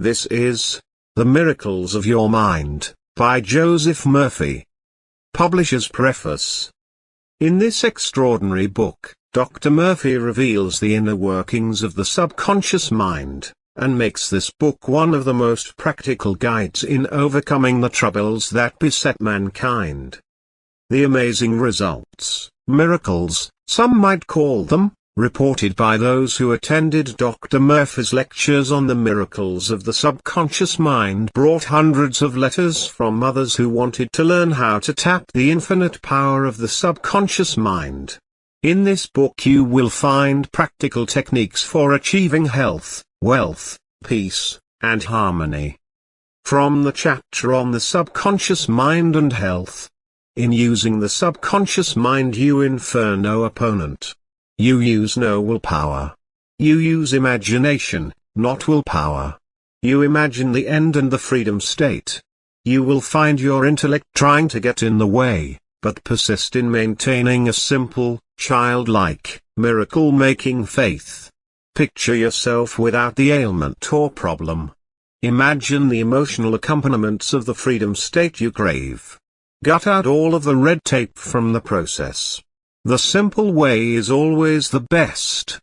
This is The Miracles of Your Mind, by Joseph Murphy. Publisher's Preface. In this extraordinary book, Dr. Murphy reveals the inner workings of the subconscious mind, and makes this book one of the most practical guides in overcoming the troubles that beset mankind. The amazing results, miracles, some might call them, reported by those who attended Dr. Murphy's lectures on the miracles of the subconscious mind brought hundreds of letters from others who wanted to learn how to tap the infinite power of the subconscious mind. In this book you will find practical techniques for achieving health, wealth, peace, and harmony. From the chapter on the subconscious mind and health. In using the subconscious mind you infer no opponent. You use no willpower. You use imagination, not willpower. You imagine the end and the freedom state. You will find your intellect trying to get in the way, but persist in maintaining a simple, childlike, miracle-making faith. Picture yourself without the ailment or problem. Imagine the emotional accompaniments of the freedom state you crave. Gut out all of the red tape from the process. The simple way is always the best.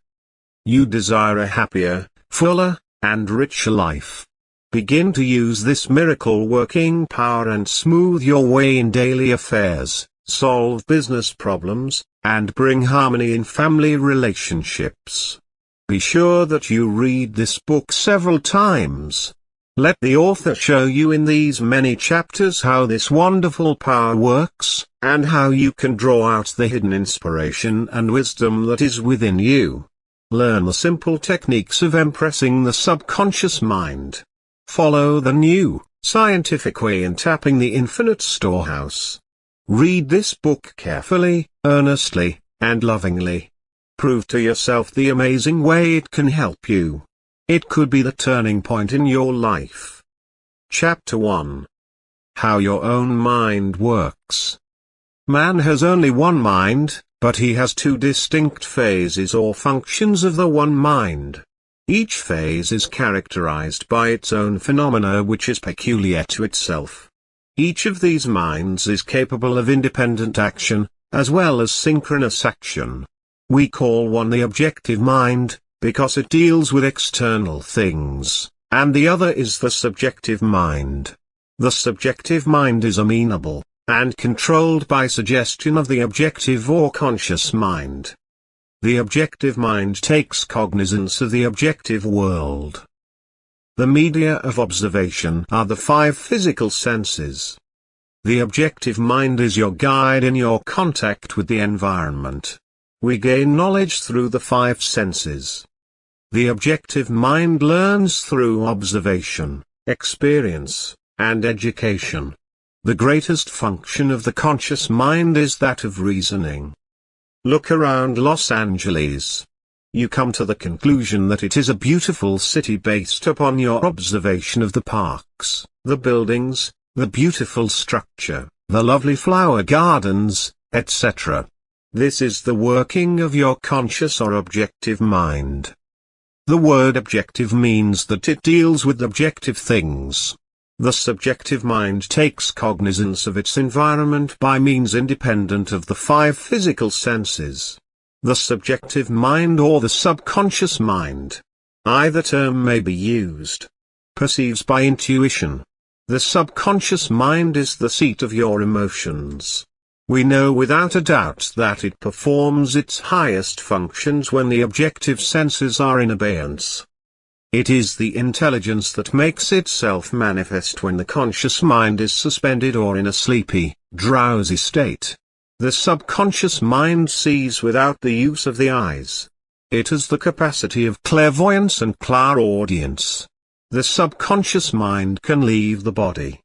You desire a happier, fuller, and richer life. Begin to use this miracle-working power and smooth your way in daily affairs, solve business problems, and bring harmony in family relationships. Be sure that you read this book several times. Let the author show you in these many chapters how this wonderful power works, and how you can draw out the hidden inspiration and wisdom that is within you. Learn the simple techniques of impressing the subconscious mind. Follow the new, scientific way in tapping the infinite storehouse. Read this book carefully, earnestly, and lovingly. Prove to yourself the amazing way it can help you. It could be the turning point in your life. Chapter 1. How your own mind works. Man has only one mind, but he has two distinct phases or functions of the one mind. Each phase is characterized by its own phenomena which is peculiar to itself. Each of these minds is capable of independent action, as well as synchronous action. We call one the objective mind, because it deals with external things, and the other is the subjective mind. The subjective mind is amenable, and controlled by suggestion of the objective or conscious mind. The objective mind takes cognizance of the objective world. The media of observation are the five physical senses. The objective mind is your guide in your contact with the environment. We gain knowledge through the five senses. The objective mind learns through observation, experience, and education. The greatest function of the conscious mind is that of reasoning. Look around Los Angeles. You come to the conclusion that it is a beautiful city based upon your observation of the parks, the buildings, the beautiful structure, the lovely flower gardens, etc. This is the working of your conscious or objective mind. The word objective means that it deals with objective things. The subjective mind takes cognizance of its environment by means independent of the five physical senses. The subjective mind or the subconscious mind, either term may be used, perceives by intuition. The subconscious mind is the seat of your emotions. We know without a doubt that it performs its highest functions when the objective senses are in abeyance. It is the intelligence that makes itself manifest when the conscious mind is suspended or in a sleepy, drowsy state. The subconscious mind sees without the use of the eyes. It has the capacity of clairvoyance and clairaudience. The subconscious mind can leave the body,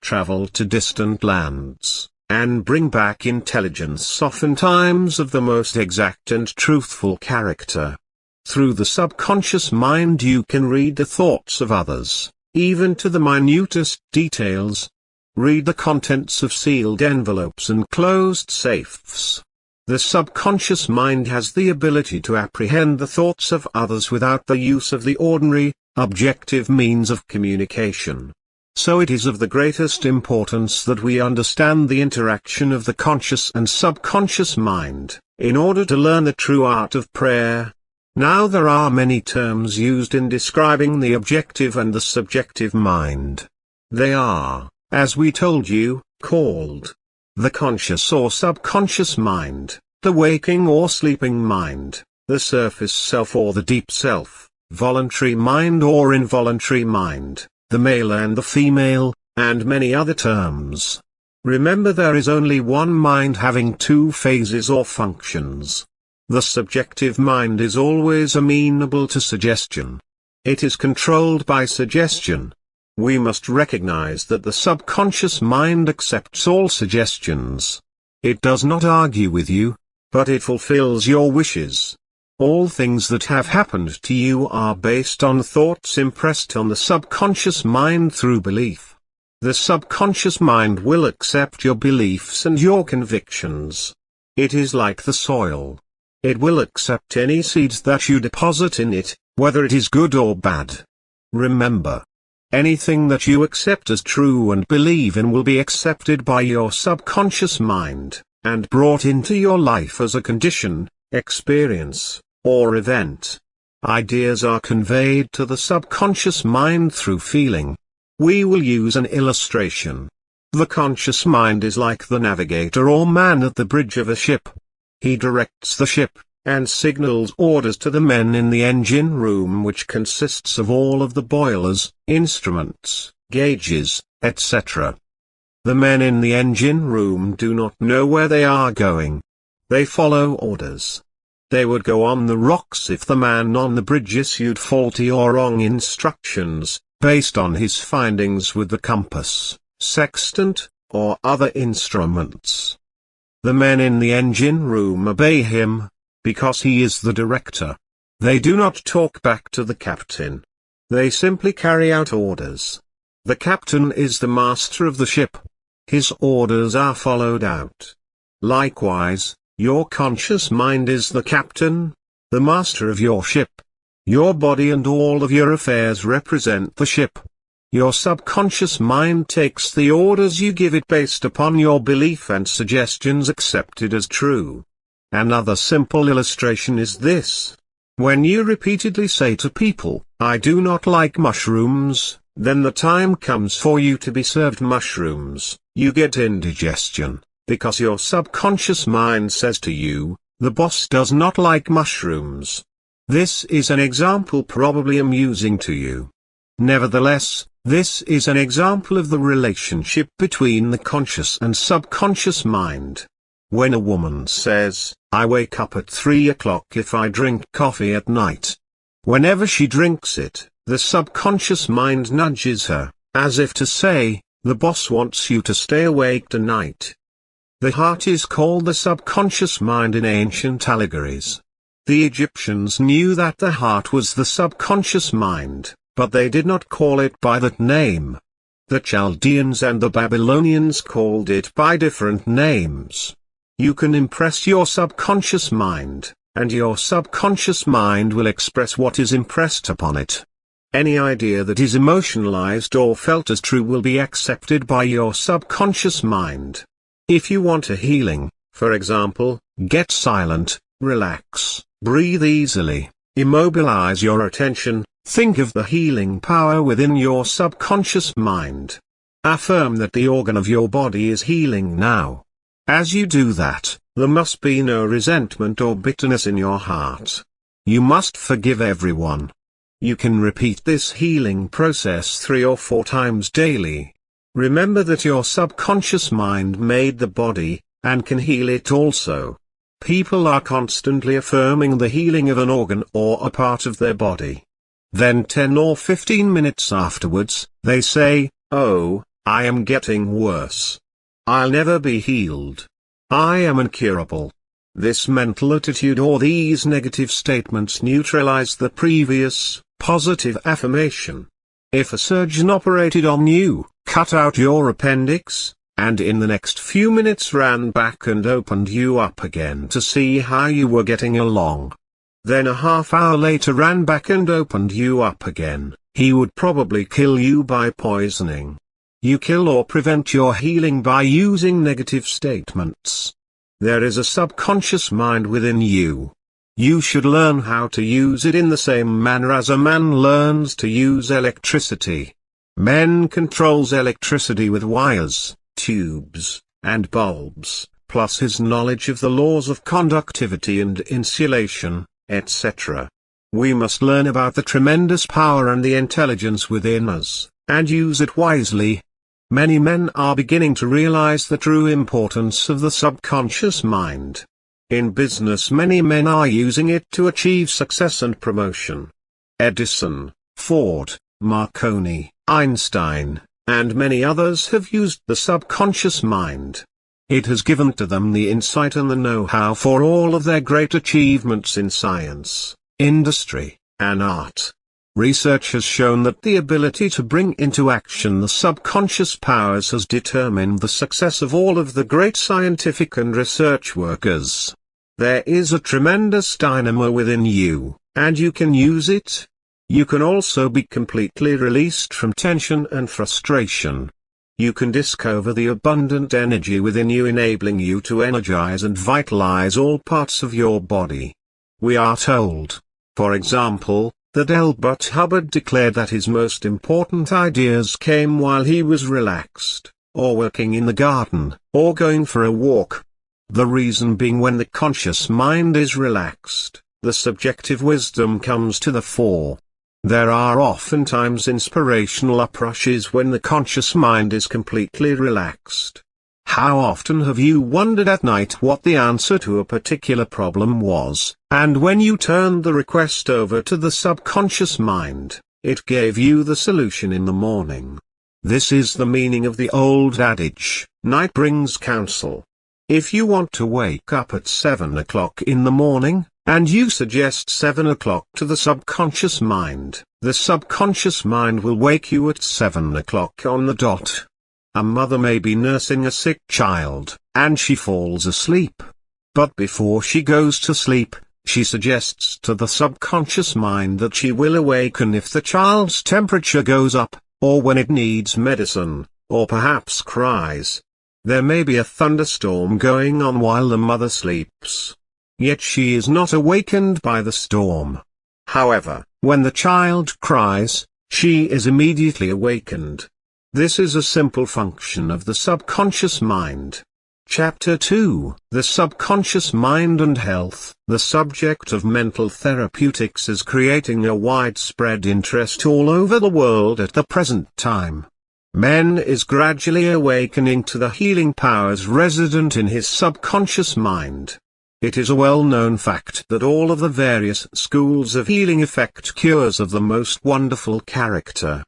travel to distant lands, and bring back intelligence oftentimes of the most exact and truthful character. Through the subconscious mind you can read the thoughts of others, even to the minutest details. Read the contents of sealed envelopes and closed safes. The subconscious mind has the ability to apprehend the thoughts of others without the use of the ordinary, objective means of communication. So it is of the greatest importance that we understand the interaction of the conscious and subconscious mind, in order to learn the true art of prayer. Now there are many terms used in describing the objective and the subjective mind. They are, as we told you, called the conscious or subconscious mind, the waking or sleeping mind, the surface self or the deep self, voluntary mind or involuntary mind, the male and the female, and many other terms. Remember, there is only one mind having two phases or functions. The subjective mind is always amenable to suggestion. It is controlled by suggestion. We must recognize that the subconscious mind accepts all suggestions. It does not argue with you, but it fulfills your wishes. All things that have happened to you are based on thoughts impressed on the subconscious mind through belief. The subconscious mind will accept your beliefs and your convictions. It is like the soil. It will accept any seeds that you deposit in it, whether it is good or bad. Remember, anything that you accept as true and believe in will be accepted by your subconscious mind, and brought into your life as a condition, experience, or event. Ideas are conveyed to the subconscious mind through feeling. We will use an illustration. The conscious mind is like the navigator or man at the bridge of a ship. He directs the ship, and signals orders to the men in the engine room, which consists of all of the boilers, instruments, gauges, etc. The men in the engine room do not know where they are going. They follow orders. They would go on the rocks if the man on the bridge issued faulty or wrong instructions, based on his findings with the compass, sextant, or other instruments. The men in the engine room obey him, because he is the director. They do not talk back to the captain. They simply carry out orders. The captain is the master of the ship. His orders are followed out. Likewise, your conscious mind is the captain, the master of your ship. Your body and all of your affairs represent the ship. Your subconscious mind takes the orders you give it based upon your belief and suggestions accepted as true. Another simple illustration is this. When you repeatedly say to people, "I do not like mushrooms," then the time comes for you to be served mushrooms, you get indigestion, because your subconscious mind says to you, "The boss does not like mushrooms." This is an example probably amusing to you. Nevertheless, this is an example of the relationship between the conscious and subconscious mind. When a woman says, "I wake up at 3 o'clock if I drink coffee at night," whenever she drinks it, the subconscious mind nudges her, as if to say, "The boss wants you to stay awake tonight." The heart is called the subconscious mind in ancient allegories. The Egyptians knew that the heart was the subconscious mind, but they did not call it by that name. The Chaldeans and the Babylonians called it by different names. You can impress your subconscious mind, and your subconscious mind will express what is impressed upon it. Any idea that is emotionalized or felt as true will be accepted by your subconscious mind. If you want a healing, for example, get silent, relax, breathe easily, immobilize your attention, think of the healing power within your subconscious mind. Affirm that the organ of your body is healing now. As you do that, there must be no resentment or bitterness in your heart. You must forgive everyone. You can repeat this healing process 3 or 4 times daily. Remember that your subconscious mind made the body, and can heal it also. People are constantly affirming the healing of an organ or a part of their body. Then 10 or 15 minutes afterwards, they say, "Oh, I am getting worse. I'll never be healed. I am incurable." This mental attitude or these negative statements neutralize the previous, positive affirmation. If a surgeon operated on you, cut out your appendix, and in the next few minutes ran back and opened you up again to see how you were getting along. Then a half hour later ran back and opened you up again, he would probably kill you by poisoning. You kill or prevent your healing by using negative statements. There is a subconscious mind within you. You should learn how to use it in the same manner as a man learns to use electricity. Man controls electricity with wires, tubes, and bulbs, plus his knowledge of the laws of conductivity and insulation, etc. We must learn about the tremendous power and the intelligence within us, and use it wisely. Many men are beginning to realize the true importance of the subconscious mind. In business, many men are using it to achieve success and promotion. Edison, Ford, Marconi, Einstein, and many others have used the subconscious mind. It has given to them the insight and the know-how for all of their great achievements in science, industry, and art. Research has shown that the ability to bring into action the subconscious powers has determined the success of all of the great scientific and research workers. There is a tremendous dynamo within you, and you can use it. You can also be completely released from tension and frustration. You can discover the abundant energy within you, enabling you to energize and vitalize all parts of your body. We are told, for example, that Elbert Hubbard declared that his most important ideas came while he was relaxed, or working in the garden, or going for a walk. The reason being, when the conscious mind is relaxed, the subjective wisdom comes to the fore. There are oftentimes inspirational uprushes when the conscious mind is completely relaxed. How often have you wondered at night what the answer to a particular problem was, and when you turned the request over to the subconscious mind, it gave you the solution in the morning? This is the meaning of the old adage, night brings counsel. If you want to wake up at 7 o'clock in the morning, and you suggest 7 o'clock to the subconscious mind will wake you at 7 o'clock on the dot. A mother may be nursing a sick child, and she falls asleep. But before she goes to sleep, she suggests to the subconscious mind that she will awaken if the child's temperature goes up, or when it needs medicine, or perhaps cries. There may be a thunderstorm going on while the mother sleeps. Yet she is not awakened by the storm. However, when the child cries, she is immediately awakened. This is a simple function of the subconscious mind. Chapter 2: The Subconscious Mind and Health. The subject of mental therapeutics is creating a widespread interest all over the world at the present time. Man is gradually awakening to the healing powers resident in his subconscious mind. It is a well-known fact that all of the various schools of healing effect cures of the most wonderful character.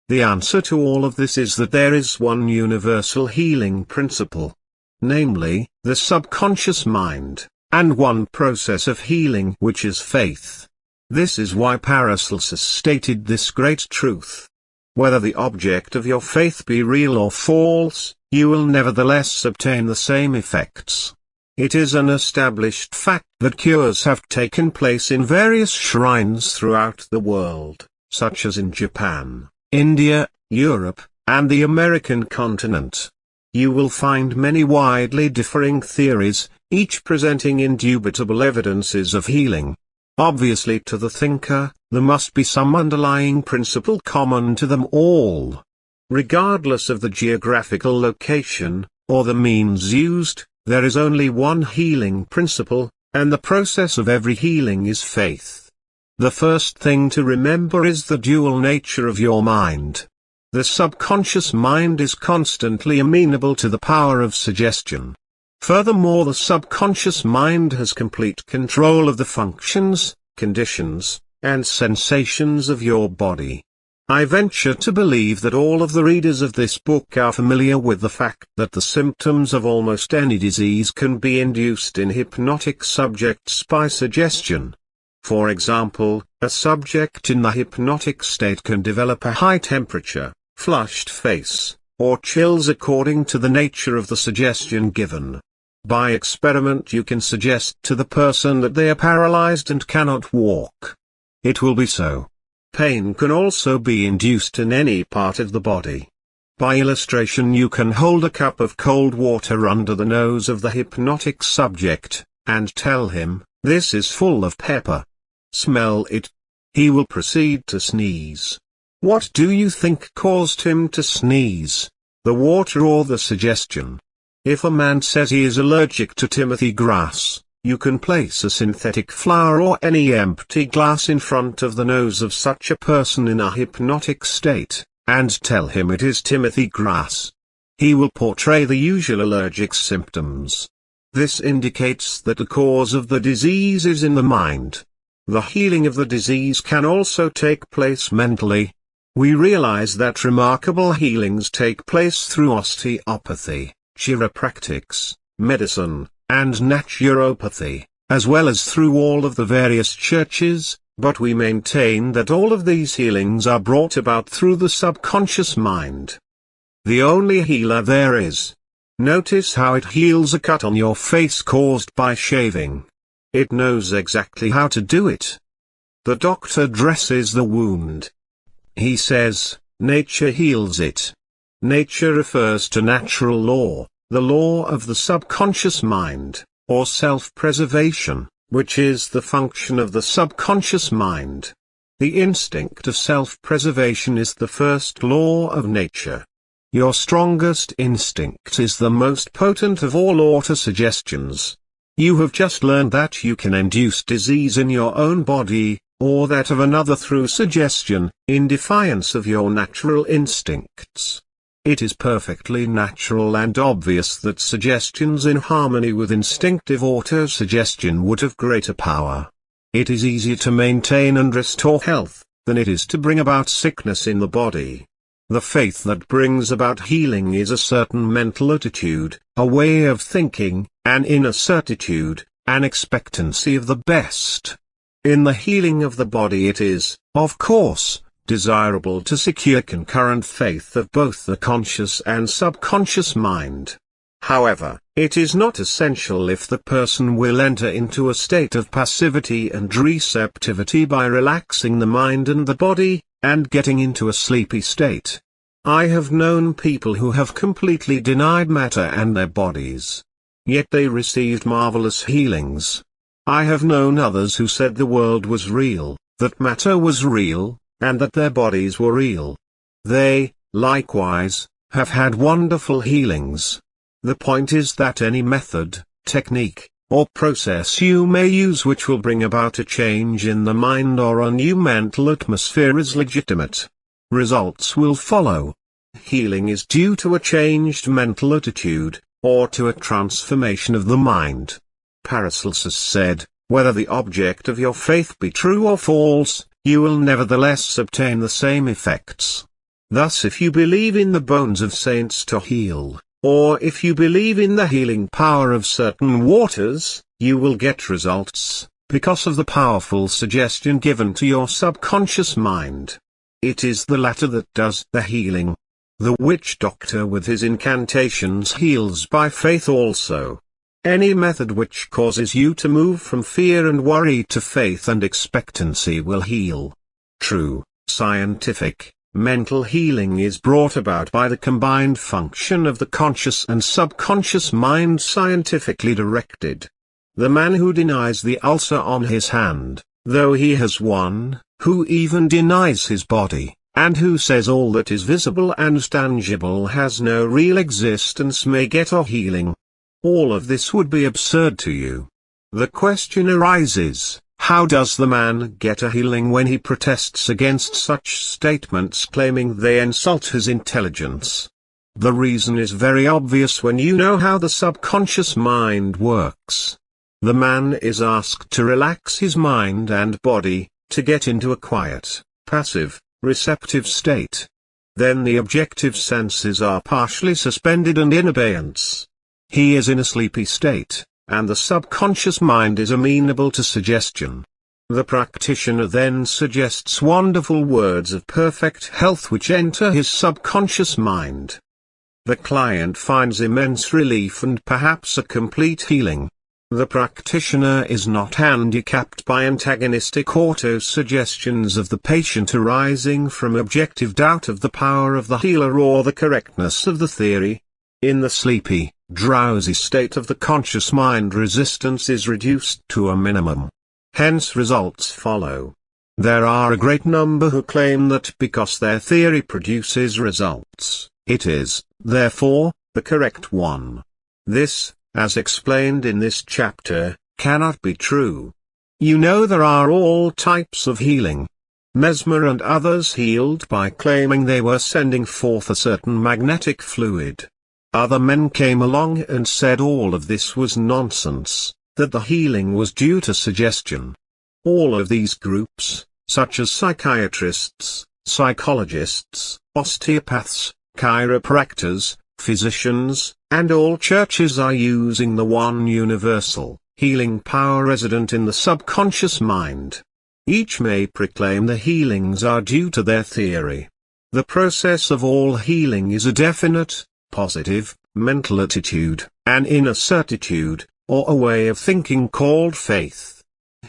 The answer to all of this is that there is one universal healing principle. Namely, the subconscious mind, and one process of healing, which is faith. This is why Paracelsus stated this great truth. Whether the object of your faith be real or false, you will nevertheless obtain the same effects. It is an established fact that cures have taken place in various shrines throughout the world, such as in Japan, India, Europe, and the American continent. You will find many widely differing theories, each presenting indubitable evidences of healing. Obviously, to the thinker, there must be some underlying principle common to them all. Regardless of the geographical location, or the means used, there is only one healing principle, and the process of every healing is faith. The first thing to remember is the dual nature of your mind. The subconscious mind is constantly amenable to the power of suggestion. Furthermore, the subconscious mind has complete control of the functions, conditions, and sensations of your body. I venture to believe that all of the readers of this book are familiar with the fact that the symptoms of almost any disease can be induced in hypnotic subjects by suggestion. For example, a subject in the hypnotic state can develop a high temperature, flushed face, or chills according to the nature of the suggestion given. By experiment you can suggest to the person that they are paralyzed and cannot walk. It will be so. Pain can also be induced in any part of the body. By illustration you can hold a cup of cold water under the nose of the hypnotic subject, and tell him, "This is full of pepper. Smell it." He will proceed to sneeze. What do you think caused him to sneeze? The water or the suggestion? If a man says he is allergic to Timothy grass, you can place a synthetic flower or any empty glass in front of the nose of such a person in a hypnotic state, and tell him it is Timothy grass. He will portray the usual allergic symptoms. This indicates that the cause of the disease is in the mind. The healing of the disease can also take place mentally. We realize that remarkable healings take place through osteopathy, chiropractics, medicine, and naturopathy, as well as through all of the various churches, but we maintain that all of these healings are brought about through the subconscious mind. The only healer there is. Notice how it heals a cut on your face caused by shaving. It knows exactly how to do it. The doctor dresses the wound. He says, nature heals it. Nature refers to natural law, the law of the subconscious mind, or self-preservation, which is the function of the subconscious mind. The instinct of self-preservation is the first law of nature. Your strongest instinct is the most potent of all autosuggestions. You have just learned that you can induce disease in your own body, or that of another through suggestion, in defiance of your natural instincts. It is perfectly natural and obvious that suggestions in harmony with instinctive autosuggestion would have greater power. It is easier to maintain and restore health, than it is to bring about sickness in the body. The faith that brings about healing is a certain mental attitude, a way of thinking, an inner certitude, an expectancy of the best. In the healing of the body it is, of course, desirable to secure concurrent faith of both the conscious and subconscious mind. However, it is not essential if the person will enter into a state of passivity and receptivity by relaxing the mind and the body, and getting into a sleepy state. I have known people who have completely denied matter and their bodies. Yet they received marvelous healings. I have known others who said the world was real, that matter was real, and that their bodies were real. They, likewise, have had wonderful healings. The point is that any method, technique, or process you may use which will bring about a change in the mind or a new mental atmosphere is legitimate. Results will follow. Healing is due to a changed mental attitude, or to a transformation of the mind. Paracelsus said, whether the object of your faith be true or false, you will nevertheless obtain the same effects. Thus if you believe in the bones of saints to heal, or if you believe in the healing power of certain waters, you will get results, because of the powerful suggestion given to your subconscious mind. It is the latter that does the healing. The witch doctor with his incantations heals by faith also. Any method which causes you to move from fear and worry to faith and expectancy will heal. True, scientific, mental healing is brought about by the combined function of the conscious and subconscious mind scientifically directed. The man who denies the ulcer on his hand, though he has one, who even denies his body, and who says all that is visible and tangible has no real existence may get a healing. All of this would be absurd to you. The question arises, how does the man get a healing when he protests against such statements claiming they insult his intelligence? The reason is very obvious when you know how the subconscious mind works. The man is asked to relax his mind and body, to get into a quiet, passive, receptive state. Then the objective senses are partially suspended and in abeyance. He is in a sleepy state, and the subconscious mind is amenable to suggestion. The practitioner then suggests wonderful words of perfect health which enter his subconscious mind. The client finds immense relief and perhaps a complete healing. The practitioner is not handicapped by antagonistic auto-suggestions of the patient arising from objective doubt of the power of the healer or the correctness of the theory. In the sleepy, drowsy state of the conscious mind, resistance is reduced to a minimum. Hence results follow. There are a great number who claim that because their theory produces results, it is, therefore, the correct one. This, as explained in this chapter, cannot be true. You know there are all types of healing. Mesmer and others healed by claiming they were sending forth a certain magnetic fluid. Other men came along and said all of this was nonsense, that the healing was due to suggestion. All of these groups, such as psychiatrists, psychologists, osteopaths, chiropractors, physicians, and all churches are using the one universal, healing power resident in the subconscious mind. Each may proclaim the healings are due to their theory. The process of all healing is a definite, positive, mental attitude, an inner certitude, or a way of thinking called faith.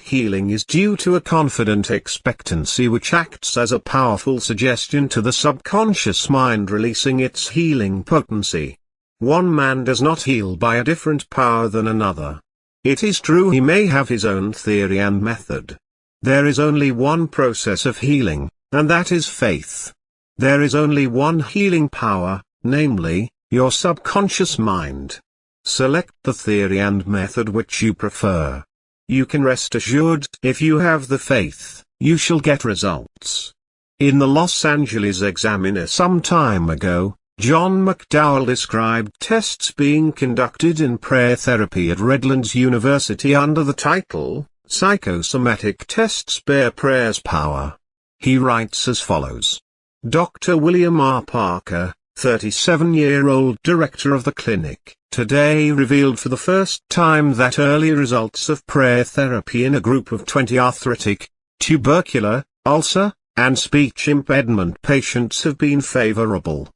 Healing is due to a confident expectancy which acts as a powerful suggestion to the subconscious mind, releasing its healing potency. One man does not heal by a different power than another. It is true he may have his own theory and method. There is only one process of healing, and that is faith. There is only one healing power, namely, your subconscious mind. Select the theory and method which you prefer. You can rest assured, if you have the faith, you shall get results. In the Los Angeles Examiner some time ago, John McDowell described tests being conducted in prayer therapy at Redlands University under the title, Psychosomatic Tests Bear Prayer's Power. He writes as follows. Dr. William R. Parker, 37-year-old director of the clinic, today revealed for the first time that early results of prayer therapy in a group of 20 arthritic, tubercular, ulcer, and speech impediment patients have been favorable.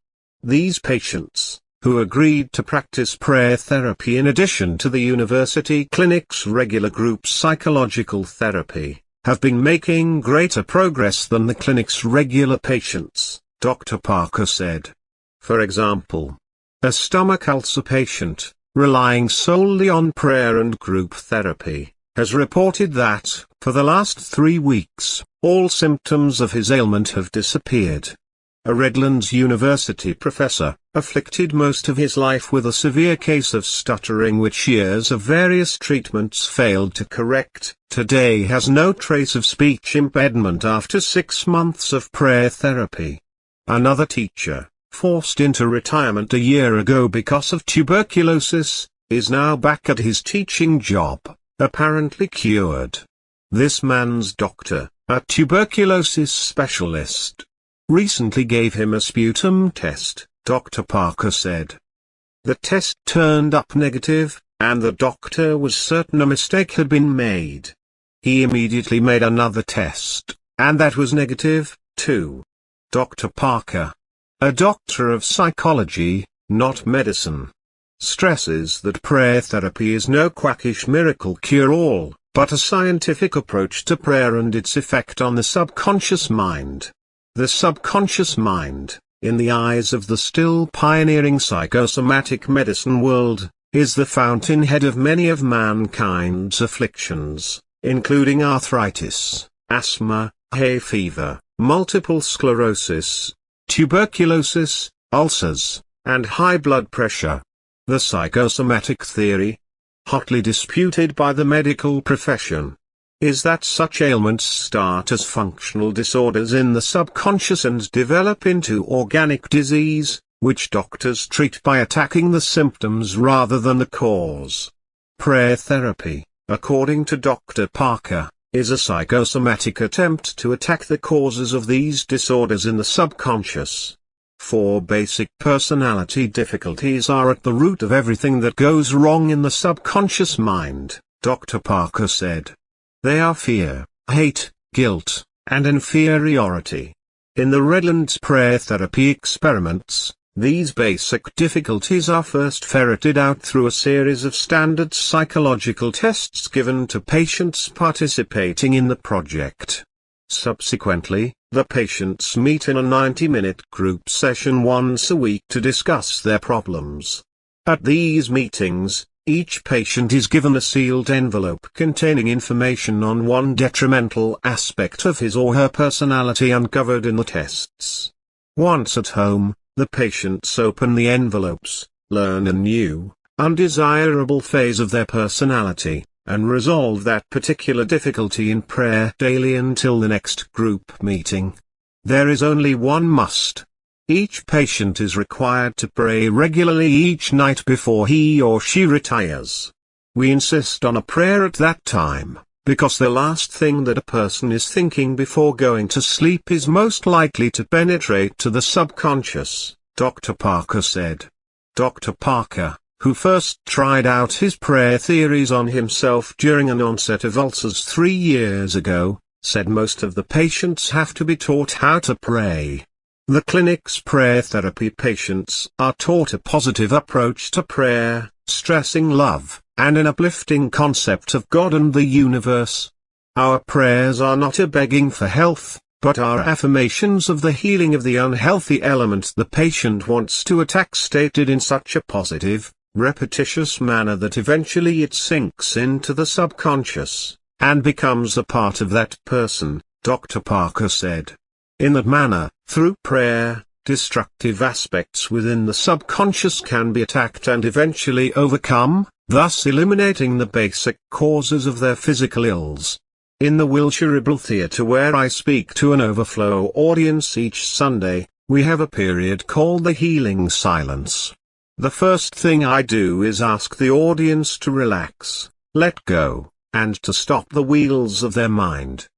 These patients, who agreed to practice prayer therapy in addition to the university clinic's regular group psychological therapy, have been making greater progress than the clinic's regular patients, Dr. Parker said. For example, a stomach ulcer patient, relying solely on prayer and group therapy, has reported that, for the last 3 weeks, all symptoms of his ailment have disappeared. A Redlands University professor, afflicted most of his life with a severe case of stuttering which years of various treatments failed to correct, today has no trace of speech impediment after 6 months of prayer therapy. Another teacher, forced into retirement a year ago because of tuberculosis, is now back at his teaching job, apparently cured. This man's doctor, a tuberculosis specialist, recently gave him a sputum test, Dr. Parker said. The test turned up negative, and the doctor was certain a mistake had been made. He immediately made another test, and that was negative, too. Dr. Parker, a doctor of psychology, not medicine, stresses that prayer therapy is no quackish miracle cure-all, but a scientific approach to prayer and its effect on the subconscious mind. The subconscious mind, in the eyes of the still pioneering psychosomatic medicine world, is the fountainhead of many of mankind's afflictions, including arthritis, asthma, hay fever, multiple sclerosis, tuberculosis, ulcers, and high blood pressure. The psychosomatic theory, hotly disputed by the medical profession, is that such ailments start as functional disorders in the subconscious and develop into organic disease, which doctors treat by attacking the symptoms rather than the cause. Prayer therapy, according to Dr. Parker, is a psychosomatic attempt to attack the causes of these disorders in the subconscious. 4 basic personality difficulties are at the root of everything that goes wrong in the subconscious mind, Dr. Parker said. They are fear, hate, guilt, and inferiority. In the Redlands prayer therapy experiments, These basic difficulties are first ferreted out through a series of standard psychological tests given to patients participating in the project. Subsequently, the patients meet in a 90-minute group session once a week to discuss their problems. At these meetings, each patient is given a sealed envelope containing information on one detrimental aspect of his or her personality uncovered in the tests. Once at home, the patients open the envelopes, learn a new, undesirable phase of their personality, and resolve that particular difficulty in prayer daily until the next group meeting. There is only one must. Each patient is required to pray regularly each night before he or she retires. We insist on a prayer at that time, because the last thing that a person is thinking before going to sleep is most likely to penetrate to the subconscious, Dr. Parker said. Dr. Parker, who first tried out his prayer theories on himself during an onset of ulcers 3 years ago, said most of the patients have to be taught how to pray. The clinic's prayer therapy patients are taught a positive approach to prayer, stressing love, and an uplifting concept of God and the universe. Our prayers are not a begging for health, but are affirmations of the healing of the unhealthy element the patient wants to attack, stated in such a positive, repetitious manner that eventually it sinks into the subconscious, and becomes a part of that person, Dr. Parker said. In that manner, through prayer, destructive aspects within the subconscious can be attacked and eventually overcome, thus eliminating the basic causes of their physical ills. In the Wilshire Theatre, where I speak to an overflow audience each Sunday, we have a period called the Healing Silence. The first thing I do is ask the audience to relax, let go, and to stop the wheels of their mind.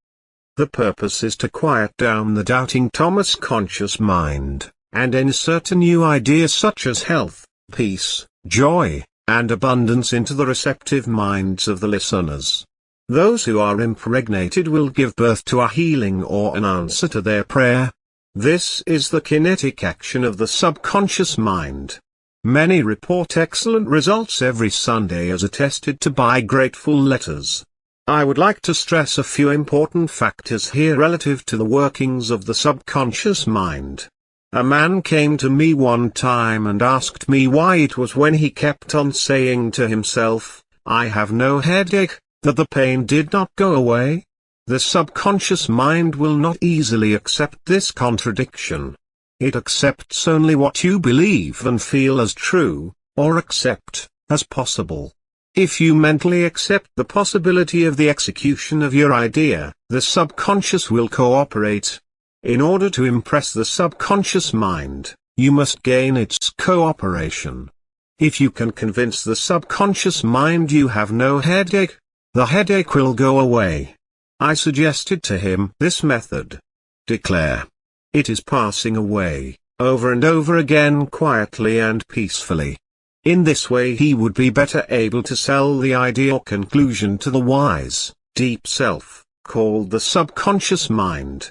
The purpose is to quiet down the doubting Thomas conscious mind, and insert a new idea such as health, peace, joy, and abundance into the receptive minds of the listeners. Those who are impregnated will give birth to a healing or an answer to their prayer. This is the kinetic action of the subconscious mind. Many report excellent results every Sunday as attested to by grateful letters. I would like to stress a few important factors here relative to the workings of the subconscious mind. A man came to me one time and asked me why it was when he kept on saying to himself, "I have no headache," that the pain did not go away. The subconscious mind will not easily accept this contradiction. It accepts only what you believe and feel as true, or accept, as possible. If you mentally accept the possibility of the execution of your idea, the subconscious will cooperate. In order to impress the subconscious mind, you must gain its cooperation. If you can convince the subconscious mind you have no headache, the headache will go away. I suggested to him this method. Declare, "It is passing away," over and over again quietly and peacefully. In this way he would be better able to sell the idea or conclusion to the wise, deep self, called the subconscious mind.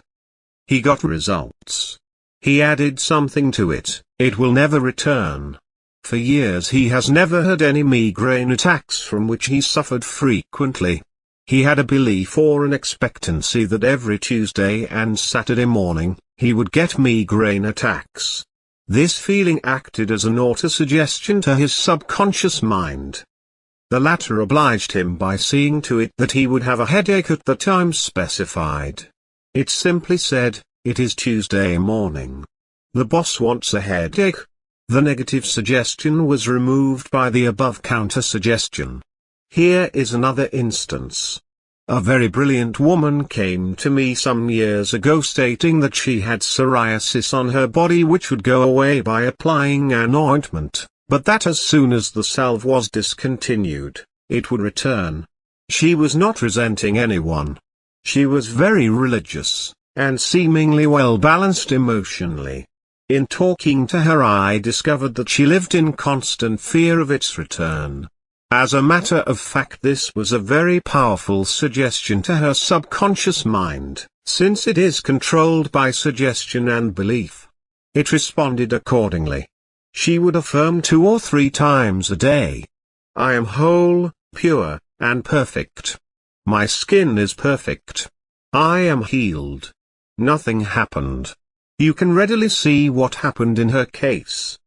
He got results. He added something to it, it will never return. For years he has never had any migraine attacks from which he suffered frequently. He had a belief or an expectancy that every Tuesday and Saturday morning, he would get migraine attacks. This feeling acted as an autosuggestion to his subconscious mind. The latter obliged him by seeing to it that he would have a headache at the time specified. It simply said, "It is Tuesday morning. The boss wants a headache." The negative suggestion was removed by the above counter-suggestion. Here is another instance. A very brilliant woman came to me some years ago stating that she had psoriasis on her body which would go away by applying an ointment, but that as soon as the salve was discontinued, it would return. She was not resenting anyone. She was very religious, and seemingly well balanced emotionally. In talking to her I discovered that she lived in constant fear of its return. As a matter of fact, this was a very powerful suggestion to her subconscious mind, since it is controlled by suggestion and belief. It responded accordingly, She would affirm 2 or 3 times a day. I am whole, pure, and perfect. My skin is perfect. I am healed. Nothing happened. You can readily see what happened in her case.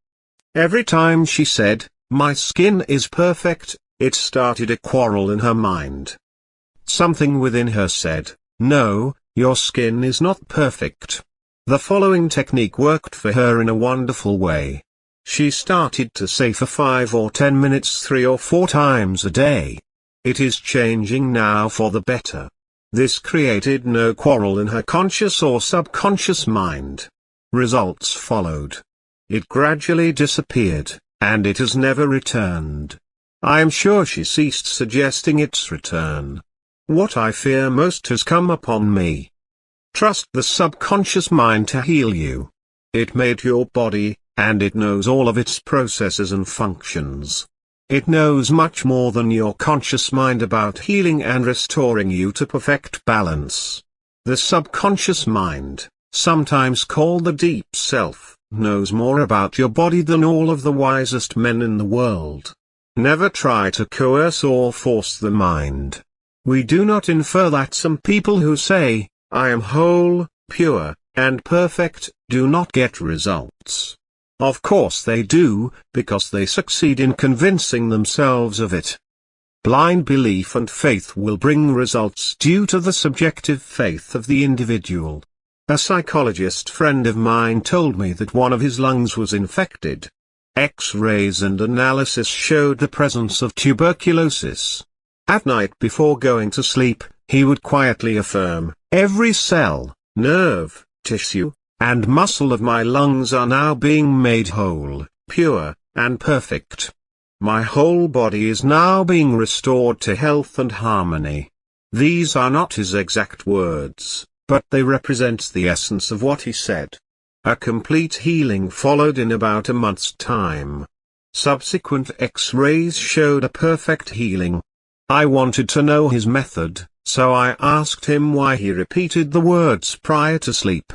Every time she said, "My skin is perfect," it started a quarrel in her mind. Something within her said, "No, your skin is not perfect." The following technique worked for her in a wonderful way. She started to say for 5 or 10 minutes 3 or 4 times a day. It is changing now for the better. This created no quarrel in her conscious or subconscious mind. Results followed. It gradually disappeared, and it has never returned. I am sure she ceased suggesting its return. What I fear most has come upon me. Trust the subconscious mind to heal you. It made your body, and it knows all of its processes and functions. It knows much more than your conscious mind about healing and restoring you to perfect balance. The subconscious mind, sometimes called the deep self, knows more about your body than all of the wisest men in the world. Never try to coerce or force the mind. We do not infer that some people who say, "I am whole, pure, and perfect," do not get results. Of course they do, because they succeed in convincing themselves of it. Blind belief and faith will bring results due to the subjective faith of the individual. A psychologist friend of mine told me that one of his lungs was infected. X-rays and analysis showed the presence of tuberculosis. At night before going to sleep, he would quietly affirm, "Every cell, nerve, tissue, and muscle of my lungs are now being made whole, pure, and perfect. My whole body is now being restored to health and harmony." These are not his exact words, but they represent the essence of what he said. A complete healing followed in about a month's time. Subsequent X-rays showed a perfect healing. I wanted to know his method, so I asked him why he repeated the words prior to sleep.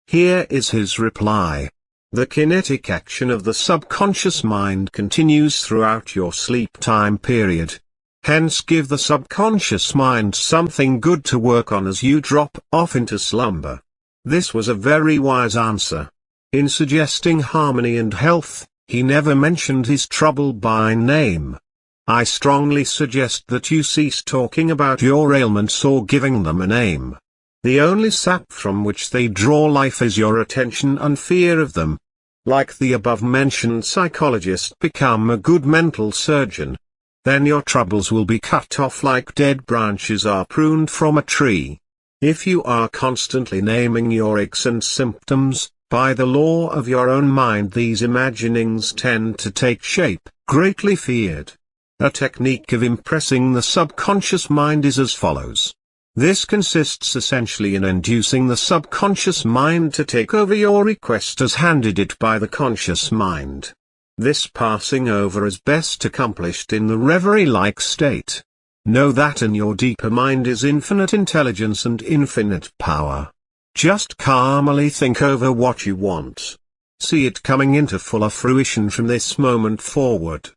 Here is his reply. The kinetic action of the subconscious mind continues throughout your sleep time period. Hence give the subconscious mind something good to work on as you drop off into slumber. This was a very wise answer. In suggesting harmony and health, he never mentioned his trouble by name. I strongly suggest that you cease talking about your ailments or giving them a name. The only sap from which they draw life is your attention and fear of them. Like the above-mentioned psychologist, become a good mental surgeon. Then your troubles will be cut off like dead branches are pruned from a tree. If you are constantly naming your aches and symptoms, by the law of your own mind these imaginings tend to take shape, greatly feared. A technique of impressing the subconscious mind is as follows. This consists essentially in inducing the subconscious mind to take over your request as handed it by the conscious mind. This passing over is best accomplished in the reverie-like state. Know that in your deeper mind is infinite intelligence and infinite power. Just calmly think over what you want. See it coming into fuller fruition from this moment forward.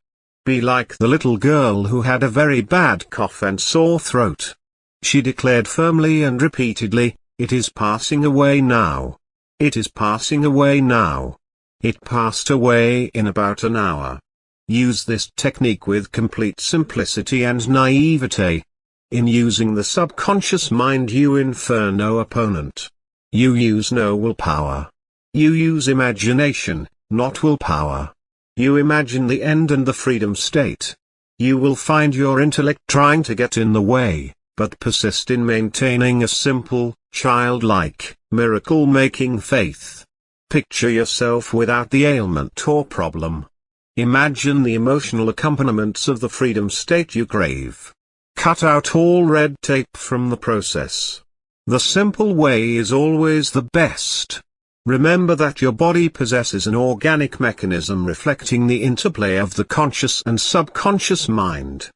Be like the little girl who had a very bad cough and sore throat. She declared firmly and repeatedly, "It is passing away now. It is passing away now." It passed away in about an hour. Use this technique with complete simplicity and naivete. In using the subconscious mind you infer no opponent. You use no willpower. You use imagination, not willpower. You imagine the end and the freedom state. You will find your intellect trying to get in the way, but persist in maintaining a simple, childlike, miracle-making faith. Picture yourself without the ailment or problem. Imagine the emotional accompaniments of the freedom state you crave. Cut out all red tape from the process. The simple way is always the best. Remember that your body possesses an organic mechanism reflecting the interplay of the conscious and subconscious mind.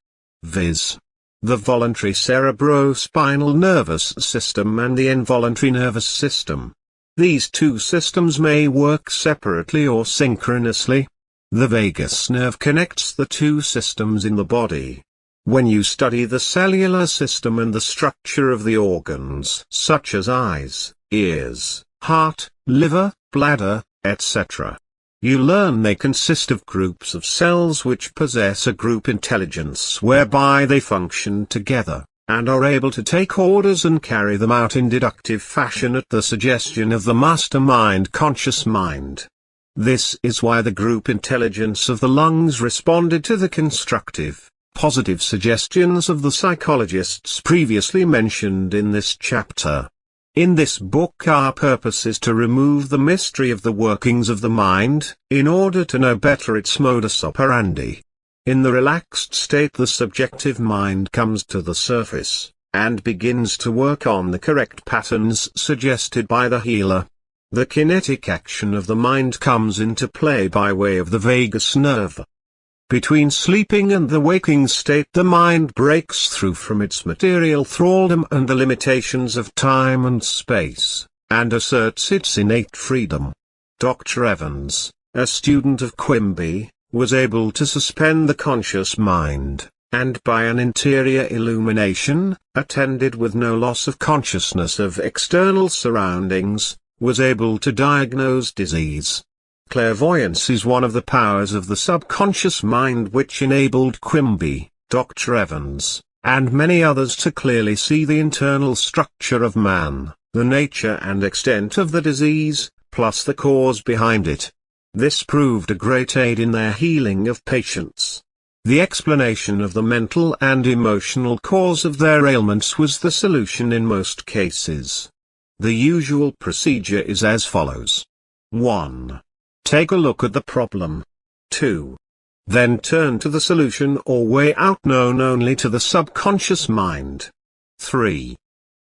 Viz. The voluntary cerebrospinal nervous system and the involuntary nervous system. These two systems may work separately or synchronously. The vagus nerve connects the two systems in the body. When you study the cellular system and the structure of the organs such as eyes, ears, heart, liver, bladder, etc., you learn they consist of groups of cells which possess a group intelligence whereby they function together, and are able to take orders and carry them out in deductive fashion at the suggestion of the mastermind conscious mind. This is why the group intelligence of the lungs responded to the constructive, positive suggestions of the psychologists previously mentioned in this chapter. In this book our purpose is to remove the mystery of the workings of the mind, in order to know better its modus operandi. In the relaxed state the subjective mind comes to the surface, and begins to work on the correct patterns suggested by the healer. The kinetic action of the mind comes into play by way of the vagus nerve. Between sleeping and the waking state the mind breaks through from its material thraldom and the limitations of time and space, and asserts its innate freedom. Dr. Evans, a student of Quimby, was able to suspend the conscious mind, and by an interior illumination, attended with no loss of consciousness of external surroundings, was able to diagnose disease. Clairvoyance is one of the powers of the subconscious mind which enabled Quimby, Dr. Evans, and many others to clearly see the internal structure of man, the nature and extent of the disease, plus the cause behind it. This proved a great aid in their healing of patients. The explanation of the mental and emotional cause of their ailments was the solution in most cases. The usual procedure is as follows. 1. Take a look at the problem. 2. Then turn to the solution or way out known only to the subconscious mind. 3.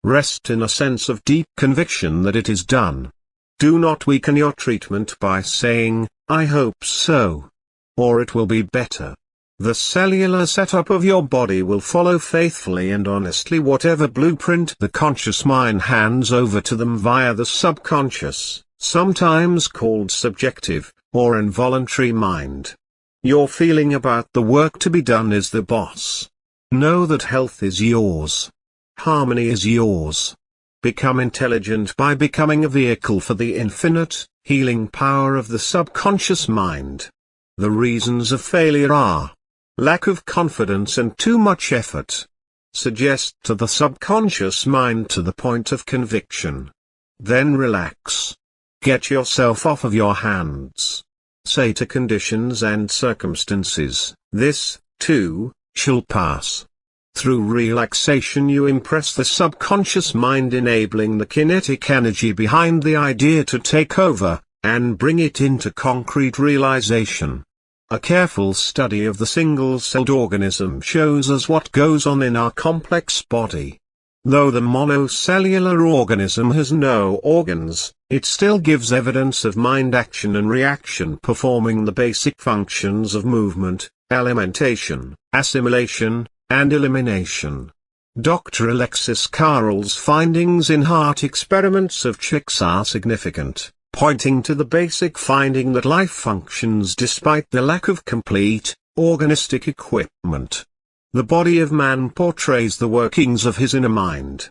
Rest in a sense of deep conviction that it is done. Do not weaken your treatment by saying, "I hope so," or "it will be better." The cellular setup of your body will follow faithfully and honestly whatever blueprint the conscious mind hands over to them via the subconscious, sometimes called subjective, or involuntary mind. Your feeling about the work to be done is the boss. Know that health is yours. Harmony is yours. Become intelligent by becoming a vehicle for the infinite, healing power of the subconscious mind. The reasons of failure are lack of confidence and too much effort. Suggest to the subconscious mind to the point of conviction. Then relax. Get yourself off of your hands. Say to conditions and circumstances, "This, too, shall pass." Through relaxation you impress the subconscious mind, enabling the kinetic energy behind the idea to take over, and bring it into concrete realization. A careful study of the single-celled organism shows us what goes on in our complex body. Though the monocellular organism has no organs, it still gives evidence of mind action and reaction performing the basic functions of movement, alimentation, assimilation, and elimination. Dr. Alexis Carrel's findings in heart experiments of chicks are significant, pointing to the basic finding that life functions despite the lack of complete, organistic equipment. The body of man portrays the workings of his inner mind.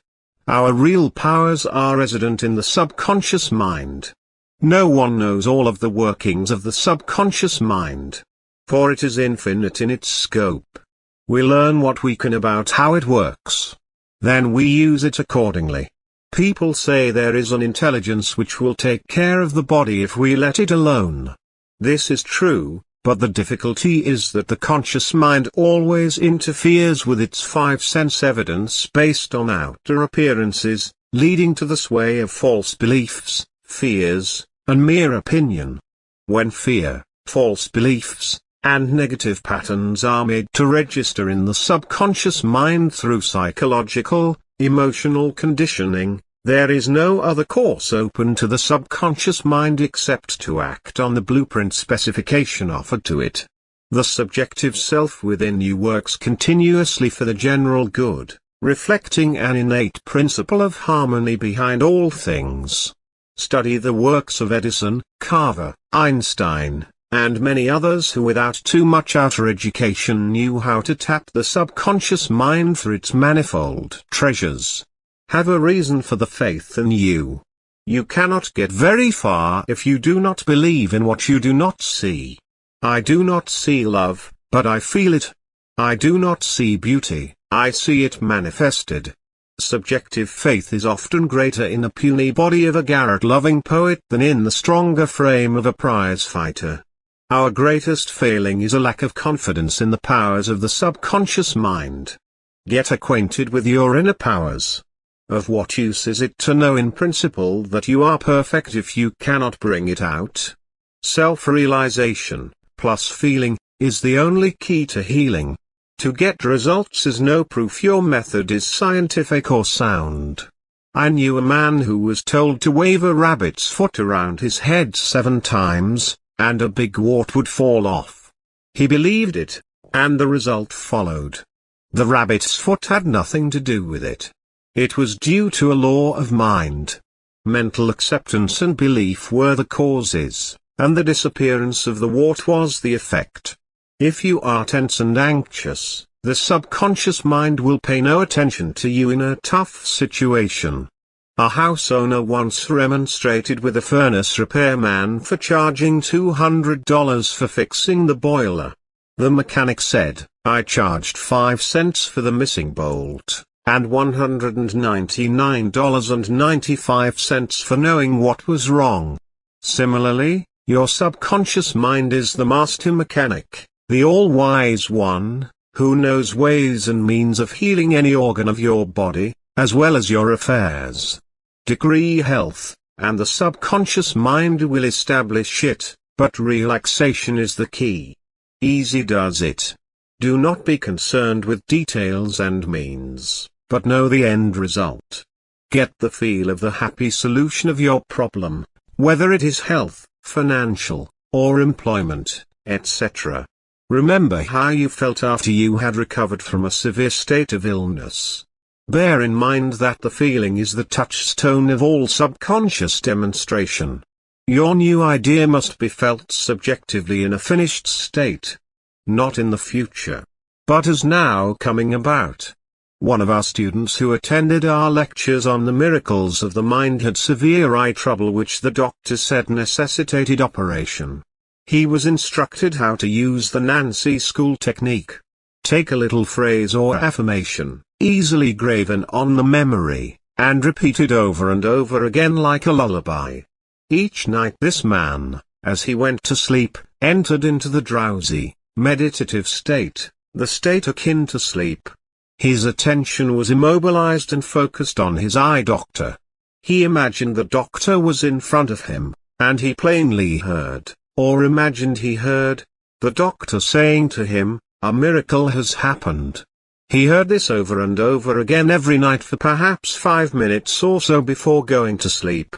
Our real powers are resident in the subconscious mind. No one knows all of the workings of the subconscious mind, for it is infinite in its scope. We learn what we can about how it works. Then we use it accordingly. People say there is an intelligence which will take care of the body if we let it alone. This is true, but the difficulty is that the conscious mind always interferes with its five-sense evidence based on outer appearances, leading to the sway of false beliefs, fears, and mere opinion. When fear, false beliefs, and negative patterns are made to register in the subconscious mind through psychological, emotional conditioning, there is no other course open to the subconscious mind except to act on the blueprint specification offered to it. The subjective self within you works continuously for the general good, reflecting an innate principle of harmony behind all things. Study the works of Edison, Carver, Einstein, and many others who without too much outer education knew how to tap the subconscious mind for its manifold treasures. Have a reason for the faith in you. You cannot get very far if you do not believe in what you do not see. I do not see love, but I feel it. I do not see beauty, I see it manifested. Subjective faith is often greater in the puny body of a garret-loving poet than in the stronger frame of a prize fighter. Our greatest failing is a lack of confidence in the powers of the subconscious mind. Get acquainted with your inner powers. Of what use is it to know in principle that you are perfect if you cannot bring it out? Self-realization, plus feeling, is the only key to healing. To get results is no proof your method is scientific or sound. I knew a man who was told to wave a rabbit's foot around his head 7 times, and a big wart would fall off. He believed it, and the result followed. The rabbit's foot had nothing to do with it. It was due to a law of mind. Mental acceptance and belief were the causes, and the disappearance of the wart was the effect. If you are tense and anxious, the subconscious mind will pay no attention to you in a tough situation. A house owner once remonstrated with a furnace repairman for charging $200 for fixing the boiler. The mechanic said, "I charged 5 cents for the missing bolt, and $199.95 for knowing what was wrong." Similarly, your subconscious mind is the master mechanic, the all-wise one, who knows ways and means of healing any organ of your body, as well as your affairs. Decree health, and the subconscious mind will establish it, but relaxation is the key. Easy does it. Do not be concerned with details and means, but know the end result. Get the feel of the happy solution of your problem, whether it is health, financial, or employment, etc. Remember how you felt after you had recovered from a severe state of illness. Bear in mind that the feeling is the touchstone of all subconscious demonstration. Your new idea must be felt subjectively in a finished state. Not in the future, but as now coming about. One of our students who attended our lectures on the miracles of the mind had severe eye trouble which the doctor said necessitated operation. He was instructed how to use the Nancy School technique. Take a little phrase or affirmation, easily graven on the memory, and repeat it over and over again like a lullaby. Each night this man, as he went to sleep, entered into the drowsy, meditative state, the state akin to sleep. His attention was immobilized and focused on his eye doctor. He imagined the doctor was in front of him, and he plainly heard, or imagined he heard, the doctor saying to him, "A miracle has happened." He heard this over and over again every night for perhaps 5 minutes or so before going to sleep.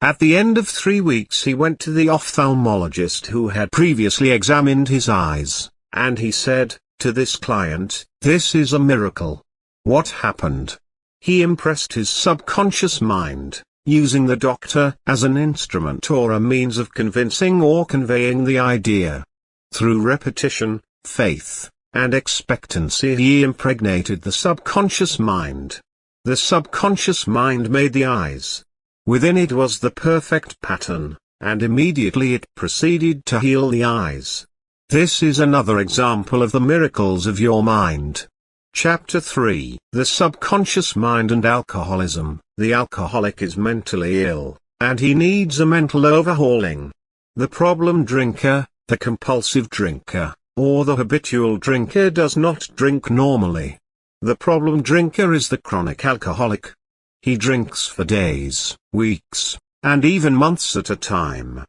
At the end of 3 weeks he went to the ophthalmologist who had previously examined his eyes, and he said, to this client, "This is a miracle." What happened? He impressed his subconscious mind, using the doctor as an instrument or a means of convincing or conveying the idea. Through repetition, faith, and expectancy he impregnated the subconscious mind. The subconscious mind made the eyes. Within it was the perfect pattern, and immediately it proceeded to heal the eyes. This is another example of the miracles of your mind. Chapter 3: The Subconscious Mind and Alcoholism. The alcoholic is mentally ill, and he needs a mental overhauling. The problem drinker, the compulsive drinker, or the habitual drinker does not drink normally. The problem drinker is the chronic alcoholic. He drinks for days, weeks, and even months at a time.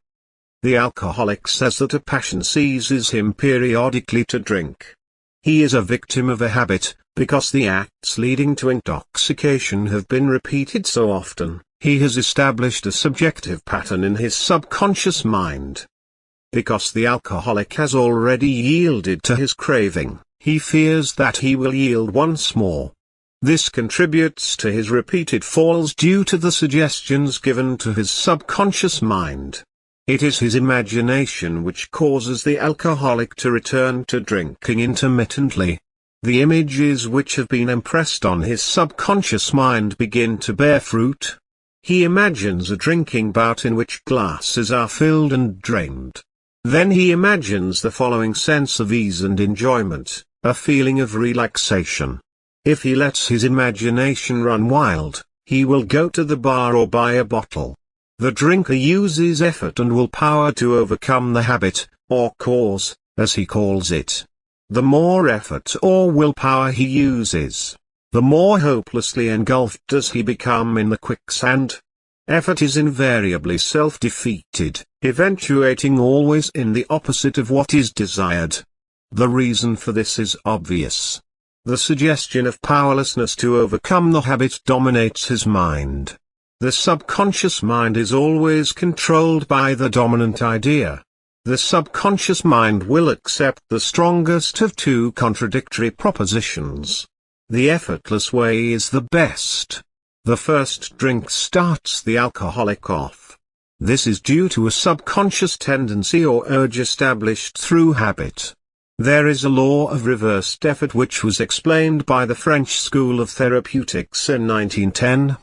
The alcoholic says that a passion seizes him periodically to drink. He is a victim of a habit, because the acts leading to intoxication have been repeated so often. He has established a subjective pattern in his subconscious mind. Because the alcoholic has already yielded to his craving, he fears that he will yield once more. This contributes to his repeated falls due to the suggestions given to his subconscious mind. It is his imagination which causes the alcoholic to return to drinking intermittently. The images which have been impressed on his subconscious mind begin to bear fruit. He imagines a drinking bout in which glasses are filled and drained. Then he imagines the following sense of ease and enjoyment, a feeling of relaxation. If he lets his imagination run wild, he will go to the bar or buy a bottle. The drinker uses effort and willpower to overcome the habit, or cause, as he calls it. The more effort or willpower he uses, the more hopelessly engulfed does he become in the quicksand. Effort is invariably self-defeated, eventuating always in the opposite of what is desired. The reason for this is obvious. The suggestion of powerlessness to overcome the habit dominates his mind. The subconscious mind is always controlled by the dominant idea. The subconscious mind will accept the strongest of two contradictory propositions. The effortless way is the best. The first drink starts the alcoholic off. This is due to a subconscious tendency or urge established through habit. There is a law of reversed effort which was explained by the French School of Therapeutics in 1910.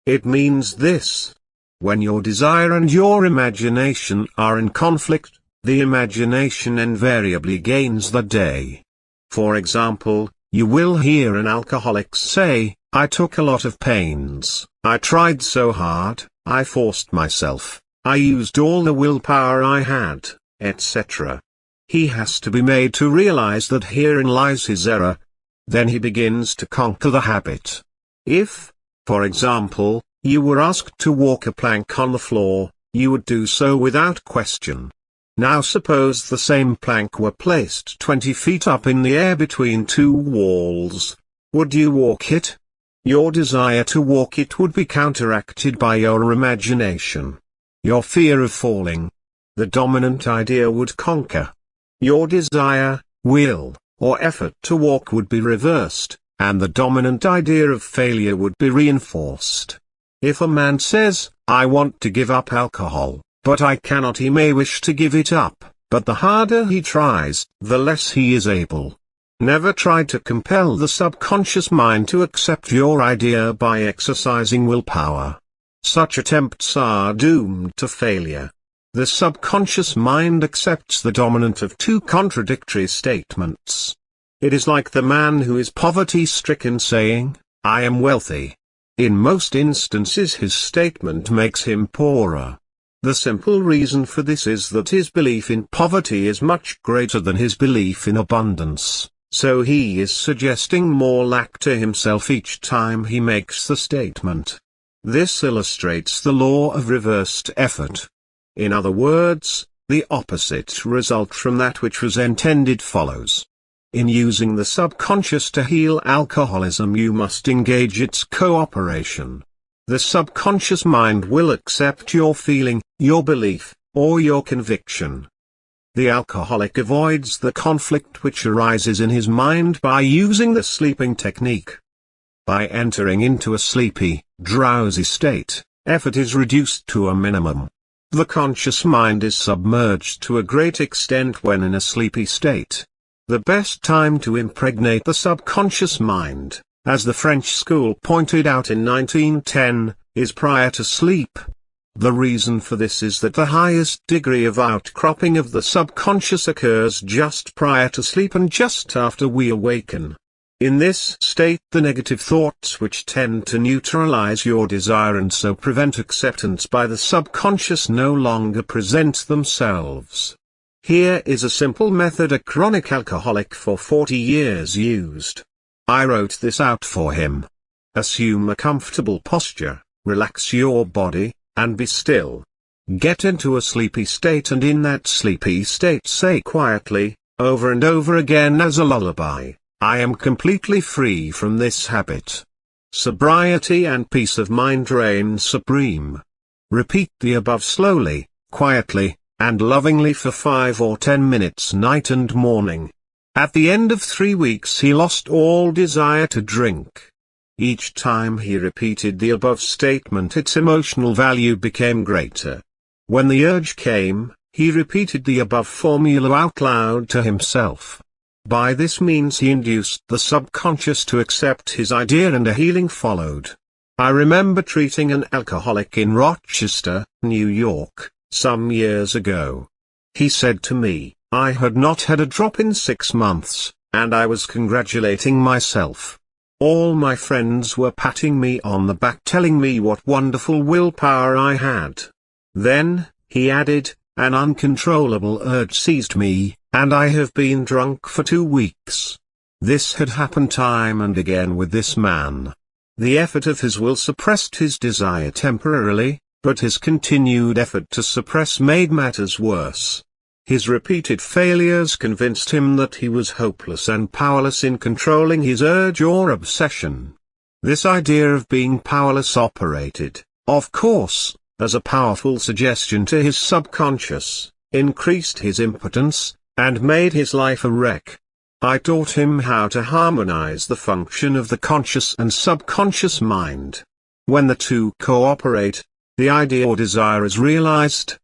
It means this. When your desire and your imagination are in conflict, the imagination invariably gains the day. For example, you will hear an alcoholic say, "I took a lot of pains, I tried so hard, I forced myself, I used all the willpower I had," etc. He has to be made to realize that herein lies his error. Then he begins to conquer the habit. If, for example, you were asked to walk a plank on the floor, you would do so without question. Now suppose the same plank were placed 20 feet up in the air between two walls. Would you walk it? Your desire to walk it would be counteracted by your imagination. Your fear of falling. The dominant idea would conquer. Your desire, will, or effort to walk would be reversed, and the dominant idea of failure would be reinforced. If a man says, "I want to give up alcohol, but I cannot," he may wish to give it up, but the harder he tries, the less he is able. Never try to compel the subconscious mind to accept your idea by exercising willpower. Such attempts are doomed to failure. The subconscious mind accepts the dominant of two contradictory statements. It is like the man who is poverty-stricken saying, "I am wealthy." In most instances his statement makes him poorer. The simple reason for this is that his belief in poverty is much greater than his belief in abundance, so he is suggesting more lack to himself each time he makes the statement. This illustrates the law of reversed effort. In other words, the opposite result from that which was intended follows. In using the subconscious to heal alcoholism, you must engage its cooperation. The subconscious mind will accept your feeling, your belief, or your conviction. The alcoholic avoids the conflict which arises in his mind by using the sleeping technique. By entering into a sleepy, drowsy state, effort is reduced to a minimum. The conscious mind is submerged to a great extent when in a sleepy state. The best time to impregnate the subconscious mind, as the French school pointed out in 1910, is prior to sleep. The reason for this is that the highest degree of outcropping of the subconscious occurs just prior to sleep and just after we awaken. In this state, the negative thoughts which tend to neutralize your desire and so prevent acceptance by the subconscious no longer present themselves. Here is a simple method a chronic alcoholic for 40 years used. I wrote this out for him. Assume a comfortable posture, relax your body, and be still. Get into a sleepy state, and in that sleepy state say quietly, over and over again as a lullaby, "I am completely free from this habit. Sobriety and peace of mind reign supreme." Repeat the above slowly, quietly, and lovingly for 5 or 10 minutes night and morning. At the end of 3 weeks he lost all desire to drink. Each time he repeated the above statement, its emotional value became greater. When the urge came, he repeated the above formula out loud to himself. By this means he induced the subconscious to accept his idea and a healing followed. I remember treating an alcoholic in Rochester, New York, some years ago. He said to me, I had not had a drop in 6 months, and I was congratulating myself. All my friends were patting me on the back, telling me what wonderful willpower I had. Then, he added, an uncontrollable urge seized me, and I have been drunk for 2 weeks. This had happened time and again with this man. The effort of his will suppressed his desire temporarily, but his continued effort to suppress made matters worse. His repeated failures convinced him that he was hopeless and powerless in controlling his urge or obsession. This idea of being powerless operated, of course, as a powerful suggestion to his subconscious, increased his impotence, and made his life a wreck. I taught him how to harmonize the function of the conscious and subconscious mind. When the two cooperate, the idea or desire is realized.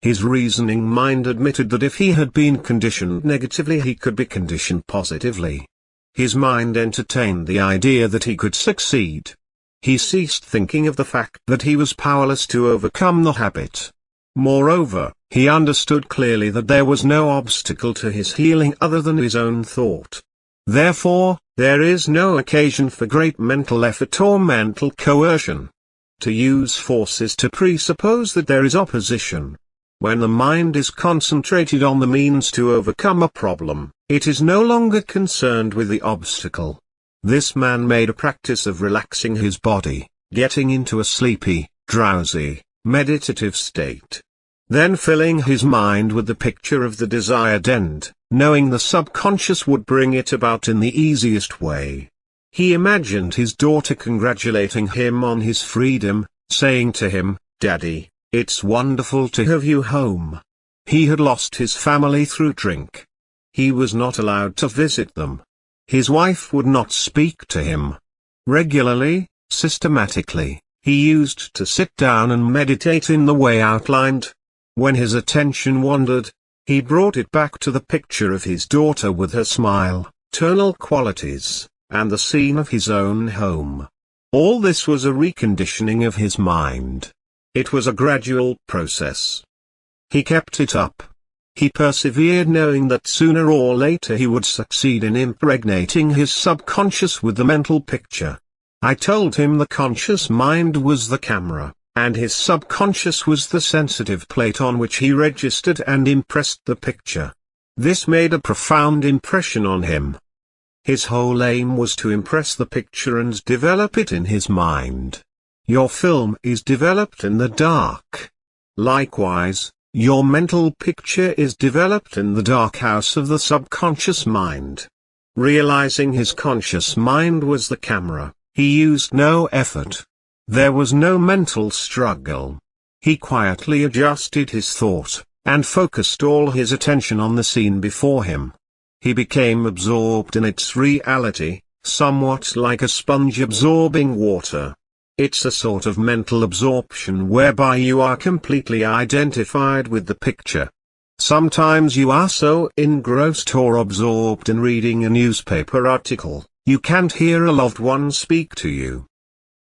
His reasoning mind admitted that if he had been conditioned negatively, he could be conditioned positively. His mind entertained the idea that he could succeed. He ceased thinking of the fact that he was powerless to overcome the habit. Moreover, he understood clearly that there was no obstacle to his healing other than his own thought. Therefore, there is no occasion for great mental effort or mental coercion. To use force is to presuppose that there is opposition. When the mind is concentrated on the means to overcome a problem, it is no longer concerned with the obstacle. This man made a practice of relaxing his body, getting into a sleepy, drowsy, meditative state. Then filling his mind with the picture of the desired end, knowing the subconscious would bring it about in the easiest way. He imagined his daughter congratulating him on his freedom, saying to him, "Daddy, it's wonderful to have you home." He had lost his family through drink. He was not allowed to visit them. His wife would not speak to him. Regularly, systematically, he used to sit down and meditate in the way outlined. When his attention wandered, he brought it back to the picture of his daughter with her smile, eternal qualities, and the scene of his own home. All this was a reconditioning of his mind. It was a gradual process. He kept it up. He persevered, knowing that sooner or later he would succeed in impregnating his subconscious with the mental picture. I told him the conscious mind was the camera, and his subconscious was the sensitive plate on which he registered and impressed the picture. This made a profound impression on him. His whole aim was to impress the picture and develop it in his mind. Your film is developed in the dark. Likewise, your mental picture is developed in the dark house of the subconscious mind. Realizing his conscious mind was the camera, he used no effort. There was no mental struggle. He quietly adjusted his thought, and focused all his attention on the scene before him. He became absorbed in its reality, somewhat like a sponge absorbing water. It's a sort of mental absorption whereby you are completely identified with the picture. Sometimes you are so engrossed or absorbed in reading a newspaper article, you can't hear a loved one speak to you.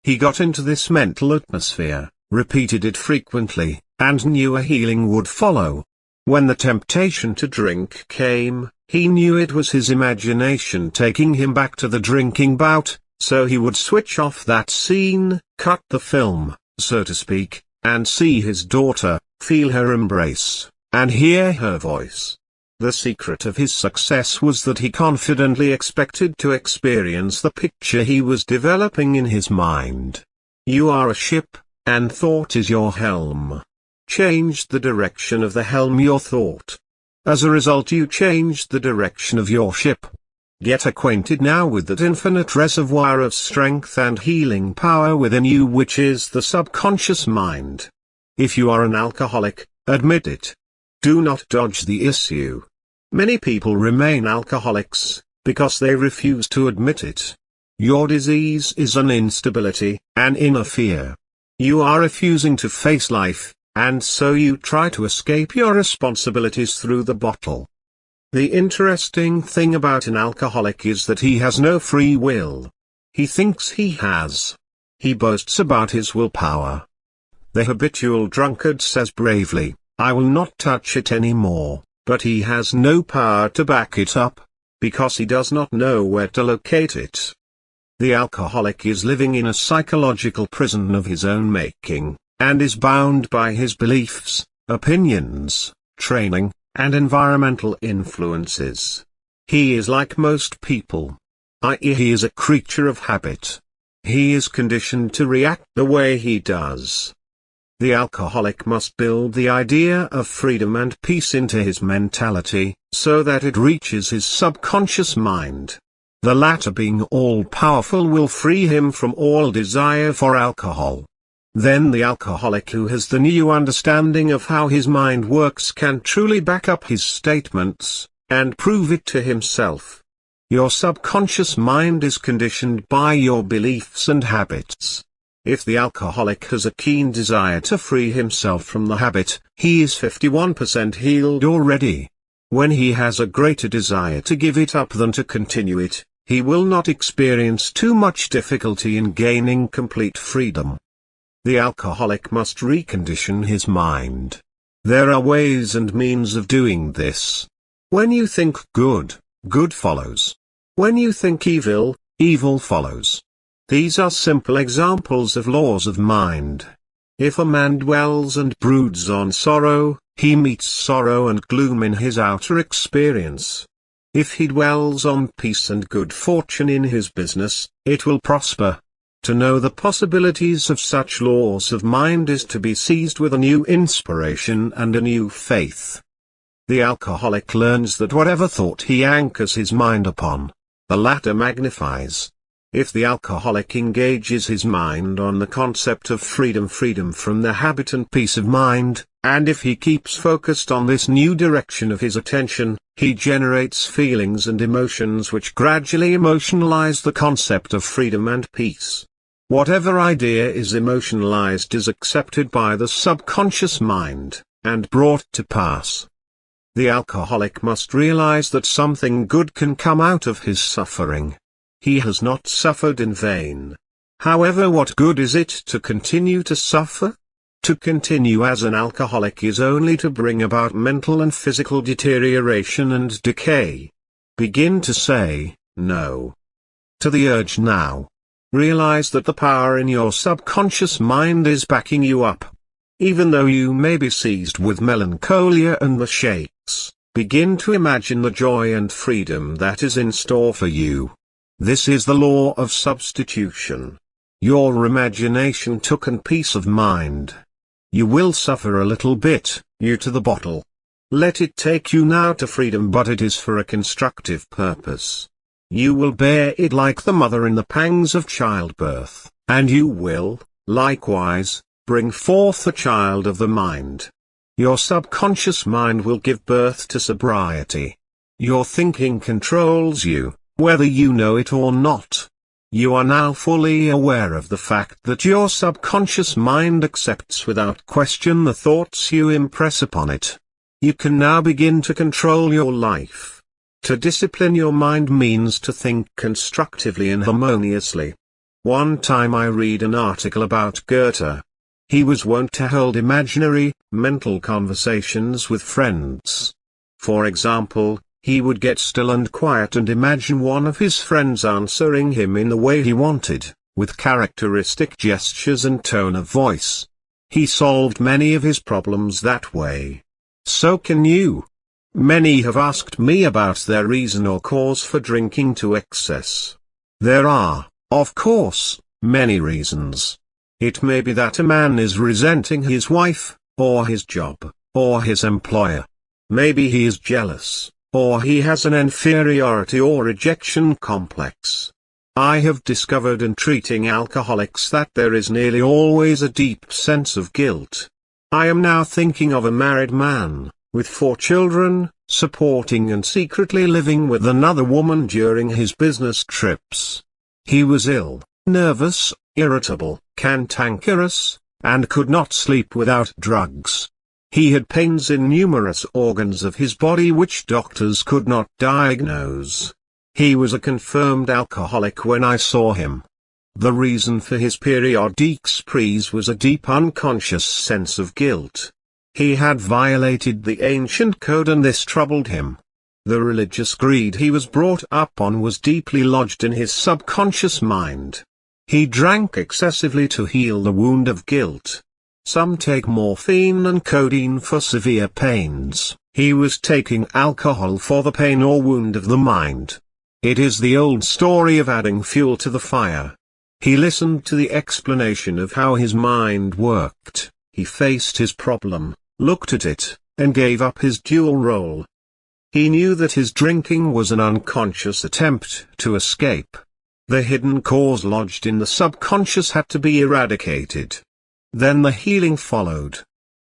He got into this mental atmosphere, repeated it frequently, and knew a healing would follow. When the temptation to drink came, he knew it was his imagination taking him back to the drinking bout. So he would switch off that scene, cut the film, so to speak, and see his daughter, feel her embrace, and hear her voice. The secret of his success was that he confidently expected to experience the picture he was developing in his mind. You are a ship, and thought is your helm. Change the direction of the helm, your thought. As a result, you changed the direction of your ship. Get acquainted now with that infinite reservoir of strength and healing power within you, which is the subconscious mind. If you are an alcoholic, admit it. Do not dodge the issue. Many people remain alcoholics, because they refuse to admit it. Your disease is an instability, an inner fear. You are refusing to face life, and so you try to escape your responsibilities through the bottle. The interesting thing about an alcoholic is that he has no free will. He thinks he has. He boasts about his willpower. The habitual drunkard says bravely, "I will not touch it anymore," but he has no power to back it up, because he does not know where to locate it. The alcoholic is living in a psychological prison of his own making, and is bound by his beliefs, opinions, training, and environmental influences. He is like most people. I.e., he is a creature of habit. He is conditioned to react the way he does. The alcoholic must build the idea of freedom and peace into his mentality, so that it reaches his subconscious mind. The latter, being all-powerful, will free him from all desire for alcohol. Then the alcoholic who has the new understanding of how his mind works can truly back up his statements, and prove it to himself. Your subconscious mind is conditioned by your beliefs and habits. If the alcoholic has a keen desire to free himself from the habit, he is 51% healed already. When he has a greater desire to give it up than to continue it, he will not experience too much difficulty in gaining complete freedom. The alcoholic must recondition his mind. There are ways and means of doing this. When you think good, good follows. When you think evil, evil follows. These are simple examples of laws of mind. If a man dwells and broods on sorrow, he meets sorrow and gloom in his outer experience. If he dwells on peace and good fortune in his business, it will prosper. To know the possibilities of such laws of mind is to be seized with a new inspiration and a new faith. The alcoholic learns that whatever thought he anchors his mind upon, the latter magnifies. If the alcoholic engages his mind on the concept of freedom from the habit and peace of mind, and if he keeps focused on this new direction of his attention, he generates feelings and emotions which gradually emotionalize the concept of freedom and peace. Whatever idea is emotionalized is accepted by the subconscious mind, and brought to pass. The alcoholic must realize that something good can come out of his suffering. He has not suffered in vain. However, what good is it to continue to suffer? To continue as an alcoholic is only to bring about mental and physical deterioration and decay. Begin to say no to the urge now. Realize that the power in your subconscious mind is backing you up. Even though you may be seized with melancholia and the shakes, begin to imagine the joy and freedom that is in store for you. This is the law of substitution. Your imagination took an peace of mind. You will suffer a little bit, you to the bottle. Let it take you now to freedom, but it is for a constructive purpose. You will bear it like the mother in the pangs of childbirth, and you will, likewise, bring forth the child of the mind. Your subconscious mind will give birth to sobriety. Your thinking controls you, whether you know it or not. You are now fully aware of the fact that your subconscious mind accepts without question the thoughts you impress upon it. You can now begin to control your life. To discipline your mind means to think constructively and harmoniously. One time I read an article about Goethe. He was wont to hold imaginary, mental conversations with friends. For example, he would get still and quiet and imagine one of his friends answering him in the way he wanted, with characteristic gestures and tone of voice. He solved many of his problems that way. So can you. Many have asked me about their reason or cause for drinking to excess. There are, of course, many reasons. It may be that a man is resenting his wife, or his job, or his employer. Maybe he is jealous, or he has an inferiority or rejection complex. I have discovered in treating alcoholics that there is nearly always a deep sense of guilt. I am now thinking of a married man, with 4 children, supporting and secretly living with another woman during his business trips. He was ill, nervous, irritable, cantankerous, and could not sleep without drugs. He had pains in numerous organs of his body which doctors could not diagnose. He was a confirmed alcoholic when I saw him. The reason for his periodic sprees was a deep unconscious sense of guilt. He had violated the ancient code and this troubled him. The religious creed he was brought up on was deeply lodged in his subconscious mind. He drank excessively to heal the wound of guilt. Some take morphine and codeine for severe pains. He was taking alcohol for the pain or wound of the mind. It is the old story of adding fuel to the fire. He listened to the explanation of how his mind worked, he faced his problem, looked at it, and gave up his dual role. He knew that his drinking was an unconscious attempt to escape. The hidden cause lodged in the subconscious had to be eradicated. Then the healing followed.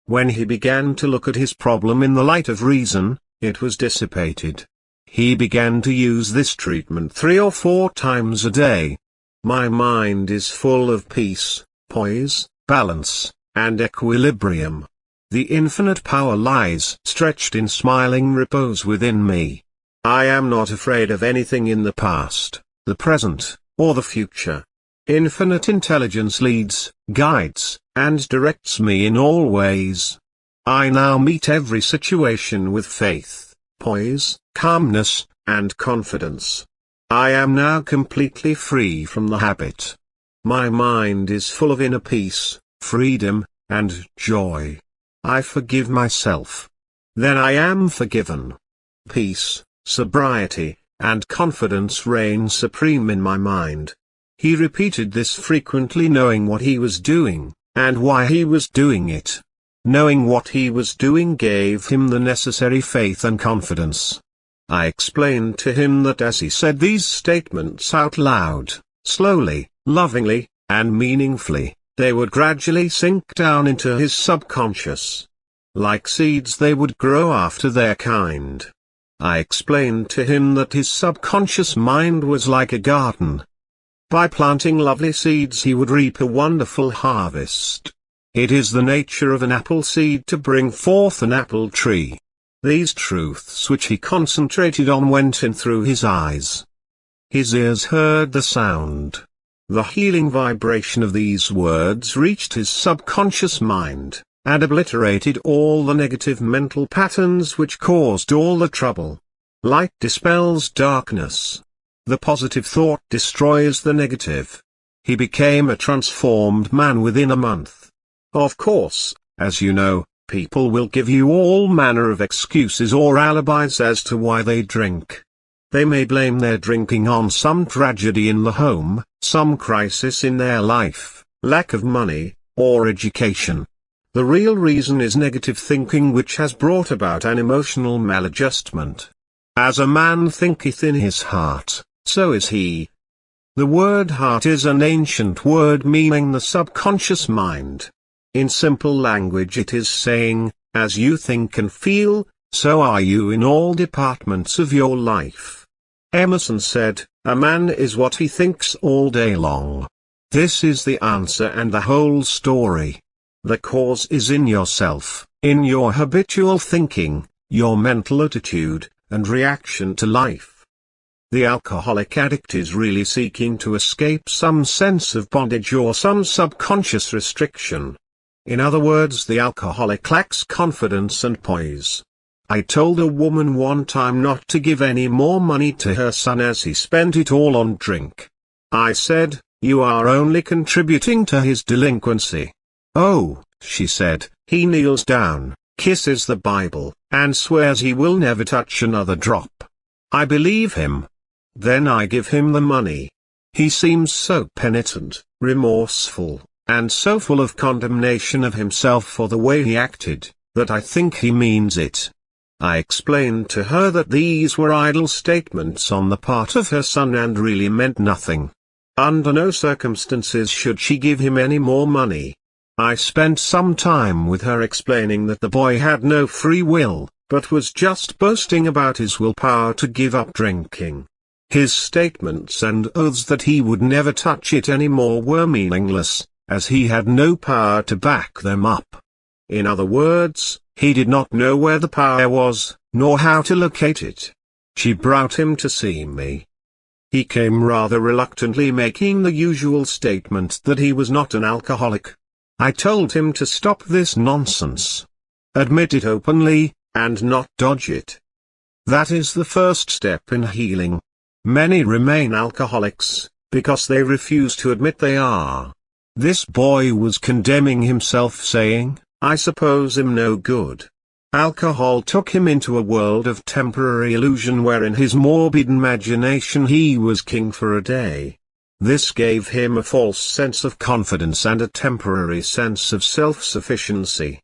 When he began to look at his problem in the light of reason, it was dissipated. He began to use this treatment 3 or 4 times a day. My mind is full of peace, poise, balance, and equilibrium. The infinite power lies stretched in smiling repose within me. I am not afraid of anything in the past, the present, or the future. Infinite intelligence leads, guides, and directs me in all ways. I now meet every situation with faith, poise, calmness, and confidence. I am now completely free from the habit. My mind is full of inner peace, freedom, and joy. I forgive myself. Then I am forgiven. Peace, sobriety, and confidence reign supreme in my mind. He repeated this frequently, knowing what he was doing, and why he was doing it. Knowing what he was doing gave him the necessary faith and confidence. I explained to him that as he said these statements out loud, slowly, lovingly, and meaningfully, they would gradually sink down into his subconscious. Like seeds, they would grow after their kind. I explained to him that his subconscious mind was like a garden. By planting lovely seeds he would reap a wonderful harvest. It is the nature of an apple seed to bring forth an apple tree. These truths which he concentrated on went in through his eyes. His ears heard the sound. The healing vibration of these words reached his subconscious mind, and obliterated all the negative mental patterns which caused all the trouble. Light dispels darkness. The positive thought destroys the negative. He became a transformed man within a month. Of course, as you know, people will give you all manner of excuses or alibis as to why they drink. They may blame their drinking on some tragedy in the home, some crisis in their life, lack of money, or education. The real reason is negative thinking, which has brought about an emotional maladjustment. As a man thinketh in his heart, so is he. The word heart is an ancient word meaning the subconscious mind. In simple language it is saying, as you think and feel, so are you in all departments of your life. Emerson said, a man is what he thinks all day long. This is the answer and the whole story. The cause is in yourself, in your habitual thinking, your mental attitude, and reaction to life. The alcoholic addict is really seeking to escape some sense of bondage or some subconscious restriction. In other words, the alcoholic lacks confidence and poise. I told a woman one time not to give any more money to her son as he spent it all on drink. I said, you are only contributing to his delinquency. Oh, she said, he kneels down, kisses the Bible, and swears he will never touch another drop. I believe him. Then I give him the money. He seems so penitent, remorseful, and so full of condemnation of himself for the way he acted, that I think he means it. I explained to her that these were idle statements on the part of her son and really meant nothing. Under no circumstances should she give him any more money. I spent some time with her explaining that the boy had no free will, but was just boasting about his willpower to give up drinking. His statements and oaths that he would never touch it any more were meaningless, as he had no power to back them up. In other words, he did not know where the power was, nor how to locate it. She brought him to see me. He came rather reluctantly, making the usual statement that he was not an alcoholic. I told him to stop this nonsense. Admit it openly, and not dodge it. That is the first step in healing. Many remain alcoholics, because they refuse to admit they are. This boy was condemning himself, saying, "I suppose I'm no good." Alcohol took him into a world of temporary illusion where in his morbid imagination he was king for a day. This gave him a false sense of confidence and a temporary sense of self-sufficiency.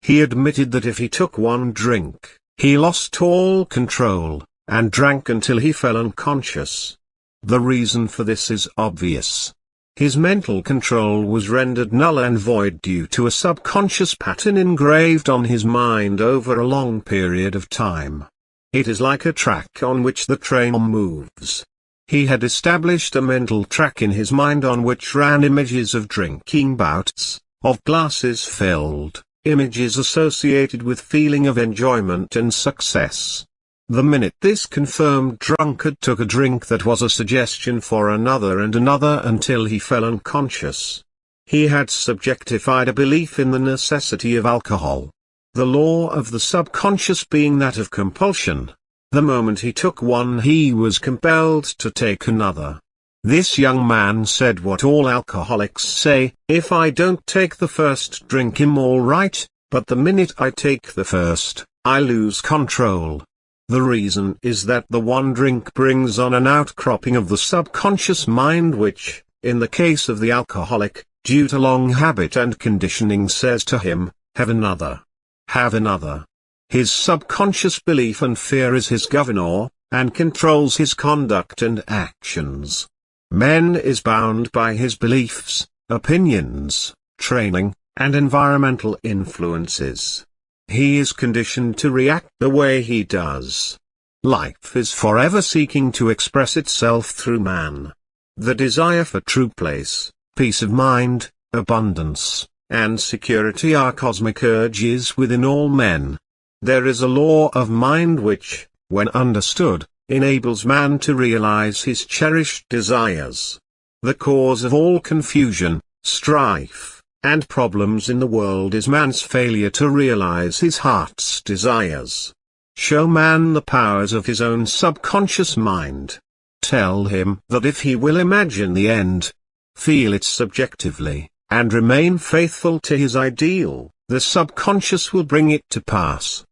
He admitted that if he took one drink, he lost all control, and drank until he fell unconscious. The reason for this is obvious. His mental control was rendered null and void due to a subconscious pattern engraved on his mind over a long period of time. It is like a track on which the train moves. He had established a mental track in his mind on which ran images of drinking bouts, of glasses filled, images associated with feeling of enjoyment and success. The minute this confirmed drunkard took a drink, that was a suggestion for another and another until he fell unconscious. He had subjectified a belief in the necessity of alcohol. The law of the subconscious being that of compulsion. The moment he took one, he was compelled to take another. This young man said what all alcoholics say: "If I don't take the first drink, I'm all right, but the minute I take the first, I lose control." The reason is that the one drink brings on an outcropping of the subconscious mind which, in the case of the alcoholic, due to long habit and conditioning, says to him, "Have another. Have another." His subconscious belief and fear is his governor, and controls his conduct and actions. Man is bound by his beliefs, opinions, training, and environmental influences. He is conditioned to react the way he does. Life is forever seeking to express itself through man. The desire for true place, peace of mind, abundance, and security are cosmic urges within all men. There is a law of mind which, when understood, enables man to realize his cherished desires. The cause of all confusion, strife, and problems in the world is man's failure to realize his heart's desires. Show man the powers of his own subconscious mind. Tell him that if he will imagine the end, feel it subjectively, and remain faithful to his ideal, the subconscious will bring it to pass.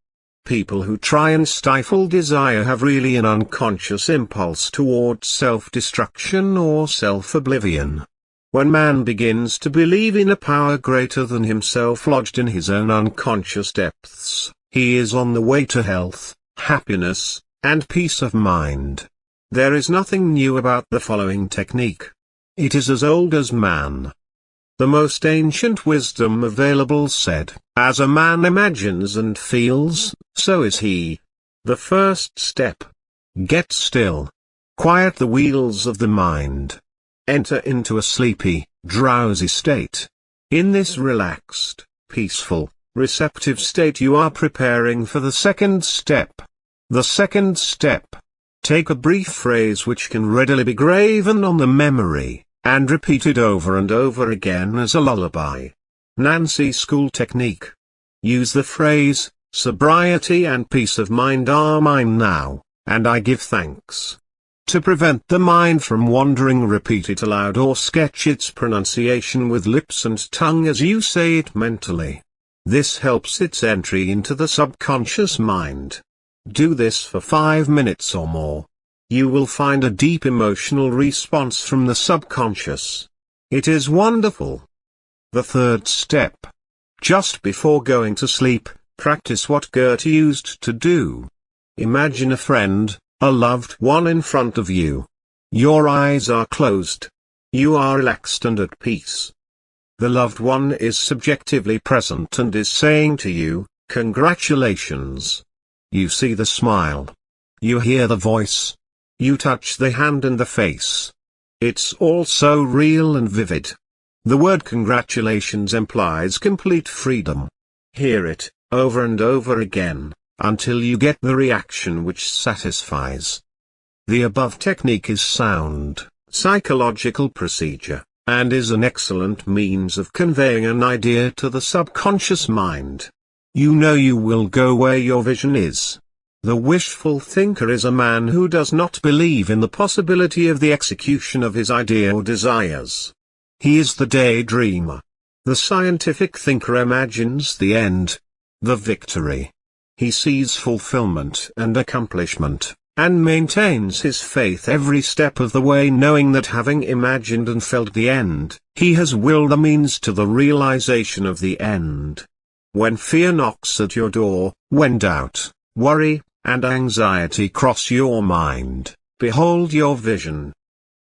People who try and stifle desire have really an unconscious impulse towards self-destruction or self-oblivion. When man begins to believe in a power greater than himself lodged in his own unconscious depths, he is on the way to health, happiness, and peace of mind. There is nothing new about the following technique. It is as old as man. The most ancient wisdom available said, "As a man imagines and feels, so is he." The first step. Get still. Quiet the wheels of the mind. Enter into a sleepy, drowsy state. In this relaxed, peaceful, receptive state you are preparing for the second step. The second step. Take a brief phrase which can readily be graven on the memory, and repeat it over and over again as a lullaby. Nancy School technique. Use the phrase, "Sobriety and peace of mind are mine now, and I give thanks." To prevent the mind from wandering, repeat it aloud or sketch its pronunciation with lips and tongue as you say it mentally. This helps its entry into the subconscious mind. Do this for 5 minutes or more. You will find a deep emotional response from the subconscious. It is wonderful. The third step. Just before going to sleep, practice what Goethe used to do. Imagine a friend, a loved one in front of you. Your eyes are closed. You are relaxed and at peace. The loved one is subjectively present and is saying to you, "Congratulations." You see the smile. You hear the voice. You touch the hand and the face. It's all so real and vivid. The word congratulations implies complete freedom. Hear it, over and over again, until you get the reaction which satisfies. The above technique is sound, psychological procedure, and is an excellent means of conveying an idea to the subconscious mind. You know you will go where your vision is. The wishful thinker is a man who does not believe in the possibility of the execution of his idea or desires. He is the daydreamer. The scientific thinker imagines the end, the victory. He sees fulfillment and accomplishment, and maintains his faith every step of the way, knowing that having imagined and felt the end, he has willed the means to the realization of the end. When fear knocks at your door, when doubt, worry, and anxiety cross your mind, behold your vision.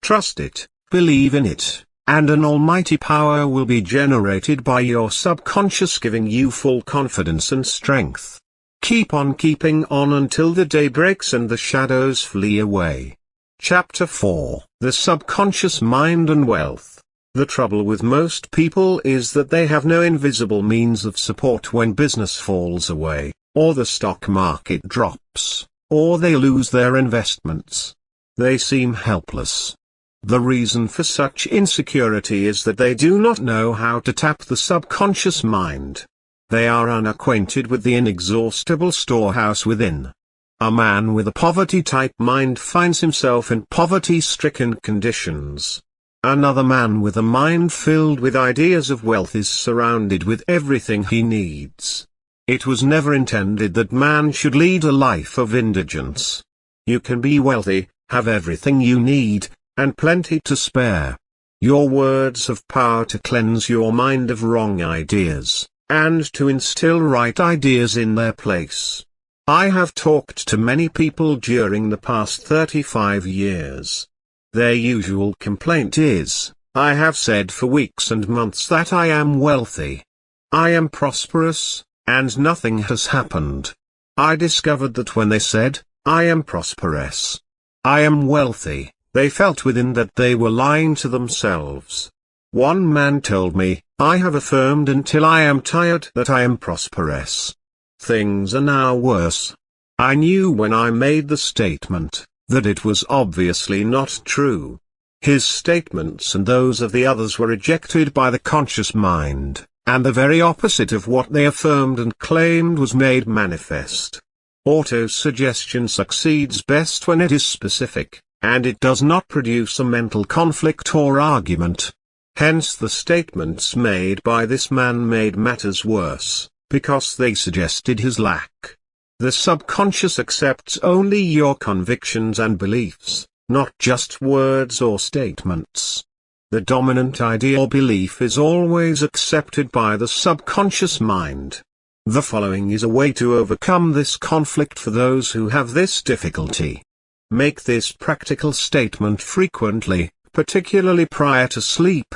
Trust it, believe in it, and an almighty power will be generated by your subconscious, giving you full confidence and strength. Keep on keeping on until the day breaks and the shadows flee away. Chapter 4: The Subconscious Mind and Wealth. The trouble with most people is that they have no invisible means of support when business falls away, or the stock market drops, or they lose their investments. They seem helpless. The reason for such insecurity is that they do not know how to tap the subconscious mind. They are unacquainted with the inexhaustible storehouse within. A man with a poverty-type mind finds himself in poverty-stricken conditions. Another man with a mind filled with ideas of wealth is surrounded with everything he needs. It was never intended that man should lead a life of indigence. You can be wealthy, have everything you need, and plenty to spare. Your words have power to cleanse your mind of wrong ideas, and to instill right ideas in their place. I have talked to many people during the past 35 years. Their usual complaint is, I have said for weeks and months that I am wealthy. I am prosperous, and nothing has happened. I discovered that when they said, I am prosperous, I am wealthy, they felt within that they were lying to themselves. One man told me, I have affirmed until I am tired that I am prosperous. Things are now worse. I knew when I made the statement that it was obviously not true. His statements and those of the others were rejected by the conscious mind, and the very opposite of what they affirmed and claimed was made manifest. Autosuggestion succeeds best when it is specific, and it does not produce a mental conflict or argument. Hence the statements made by this man made matters worse, because they suggested his lack. The subconscious accepts only your convictions and beliefs, not just words or statements. The dominant idea or belief is always accepted by the subconscious mind. The following is a way to overcome this conflict for those who have this difficulty. Make this practical statement frequently, particularly prior to sleep.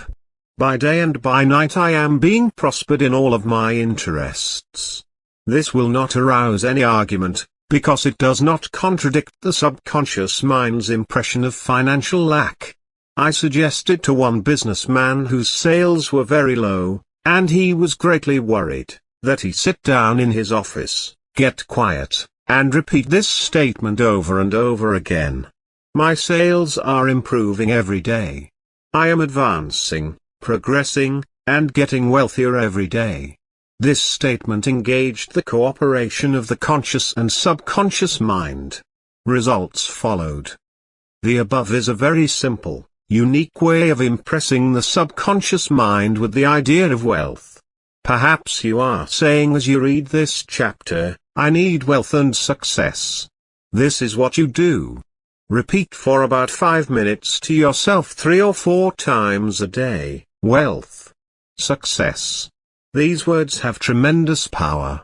By day and by night I am being prospered in all of my interests. This will not arouse any argument, because it does not contradict the subconscious mind's impression of financial lack. I suggested to one businessman whose sales were very low, and he was greatly worried, that he sit down in his office, get quiet, and repeat this statement over and over again. My sales are improving every day. I am advancing, progressing, and getting wealthier every day. This statement engaged the cooperation of the conscious and subconscious mind. Results followed. The above is a very simple, unique way of impressing the subconscious mind with the idea of wealth. Perhaps you are saying as you read this chapter, I need wealth and success. This is what you do. Repeat for about 5 minutes to yourself 3 or 4 times a day, wealth, success. These words have tremendous power.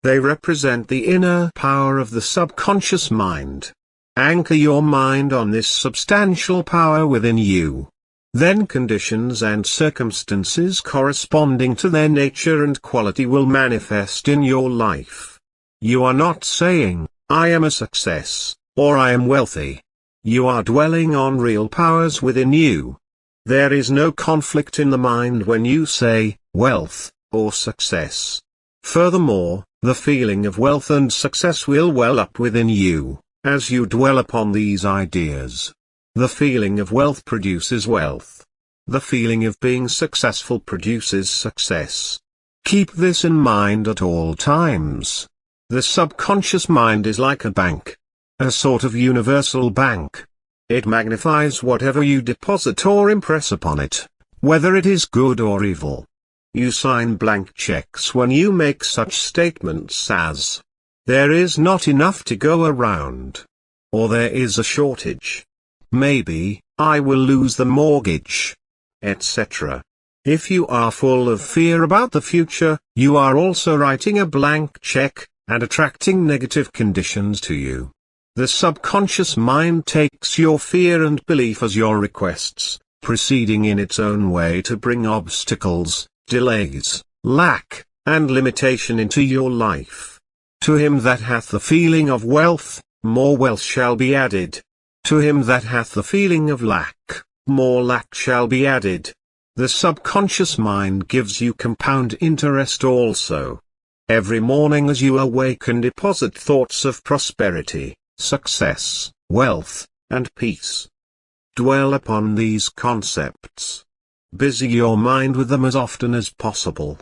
They represent the inner power of the subconscious mind. Anchor your mind on this substantial power within you. Then conditions and circumstances corresponding to their nature and quality will manifest in your life. You are not saying, I am a success, or I am wealthy. You are dwelling on real powers within you. There is no conflict in the mind when you say, wealth, or success. Furthermore, the feeling of wealth and success will well up within you, as you dwell upon these ideas. The feeling of wealth produces wealth. The feeling of being successful produces success. Keep this in mind at all times. The subconscious mind is like a bank. A sort of universal bank. It magnifies whatever you deposit or impress upon it, whether it is good or evil. You sign blank checks when you make such statements as, "There is not enough to go around," or "There is a shortage," "Maybe, I will lose the mortgage," etc. If you are full of fear about the future, you are also writing a blank check, and attracting negative conditions to you. The subconscious mind takes your fear and belief as your requests, proceeding in its own way to bring obstacles, delays, lack, and limitation into your life. To him that hath the feeling of wealth, more wealth shall be added. To him that hath the feeling of lack, more lack shall be added. The subconscious mind gives you compound interest also. Every morning as you awake and deposit thoughts of prosperity, success, wealth, and peace. Dwell upon these concepts. Busy your mind with them as often as possible.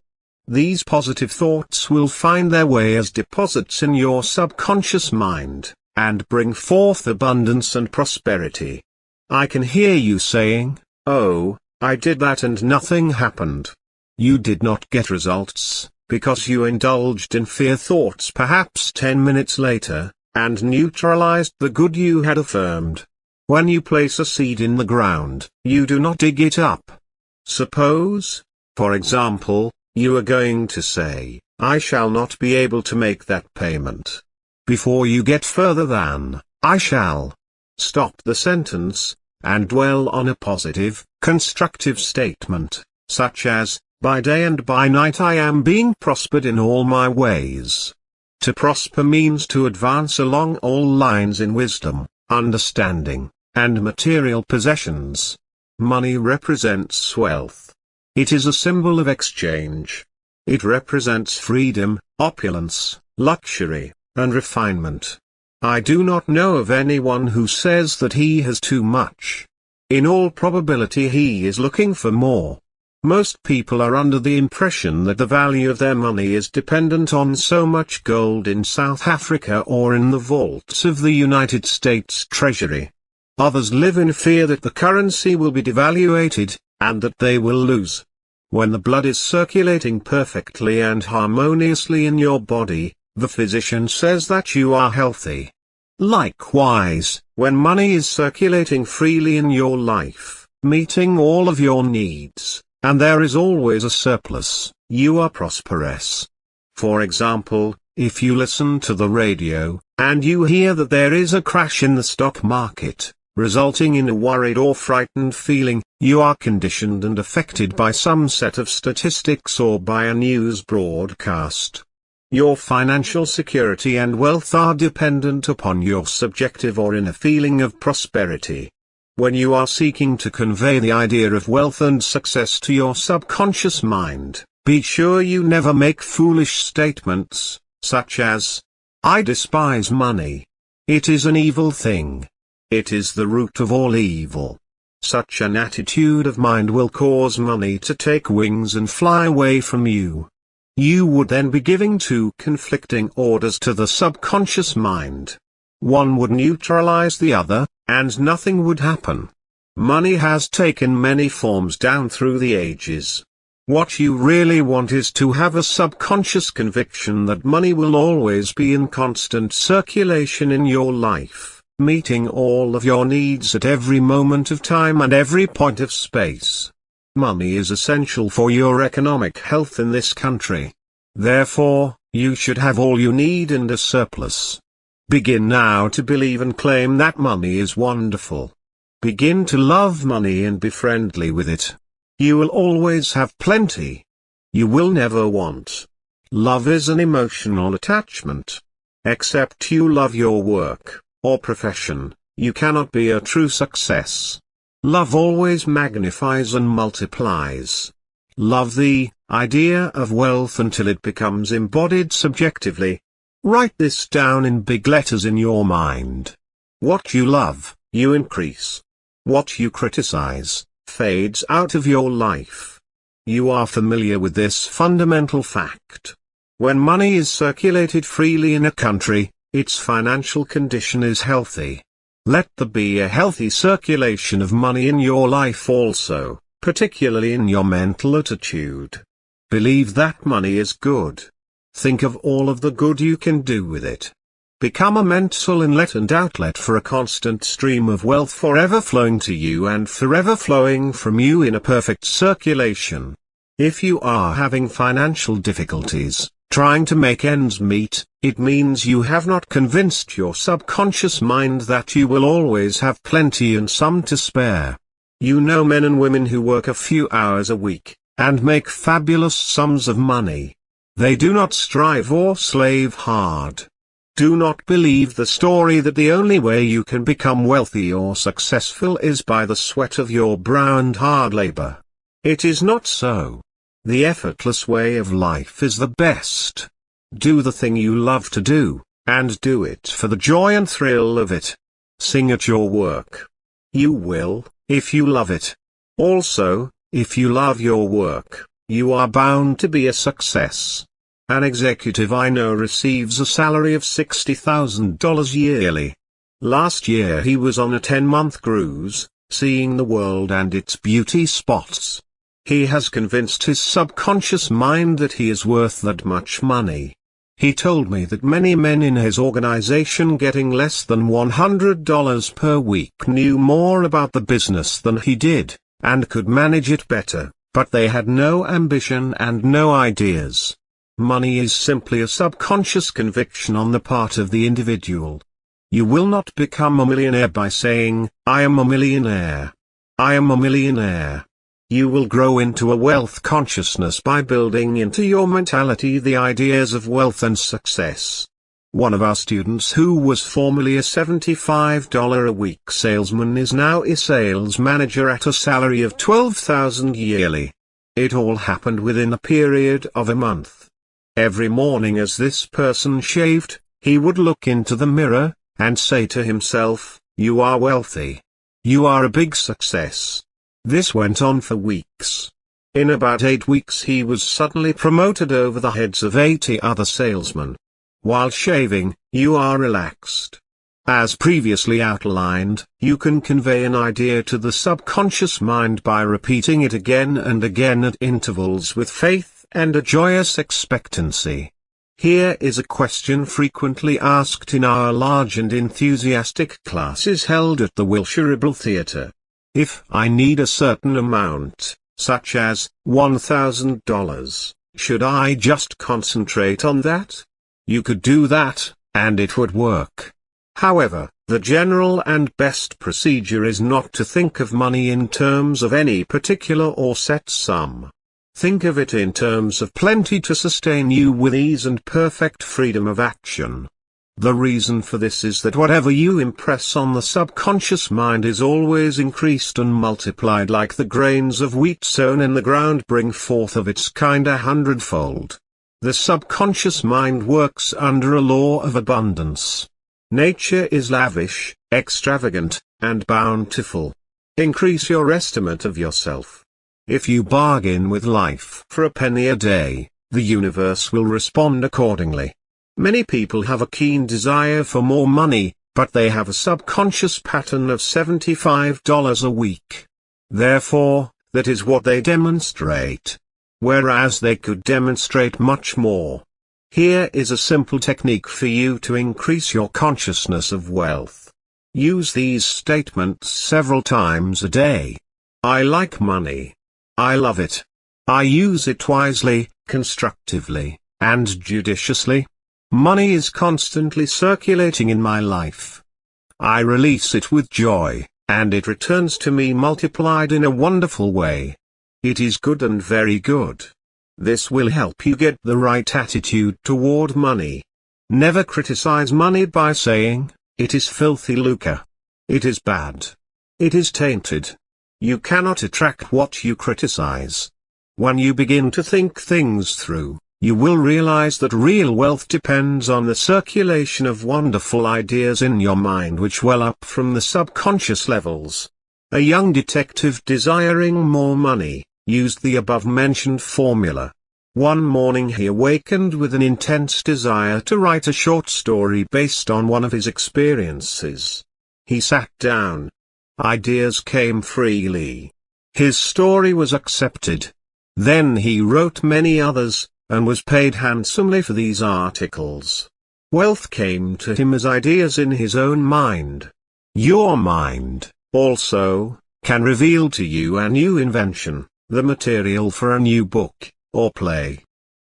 These positive thoughts will find their way as deposits in your subconscious mind, and bring forth abundance and prosperity. I can hear you saying, "Oh, I did that and nothing happened." You did not get results, because you indulged in fear thoughts perhaps 10 minutes later, and neutralized the good you had affirmed. When you place a seed in the ground, you do not dig it up. Suppose, for example, you are going to say, "I shall not be able to make that payment." Before you get further than, "I shall," stop the sentence, and dwell on a positive, constructive statement, such as, "By day and by night I am being prospered in all my ways." To prosper means to advance along all lines in wisdom, understanding, and material possessions. Money represents wealth. It is a symbol of exchange. It represents freedom, opulence, luxury, and refinement. I do not know of anyone who says that he has too much. In all probability he is looking for more. Most people are under the impression that the value of their money is dependent on so much gold in South Africa or in the vaults of the United States Treasury. Others live in fear that the currency will be devaluated, and that they will lose. When the blood is circulating perfectly and harmoniously in your body, the physician says that you are healthy. Likewise, when money is circulating freely in your life, meeting all of your needs, and there is always a surplus, you are prosperous. For example, if you listen to the radio, and you hear that there is a crash in the stock market, resulting in a worried or frightened feeling, you are conditioned and affected by some set of statistics or by a news broadcast. Your financial security and wealth are dependent upon your subjective or inner feeling of prosperity. When you are seeking to convey the idea of wealth and success to your subconscious mind, be sure you never make foolish statements, such as, "I despise money. It is an evil thing. It is the root of all evil." Such an attitude of mind will cause money to take wings and fly away from you. You would then be giving two conflicting orders to the subconscious mind. One would neutralize the other, and nothing would happen. Money has taken many forms down through the ages. What you really want is to have a subconscious conviction that money will always be in constant circulation in your life, meeting all of your needs at every moment of time and every point of space. Money is essential for your economic health in this country. Therefore, you should have all you need and a surplus. Begin now to believe and claim that money is wonderful. Begin to love money and be friendly with it. You will always have plenty. You will never want. Love is an emotional attachment. Except you love your work, or profession, you cannot be a true success. Love always magnifies and multiplies. Love the idea of wealth until it becomes embodied subjectively. Write this down in big letters in your mind. What you love, you increase. What you criticize, fades out of your life. You are familiar with this fundamental fact. When money is circulated freely in a country, its financial condition is healthy. Let there be a healthy circulation of money in your life also, particularly in your mental attitude. Believe that money is good. Think of all of the good you can do with it. Become a mental inlet and outlet for a constant stream of wealth forever flowing to you and forever flowing from you in a perfect circulation. If you are having financial difficulties, trying to make ends meet, it means you have not convinced your subconscious mind that you will always have plenty and some to spare. You know men and women who work a few hours a week, and make fabulous sums of money. They do not strive or slave hard. Do not believe the story that the only way you can become wealthy or successful is by the sweat of your brow and hard labor. It is not so. The effortless way of life is the best. Do the thing you love to do, and do it for the joy and thrill of it. Sing at your work. You will, if you love it. Also, if you love your work, you are bound to be a success. An executive I know receives a salary of $60,000 yearly. Last year he was on a 10-month cruise, seeing the world and its beauty spots. He has convinced his subconscious mind that he is worth that much money. He told me that many men in his organization getting less than $100 per week knew more about the business than he did, and could manage it better, but they had no ambition and no ideas. Money is simply a subconscious conviction on the part of the individual. You will not become a millionaire by saying, "I am a millionaire. I am a millionaire." You will grow into a wealth consciousness by building into your mentality the ideas of wealth and success. One of our students who was formerly a $75 a week salesman is now a sales manager at a salary of $12,000 yearly. It all happened within a period of a month. Every morning as this person shaved, he would look into the mirror, and say to himself, "You are wealthy. You are a big success." This went on for weeks. In about 8 weeks he was suddenly promoted over the heads of 80 other salesmen. While shaving, you are relaxed. As previously outlined, you can convey an idea to the subconscious mind by repeating it again and again at intervals with faith and a joyous expectancy. Here is a question frequently asked in our large and enthusiastic classes held at the Wilshire Theatre. If I need a certain amount, such as $1,000, should I just concentrate on that? You could do that, and it would work. However, the general and best procedure is not to think of money in terms of any particular or set sum. Think of it in terms of plenty to sustain you with ease and perfect freedom of action. The reason for this is that whatever you impress on the subconscious mind is always increased and multiplied, like the grains of wheat sown in the ground bring forth of its kind 100-fold. The subconscious mind works under a law of abundance. Nature is lavish, extravagant, and bountiful. Increase your estimate of yourself. If you bargain with life for a penny a day, the universe will respond accordingly. Many people have a keen desire for more money, but they have a subconscious pattern of $75 a week. Therefore, that is what they demonstrate. Whereas they could demonstrate much more. Here is a simple technique for you to increase your consciousness of wealth. Use these statements several times a day. I like money. I love it. I use it wisely, constructively, and judiciously. Money is constantly circulating in my life. I release it with joy, and it returns to me multiplied in a wonderful way. It is good and very good. This will help you get the right attitude toward money. Never criticize money by saying, "It is filthy lucre. It is bad. It is tainted." You cannot attract what you criticize. When you begin to think things through, you will realize that real wealth depends on the circulation of wonderful ideas in your mind which well up from the subconscious levels. A young detective desiring more money used the above-mentioned formula. One morning he awakened with an intense desire to write a short story based on one of his experiences. He sat down. Ideas came freely. His story was accepted. Then he wrote many others, and was paid handsomely for these articles. Wealth came to him as ideas in his own mind. Your mind, also, can reveal to you a new invention, the material for a new book, or play.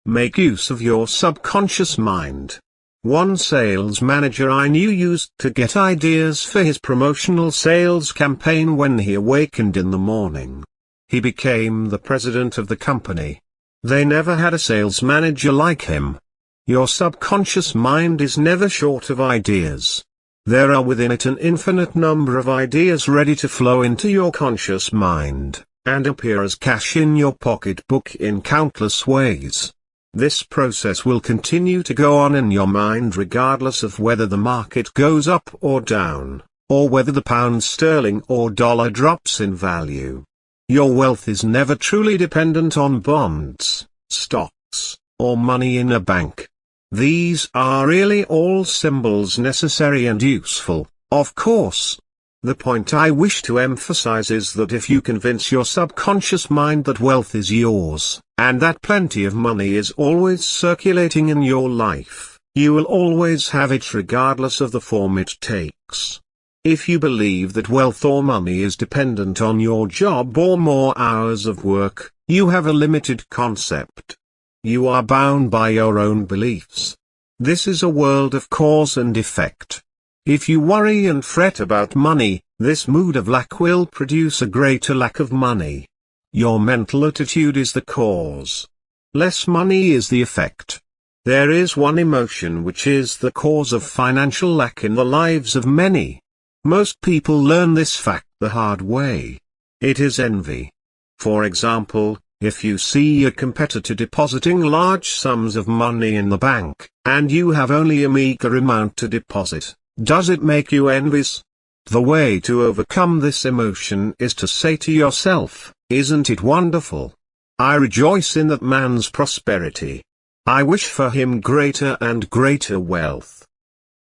Make use of your subconscious mind. One sales manager I knew used to get ideas for his promotional sales campaign when he awakened in the morning. He became the president of the company. They never had a sales manager like him. Your subconscious mind is never short of ideas. There are within it an infinite number of ideas ready to flow into your conscious mind, and appear as cash in your pocketbook in countless ways. This process will continue to go on in your mind regardless of whether the market goes up or down, or whether the pound sterling or dollar drops in value. Your wealth is never truly dependent on bonds, stocks, or money in a bank. These are really all symbols necessary and useful, of course. The point I wish to emphasize is that if you convince your subconscious mind that wealth is yours, and that plenty of money is always circulating in your life, you will always have it regardless of the form it takes. If you believe that wealth or money is dependent on your job or more hours of work, you have a limited concept. You are bound by your own beliefs. This is a world of cause and effect. If you worry and fret about money, this mood of lack will produce a greater lack of money. Your mental attitude is the cause. Less money is the effect. There is one emotion which is the cause of financial lack in the lives of many. Most people learn this fact the hard way. It is envy. For example, if you see a competitor depositing large sums of money in the bank, and you have only a meager amount to deposit, does it make you envious? The way to overcome this emotion is to say to yourself, "Isn't it wonderful? I rejoice in that man's prosperity. I wish for him greater and greater wealth."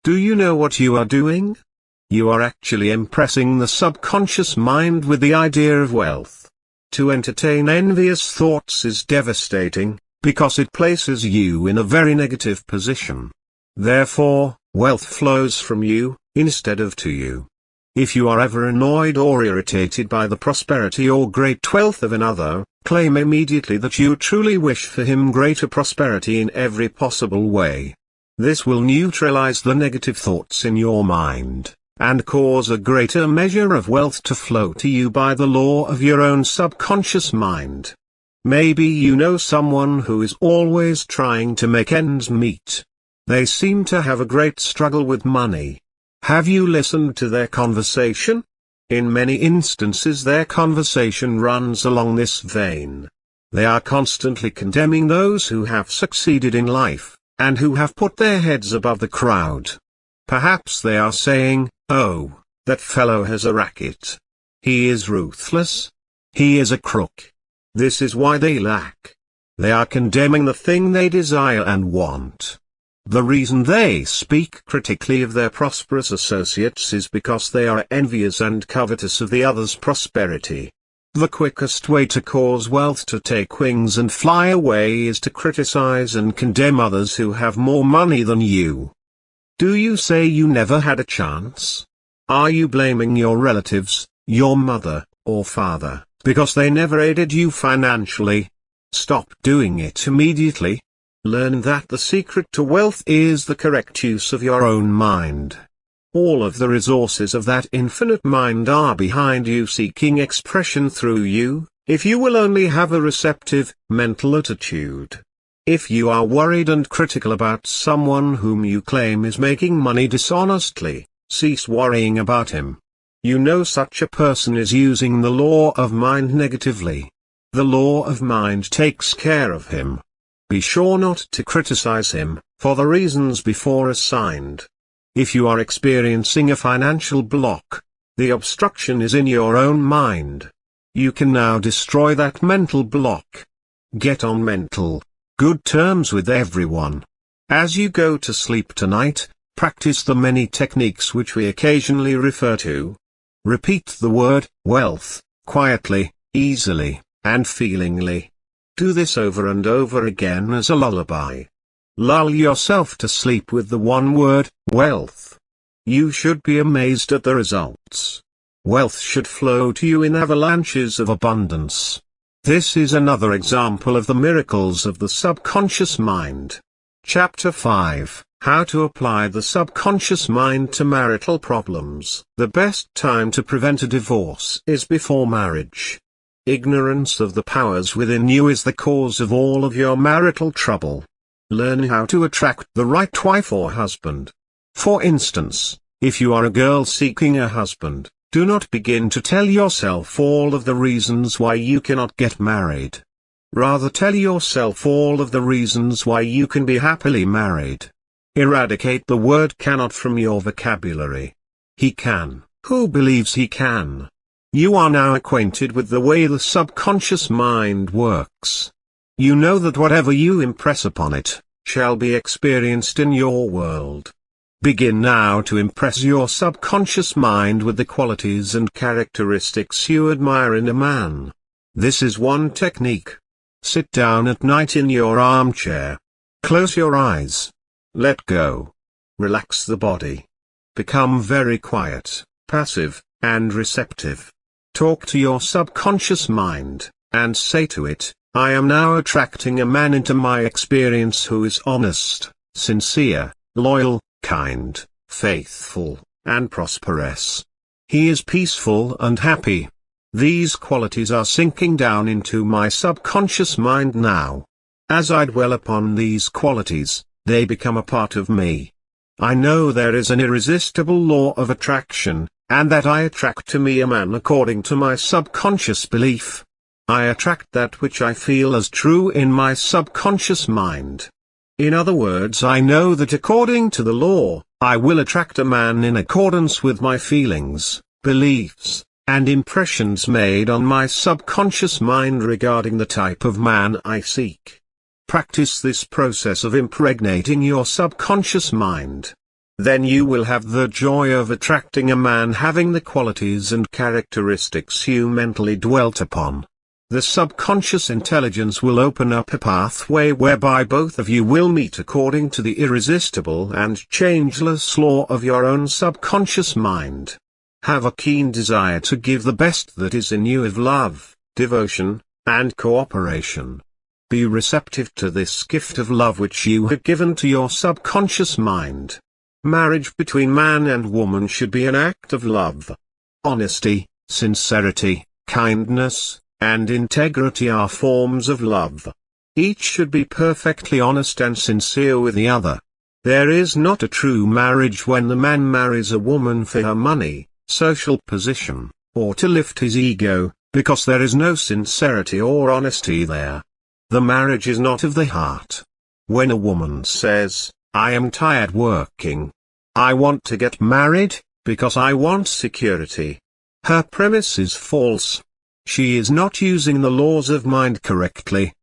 Do you know what you are doing? You are actually impressing the subconscious mind with the idea of wealth. To entertain envious thoughts is devastating, because it places you in a very negative position. Therefore, wealth flows from you, instead of to you. If you are ever annoyed or irritated by the prosperity or great wealth of another, claim immediately that you truly wish for him greater prosperity in every possible way. This will neutralize the negative thoughts in your mind, and cause a greater measure of wealth to flow to you by the law of your own subconscious mind. Maybe you know someone who is always trying to make ends meet. They seem to have a great struggle with money. Have you listened to their conversation? In many instances their conversation runs along this vein. They are constantly condemning those who have succeeded in life, and who have put their heads above the crowd. Perhaps they are saying, "Oh, that fellow has a racket. He is ruthless. He is a crook. This is why they lack." They are condemning the thing they desire and want. The reason they speak critically of their prosperous associates is because they are envious and covetous of the other's prosperity. The quickest way to cause wealth to take wings and fly away is to criticize and condemn others who have more money than you. Do you say you never had a chance? Are you blaming your relatives, your mother, or father, because they never aided you financially? Stop doing it immediately. Learn that the secret to wealth is the correct use of your own mind. All of the resources of that infinite mind are behind you, seeking expression through you, if you will only have a receptive, mental attitude. If you are worried and critical about someone whom you claim is making money dishonestly, cease worrying about him. you know such a person is using the law of mind negatively. The law of mind takes care of him. Be sure not to criticize him, for the reasons before assigned. If you are experiencing a financial block, the obstruction is in your own mind. You can now destroy that mental block. Get on mental, good terms with everyone. As you go to sleep tonight, practice the many techniques which we occasionally refer to. Repeat the word, wealth, quietly, easily, and feelingly. Do this over and over again as a lullaby. Lull yourself to sleep with the one word, wealth. You should be amazed at the results. Wealth should flow to you in avalanches of abundance. This is another example of the miracles of the subconscious mind. Chapter 5, How to Apply the Subconscious Mind to Marital Problems. The best time to prevent a divorce is before marriage. Ignorance of the powers within you is the cause of all of your marital trouble. Learn how to attract the right wife or husband. For instance, if you are a girl seeking a husband, do not begin to tell yourself all of the reasons why you cannot get married. Rather tell yourself all of the reasons why you can be happily married. Eradicate the word cannot from your vocabulary. He can. Who believes he can? You are now acquainted with the way the subconscious mind works. You know that whatever you impress upon it, shall be experienced in your world. Begin now to impress your subconscious mind with the qualities and characteristics you admire in a man. This is one technique. Sit down at night in your armchair. Close your eyes. Let go. Relax the body. Become very quiet, passive, and receptive. Talk to your subconscious mind, and say to it, I am now attracting a man into my experience who is honest, sincere, loyal, kind, faithful, and prosperous. He is peaceful and happy. These qualities are sinking down into my subconscious mind now. As I dwell upon these qualities, they become a part of me. I know there is an irresistible law of attraction, and that I attract to me a man according to my subconscious belief. I attract that which I feel as true in my subconscious mind. In other words, I know that according to the law, I will attract a man in accordance with my feelings, beliefs, and impressions made on my subconscious mind regarding the type of man I seek. Practice this process of impregnating your subconscious mind. Then you will have the joy of attracting a man having the qualities and characteristics you mentally dwelt upon. The subconscious intelligence will open up a pathway whereby both of you will meet according to the irresistible and changeless law of your own subconscious mind. Have a keen desire to give the best that is in you of love, devotion, and cooperation. Be receptive to this gift of love which you have given to your subconscious mind. Marriage between man and woman should be an act of love. Honesty, sincerity, kindness, and integrity are forms of love. Each should be perfectly honest and sincere with the other. There is not a true marriage when the man marries a woman for her money, social position, or to lift his ego, because there is no sincerity or honesty there. The marriage is not of the heart. When a woman says, I am tired working. I want to get married, because I want security. Her premise is false. She is not using the laws of mind correctly.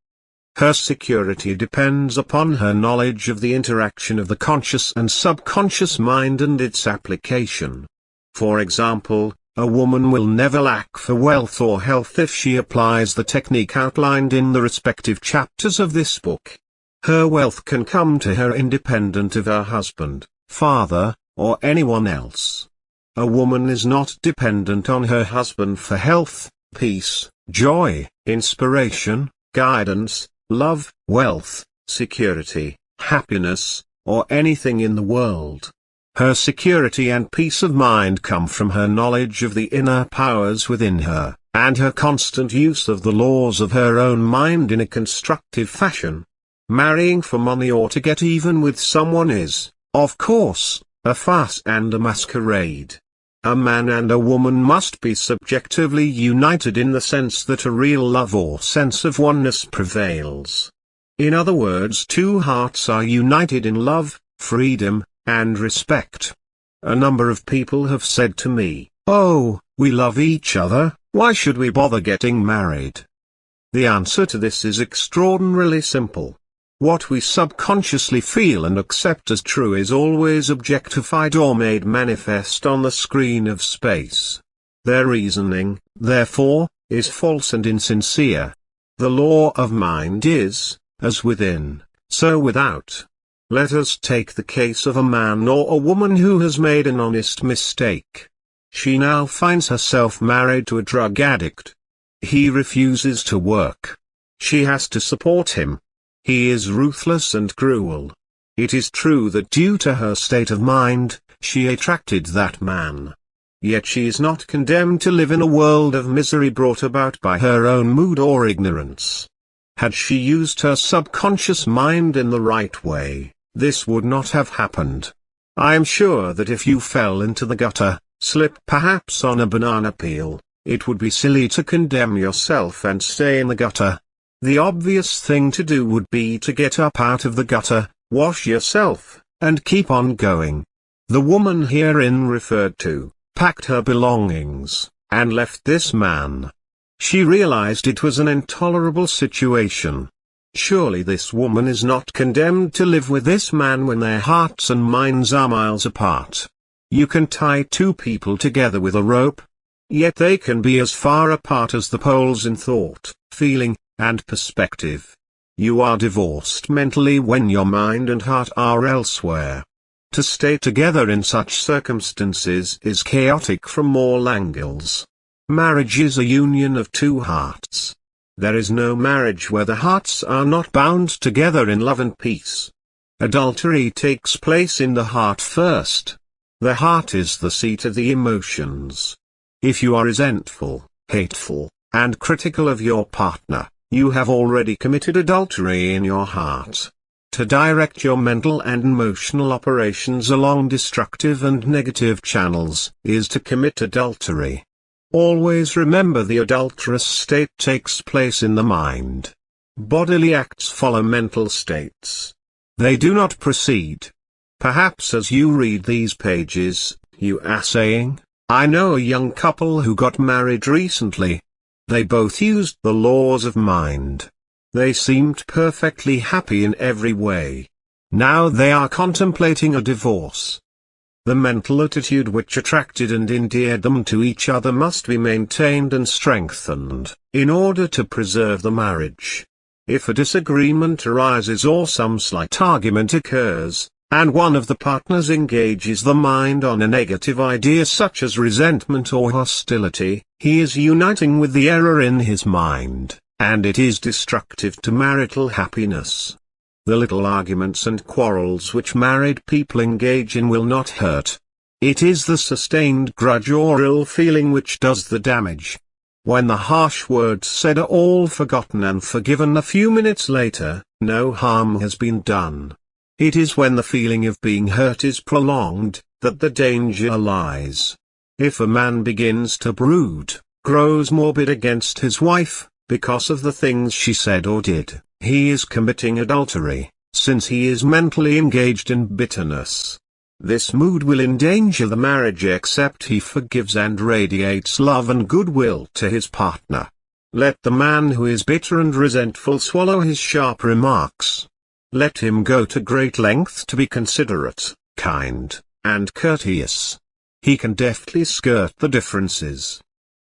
Her security depends upon her knowledge of the interaction of the conscious and subconscious mind and its application. For example, a woman will never lack for wealth or health if she applies the technique outlined in the respective chapters of this book. Her wealth can come to her independent of her husband, father, or anyone else. A woman is not dependent on her husband for health, peace, joy, inspiration, guidance, love, wealth, security, happiness, or anything in the world. Her security and peace of mind come from her knowledge of the inner powers within her, and her constant use of the laws of her own mind in a constructive fashion. Marrying for money or to get even with someone is, of course, a farce and a masquerade. A man and a woman must be subjectively united in the sense that a real love or sense of oneness prevails. In other words, two hearts are united in love, freedom, and respect. A number of people have said to me, "Oh, we love each other, why should we bother getting married?" The answer to this is extraordinarily simple. What we subconsciously feel and accept as true is always objectified or made manifest on the screen of space. Their reasoning, therefore, is false and insincere. The law of mind is, as within, so without. Let us take the case of a man or a woman who has made an honest mistake. She now finds herself married to a drug addict. He refuses to work. She has to support him. He is ruthless and cruel. It is true that due to her state of mind, she attracted that man. Yet she is not condemned to live in a world of misery brought about by her own mood or ignorance. Had she used her subconscious mind in the right way, this would not have happened. I am sure that if you fell into the gutter, slipped perhaps on a banana peel, it would be silly to condemn yourself and stay in the gutter. The obvious thing to do would be to get up out of the gutter, wash yourself, and keep on going. The woman herein referred to, packed her belongings, and left this man. She realized it was an intolerable situation. Surely this woman is not condemned to live with this man when their hearts and minds are miles apart. You can tie two people together with a rope, yet they can be as far apart as the poles in thought, feeling, and perspective. You are divorced mentally when your mind and heart are elsewhere. To stay together in such circumstances is chaotic from all angles. Marriage is a union of two hearts. There is no marriage where the hearts are not bound together in love and peace. Adultery takes place in the heart first. The heart is the seat of the emotions. If you are resentful, hateful, and critical of your partner, you have already committed adultery in your heart. To direct your mental and emotional operations along destructive and negative channels, is to commit adultery. Always remember the adulterous state takes place in the mind. Bodily acts follow mental states. They do not proceed. Perhaps as you read these pages, you are saying, "I know a young couple who got married recently. They both used the laws of mind. They seemed perfectly happy in every way. Now they are contemplating a divorce." The mental attitude which attracted and endeared them to each other must be maintained and strengthened, in order to preserve the marriage. If a disagreement arises or some slight argument occurs, and one of the partners engages the mind on a negative idea such as resentment or hostility, he is uniting with the error in his mind, and it is destructive to marital happiness. The little arguments and quarrels which married people engage in will not hurt. It is the sustained grudge or ill feeling which does the damage. When the harsh words said are all forgotten and forgiven a few minutes later, no harm has been done. It is when the feeling of being hurt is prolonged, that the danger lies. If a man begins to brood, grows morbid against his wife, because of the things she said or did, he is committing adultery, since he is mentally engaged in bitterness. This mood will endanger the marriage except he forgives and radiates love and goodwill to his partner. Let the man who is bitter and resentful swallow his sharp remarks. Let him go to great lengths to be considerate, kind, and courteous. He can deftly skirt the differences.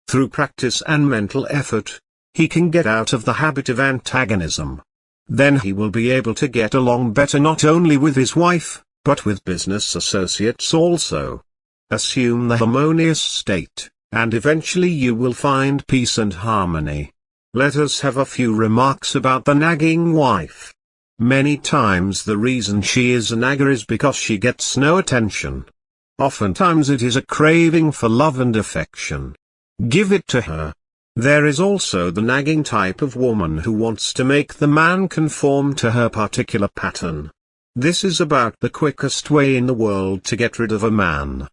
Through practice and mental effort, he can get out of the habit of antagonism. Then he will be able to get along better not only with his wife, but with business associates also. Assume the harmonious state, and eventually you will find peace and harmony. Let us have a few remarks about the nagging wife. Many times the reason she is a nagger is because she gets no attention. Oftentimes it is a craving for love and affection. Give it to her. There is also the nagging type of woman who wants to make the man conform to her particular pattern. This is about the quickest way in the world to get rid of a man.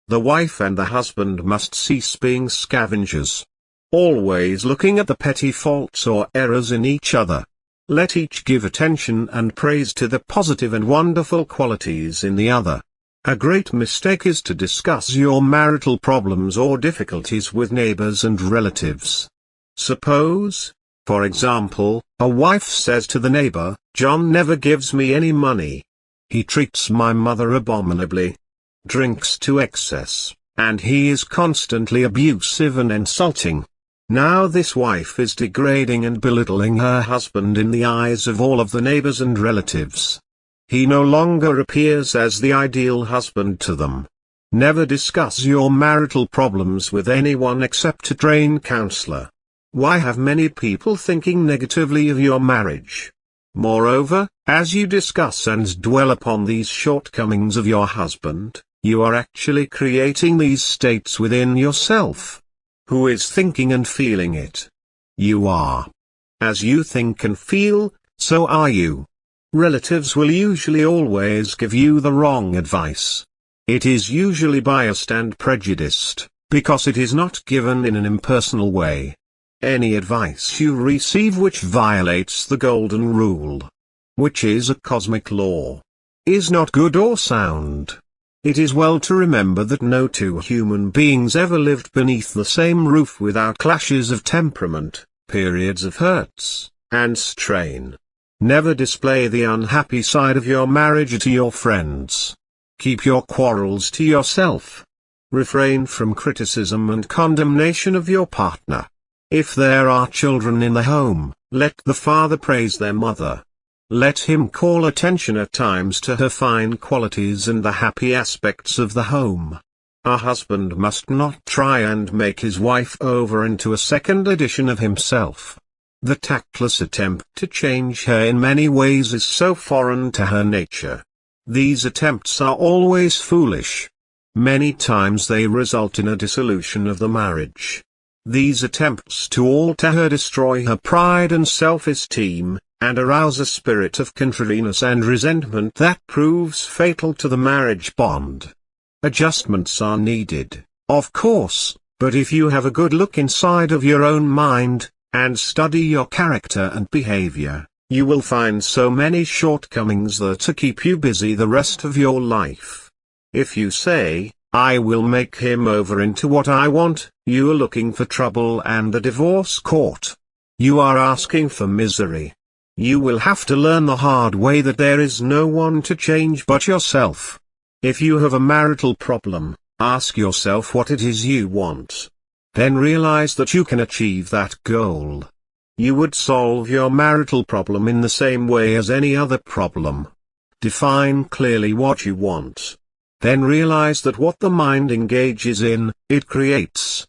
The wife and the husband must cease being scavengers, always looking at the petty faults or errors in each other. Let each give attention and praise to the positive and wonderful qualities in the other. A great mistake is to discuss your marital problems or difficulties with neighbors and relatives. Suppose, for example, a wife says to the neighbor, "John never gives me any money. He treats my mother abominably, drinks to excess, and he is constantly abusive and insulting." Now this wife is degrading and belittling her husband in the eyes of all of the neighbors and relatives. He no longer appears as the ideal husband to them. Never discuss your marital problems with anyone except a trained counselor. Why have many people thinking negatively of your marriage? Moreover, as you discuss and dwell upon these shortcomings of your husband, you are actually creating these states within yourself. Who is thinking and feeling it? You are. As you think and feel, so are you. Relatives will usually always give you the wrong advice. It is usually biased and prejudiced, because it is not given in an impersonal way. Any advice you receive which violates the golden rule, which is a cosmic law, is not good or sound. It is well to remember that no two human beings ever lived beneath the same roof without clashes of temperament, periods of hurts, and strain. Never display the unhappy side of your marriage to your friends. Keep your quarrels to yourself. Refrain from criticism and condemnation of your partner. If there are children in the home, let the father praise their mother. Let him call attention at times to her fine qualities and the happy aspects of the home. A husband must not try and make his wife over into a second edition of himself. The tactless attempt to change her in many ways is so foreign to her nature. These attempts are always foolish. Many times they result in a dissolution of the marriage. These attempts to alter her destroy her pride and self-esteem, and arouse a spirit of contrariness and resentment that proves fatal to the marriage bond. Adjustments are needed, of course, but if you have a good look inside of your own mind, and study your character and behavior, you will find so many shortcomings there to keep you busy the rest of your life. If you say, "I will make him over into what I want," you are looking for trouble and the divorce court. You are asking for misery. You will have to learn the hard way that there is no one to change but yourself. If you have a marital problem, ask yourself what it is you want. Then realize that you can achieve that goal. You would solve your marital problem in the same way as any other problem. Define clearly what you want. Then realize that what the mind engages in, it creates.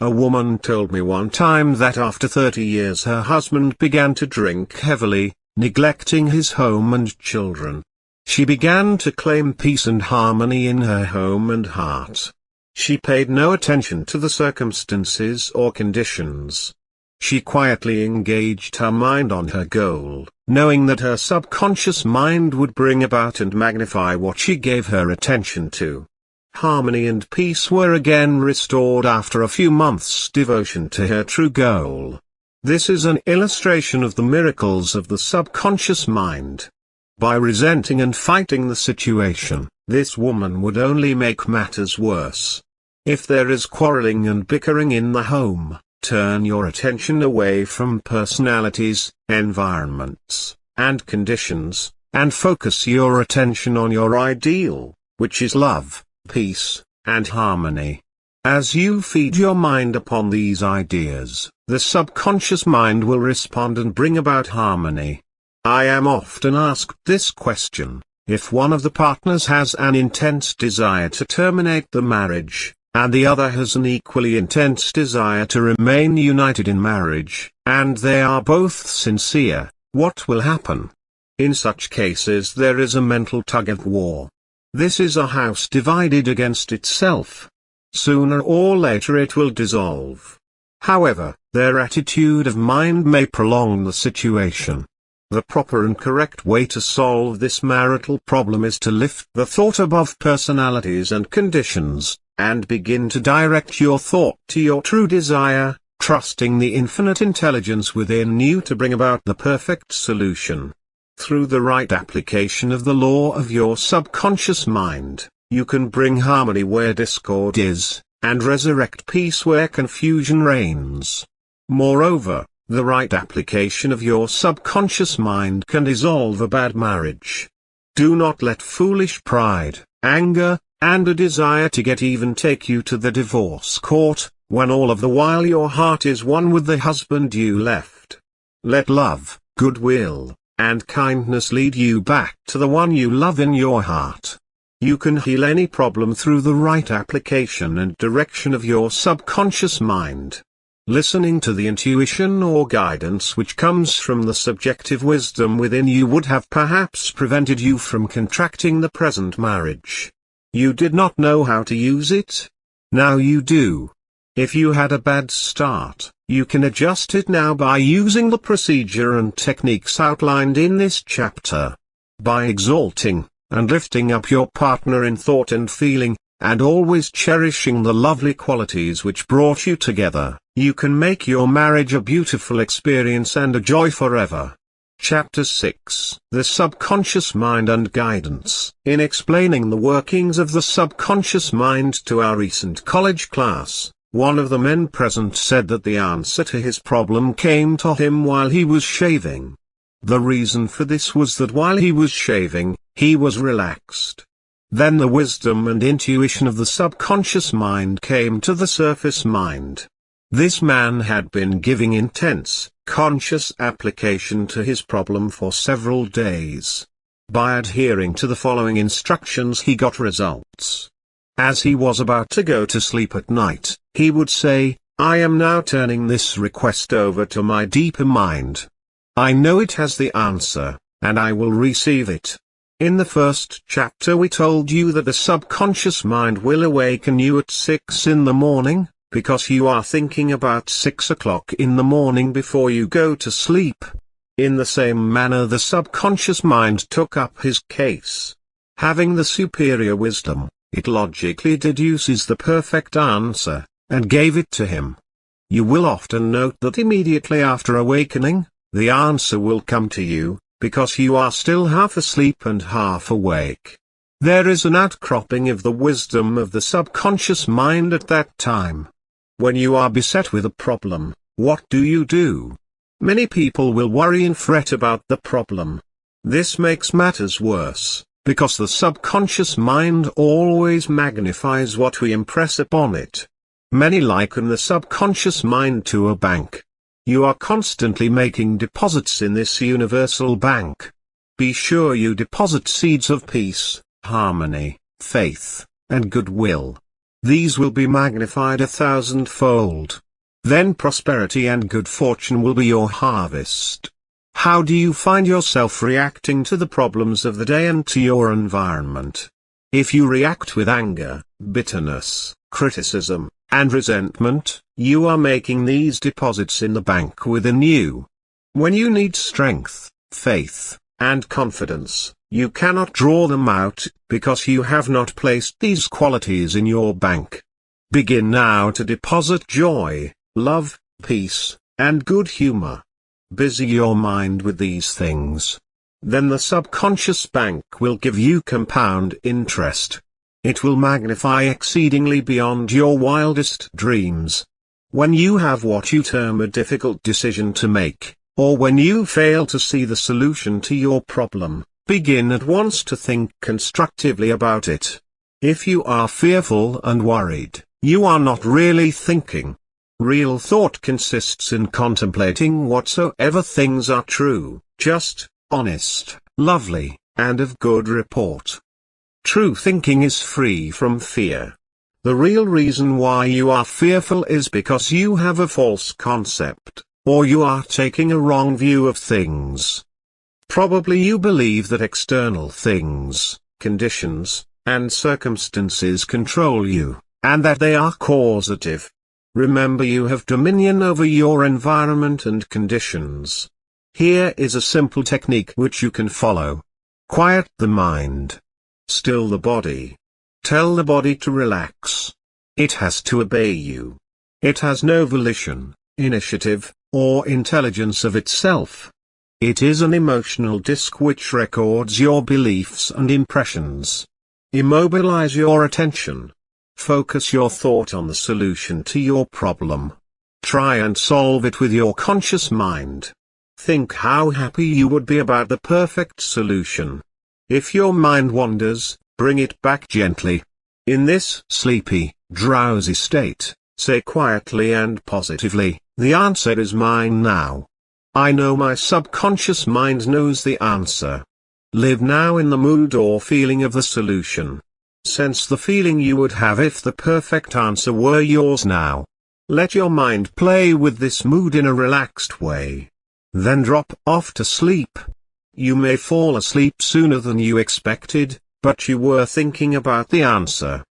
A woman told me one time that after 30 years her husband began to drink heavily, neglecting his home and children. She began to claim peace and harmony in her home and heart. She paid no attention to the circumstances or conditions. She quietly engaged her mind on her goal, knowing that her subconscious mind would bring about and magnify what she gave her attention to. Harmony and peace were again restored after a few months' devotion to her true goal. This is an illustration of the miracles of the subconscious mind. By resenting and fighting the situation, this woman would only make matters worse. If there is quarreling and bickering in the home, turn your attention away from personalities, environments, and conditions, and focus your attention on your ideal, which is love, peace, and harmony. As you feed your mind upon these ideas, the subconscious mind will respond and bring about harmony. I am often asked this question: if one of the partners has an intense desire to terminate the marriage, and the other has an equally intense desire to remain united in marriage, and they are both sincere, what will happen? In such cases there is a mental tug-of-war. This is a house divided against itself. Sooner or later it will dissolve. However, their attitude of mind may prolong the situation. The proper and correct way to solve this marital problem is to lift the thought above personalities and conditions, and begin to direct your thought to your true desire, trusting the infinite intelligence within you to bring about the perfect solution. Through the right application of the law of your subconscious mind, you can bring harmony where discord is, and resurrect peace where confusion reigns. Moreover, the right application of your subconscious mind can dissolve a bad marriage. Do not let foolish pride, anger, and a desire to get even take you to the divorce court, when all of the while your heart is one with the husband you left. Let love, goodwill, and kindness lead you back to the one you love in your heart. You can heal any problem through the right application and direction of your subconscious mind. Listening to the intuition or guidance which comes from the subjective wisdom within you would have perhaps prevented you from contracting the present marriage. You did not know how to use it? Now you do. If you had a bad start, you can adjust it now by using the procedure and techniques outlined in this chapter. By exalting and lifting up your partner in thought and feeling, and always cherishing the lovely qualities which brought you together, you can make your marriage a beautiful experience and a joy forever. Chapter 6: The Subconscious Mind and Guidance. In explaining the workings of the subconscious mind to our recent college class, one of the men present said that the answer to his problem came to him while he was shaving. The reason for this was that while he was shaving, he was relaxed. Then the wisdom and intuition of the subconscious mind came to the surface mind. This man had been giving intense, conscious application to his problem for several days. By adhering to the following instructions he got results. As he was about to go to sleep at night, he would say, "I am now turning this request over to my deeper mind. I know it has the answer, and I will receive it." In the first chapter we told you that the subconscious mind will awaken you at 6 in the morning, because you are thinking about 6 o'clock in the morning before you go to sleep. In the same manner the subconscious mind took up his case. Having the superior wisdom, it logically deduces the perfect answer, and gave it to him. You will often note that immediately after awakening, the answer will come to you, because you are still half asleep and half awake. There is an outcropping of the wisdom of the subconscious mind at that time. When you are beset with a problem, what do? Many people will worry and fret about the problem. This makes matters worse, because the subconscious mind always magnifies what we impress upon it. Many liken the subconscious mind to a bank. You are constantly making deposits in this universal bank. Be sure you deposit seeds of peace, harmony, faith, and goodwill. These will be magnified 1,000-fold. Then prosperity and good fortune will be your harvest. How do you find yourself reacting to the problems of the day and to your environment? If you react with anger, bitterness, criticism, and resentment, you are making these deposits in the bank within you. When you need strength, faith, and confidence, you cannot draw them out, because you have not placed these qualities in your bank. Begin now to deposit joy, love, peace, and good humor. Busy your mind with these things. Then the subconscious bank will give you compound interest. It will magnify exceedingly beyond your wildest dreams. When you have what you term a difficult decision to make, or when you fail to see the solution to your problem, begin at once to think constructively about it. If you are fearful and worried, you are not really thinking. Real thought consists in contemplating whatsoever things are true, just, honest, lovely, and of good report. True thinking is free from fear. The real reason why you are fearful is because you have a false concept, or you are taking a wrong view of things. Probably you believe that external things, conditions, and circumstances control you, and that they are causative. Remember, you have dominion over your environment and conditions. Here is a simple technique which you can follow. Quiet the mind. Still the body. Tell the body to relax. It has to obey you. It has no volition, initiative, or intelligence of itself. It is an emotional disk which records your beliefs and impressions. Immobilize your attention. Focus your thought on the solution to your problem. Try and solve it with your conscious mind. Think how happy you would be about the perfect solution. If your mind wanders, bring it back gently. In this sleepy, drowsy state, say quietly and positively, "The answer is mine now. I know my subconscious mind knows the answer." Live now in the mood or feeling of the solution. Sense the feeling you would have if the perfect answer were yours now. Let your mind play with this mood in a relaxed way. Then drop off to sleep. You may fall asleep sooner than you expected, but you were thinking about the answer.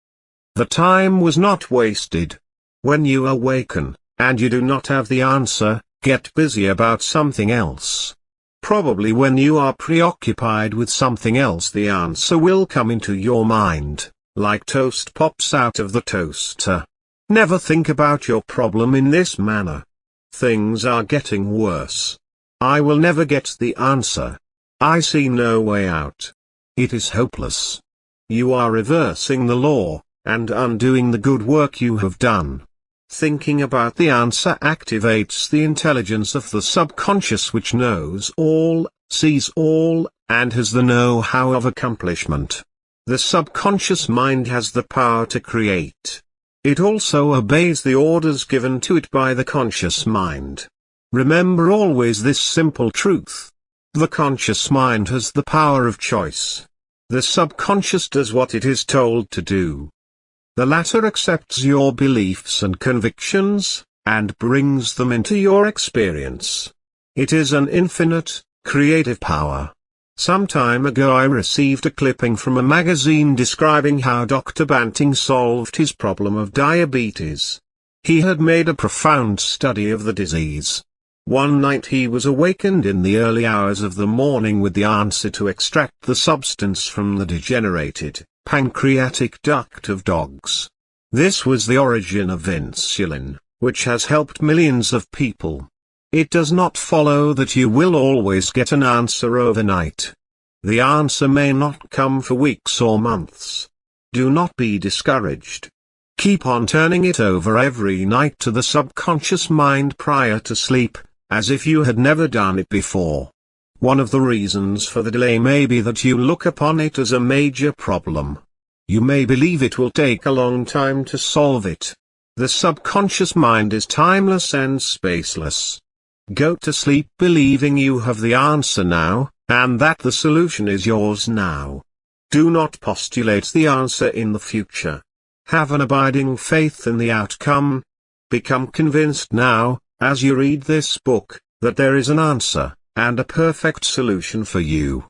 The time was not wasted. When you awaken, and you do not have the answer, get busy about something else. Probably when you are preoccupied with something else, the answer will come into your mind, like toast pops out of the toaster. Never think about your problem in this manner. Things are getting worse. I will never get the answer. I see no way out. It is hopeless. You are reversing the law, and undoing the good work you have done. Thinking about the answer activates the intelligence of the subconscious, which knows all, sees all, and has the know-how of accomplishment. The subconscious mind has the power to create. It also obeys the orders given to it by the conscious mind. Remember always this simple truth. The conscious mind has the power of choice. The subconscious does what it is told to do. The latter accepts your beliefs and convictions, and brings them into your experience. It is an infinite, creative power. Some time ago I received a clipping from a magazine describing how Dr. Banting solved his problem of diabetes. He had made a profound study of the disease. One night he was awakened in the early hours of the morning with the answer to extract the substance from the degenerated pancreatic duct of dogs. This was the origin of insulin, which has helped millions of people. It does not follow that you will always get an answer overnight. The answer may not come for weeks or months. Do not be discouraged. Keep on turning it over every night to the subconscious mind prior to sleep, as if you had never done it before. One of the reasons for the delay may be that you look upon it as a major problem. You may believe it will take a long time to solve it. The subconscious mind is timeless and spaceless. Go to sleep believing you have the answer now, and that the solution is yours now. Do not postulate the answer in the future. Have an abiding faith in the outcome. Become convinced now, as you read this book, that there is an answer, and a perfect solution for you.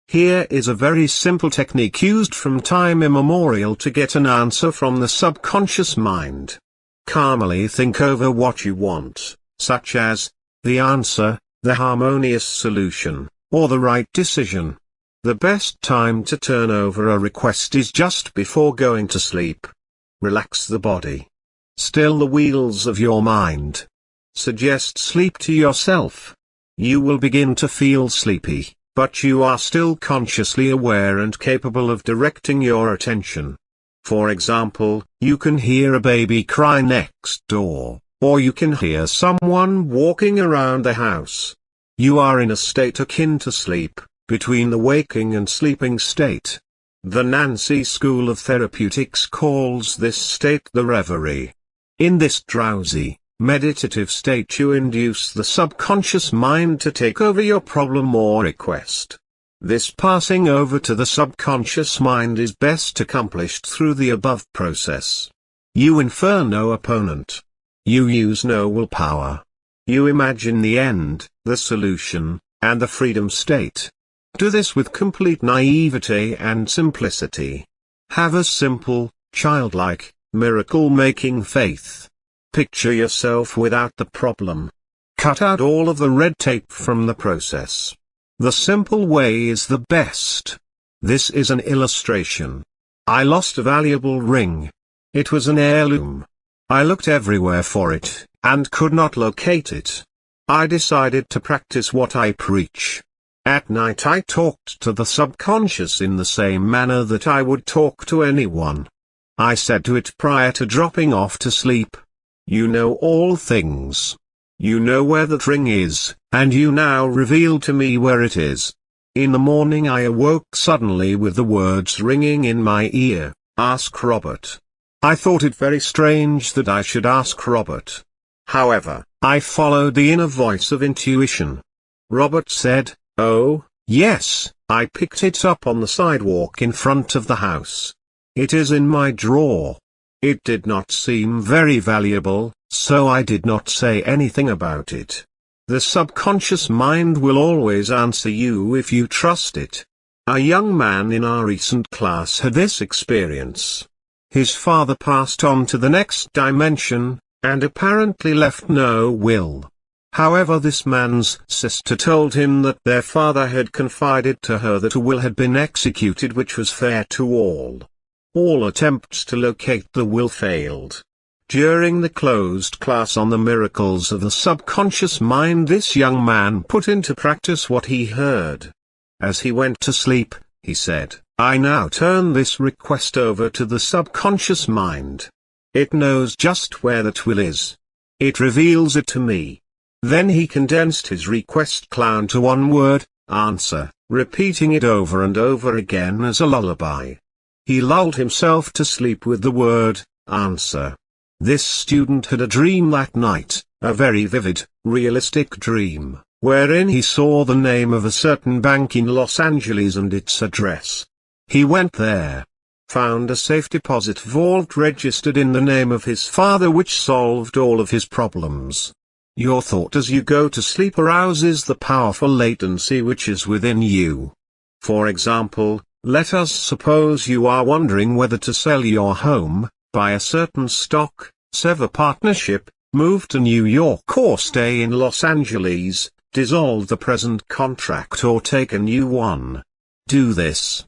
Here is a very simple technique used from time immemorial to get an answer from the subconscious mind. Calmly think over what you want, such as the answer, the harmonious solution, or the right decision. The best time to turn over a request is just before going to sleep. Relax the body. Still the wheels of your mind. Suggest sleep to yourself. You will begin to feel sleepy, but you are still consciously aware and capable of directing your attention. For example, you can hear a baby cry next door, or you can hear someone walking around the house. You are in a state akin to sleep, between the waking and sleeping state. The Nancy School of Therapeutics calls this state the reverie. In this drowsy, meditative state you induce the subconscious mind to take over your problem or request. This passing over to the subconscious mind is best accomplished through the above process. You infer no opponent. You use no willpower. You imagine the end, the solution, and the freedom state. Do this with complete naivete and simplicity. Have a simple, childlike, miracle-making faith. Picture yourself without the problem. Cut out all of the red tape from the process. The simple way is the best. This is an illustration. I lost a valuable ring. It was an heirloom. I looked everywhere for it, and could not locate it. I decided to practice what I preach. At night I talked to the subconscious in the same manner that I would talk to anyone. I said to it prior to dropping off to sleep, "You know all things. You know where that ring is, and you now reveal to me where it is." In the morning I awoke suddenly with the words ringing in my ear, "Ask Robert." I thought it very strange that I should ask Robert. However, I followed the inner voice of intuition. Robert said, "Oh, yes, I picked it up on the sidewalk in front of the house. It is in my drawer." It did not seem very valuable, so I did not say anything about it. The subconscious mind will always answer you if you trust it. A young man in our recent class had this experience. His father passed on to the next dimension, and apparently left no will. However, this man's sister told him that their father had confided to her that a will had been executed which was fair to all. All attempts to locate the will failed. During the closed class on the miracles of the subconscious mind, this young man put into practice what he heard. As he went to sleep, he said, "I now turn this request over to the subconscious mind. It knows just where that will is. It reveals it to me." Then he condensed his request down to one word, "answer," repeating it over and over again as a lullaby. He lulled himself to sleep with the word, "answer." This student had a dream that night, a very vivid, realistic dream, wherein he saw the name of a certain bank in Los Angeles and its address. He went there, found a safe deposit vault registered in the name of his father which solved all of his problems. Your thought as you go to sleep arouses the powerful latency which is within you. For example, let us suppose you are wondering whether to sell your home, buy a certain stock, sever partnership, move to New York or stay in Los Angeles, dissolve the present contract or take a new one. Do this.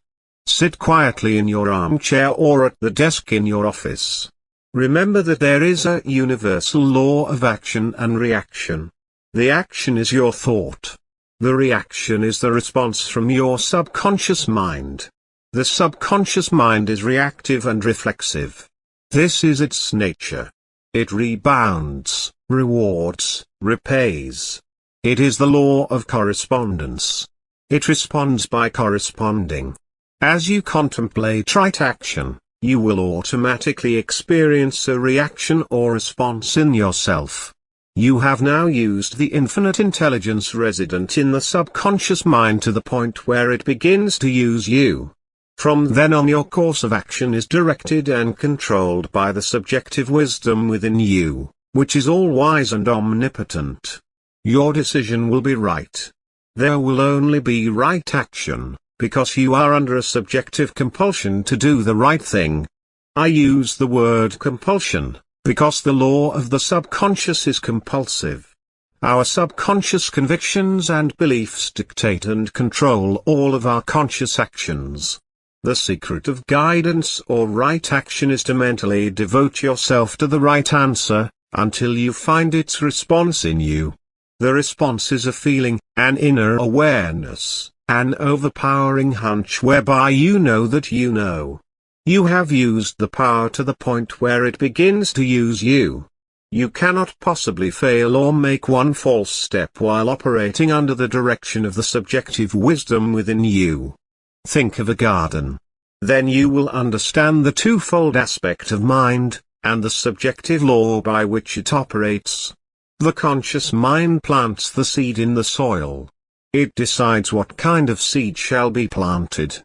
Sit quietly in your armchair or at the desk in your office. Remember that there is a universal law of action and reaction. The action is your thought. The reaction is the response from your subconscious mind. The subconscious mind is reactive and reflexive. This is its nature. It rebounds, rewards, repays. It is the law of correspondence. It responds by corresponding. As you contemplate right action, you will automatically experience a reaction or response in yourself. You have now used the infinite intelligence resident in the subconscious mind to the point where it begins to use you. From then on your course of action is directed and controlled by the subjective wisdom within you, which is all-wise and omnipotent. Your decision will be right. There will only be right action, because you are under a subjective compulsion to do the right thing. I use the word compulsion, because the law of the subconscious is compulsive. Our subconscious convictions and beliefs dictate and control all of our conscious actions. The secret of guidance or right action is to mentally devote yourself to the right answer, until you find its response in you. The response is a feeling, an inner awareness, an overpowering hunch whereby you know that you know. You have used the power to the point where it begins to use you. You cannot possibly fail or make one false step while operating under the direction of the subjective wisdom within you. Think of a garden. Then you will understand the twofold aspect of mind, and the subjective law by which it operates. The conscious mind plants the seed in the soil. It decides what kind of seed shall be planted.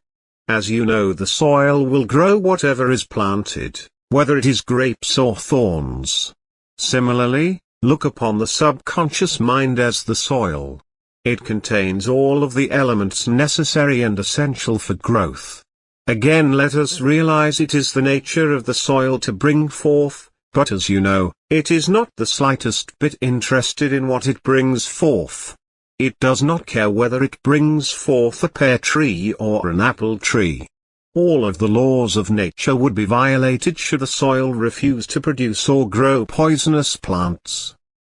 As you know, the soil will grow whatever is planted, whether it is grapes or thorns. Similarly, look upon the subconscious mind as the soil. It contains all of the elements necessary and essential for growth. Again, let us realize it is the nature of the soil to bring forth, but as you know, it is not the slightest bit interested in what it brings forth. It does not care whether it brings forth a pear tree or an apple tree. All of the laws of nature would be violated should the soil refuse to produce or grow poisonous plants.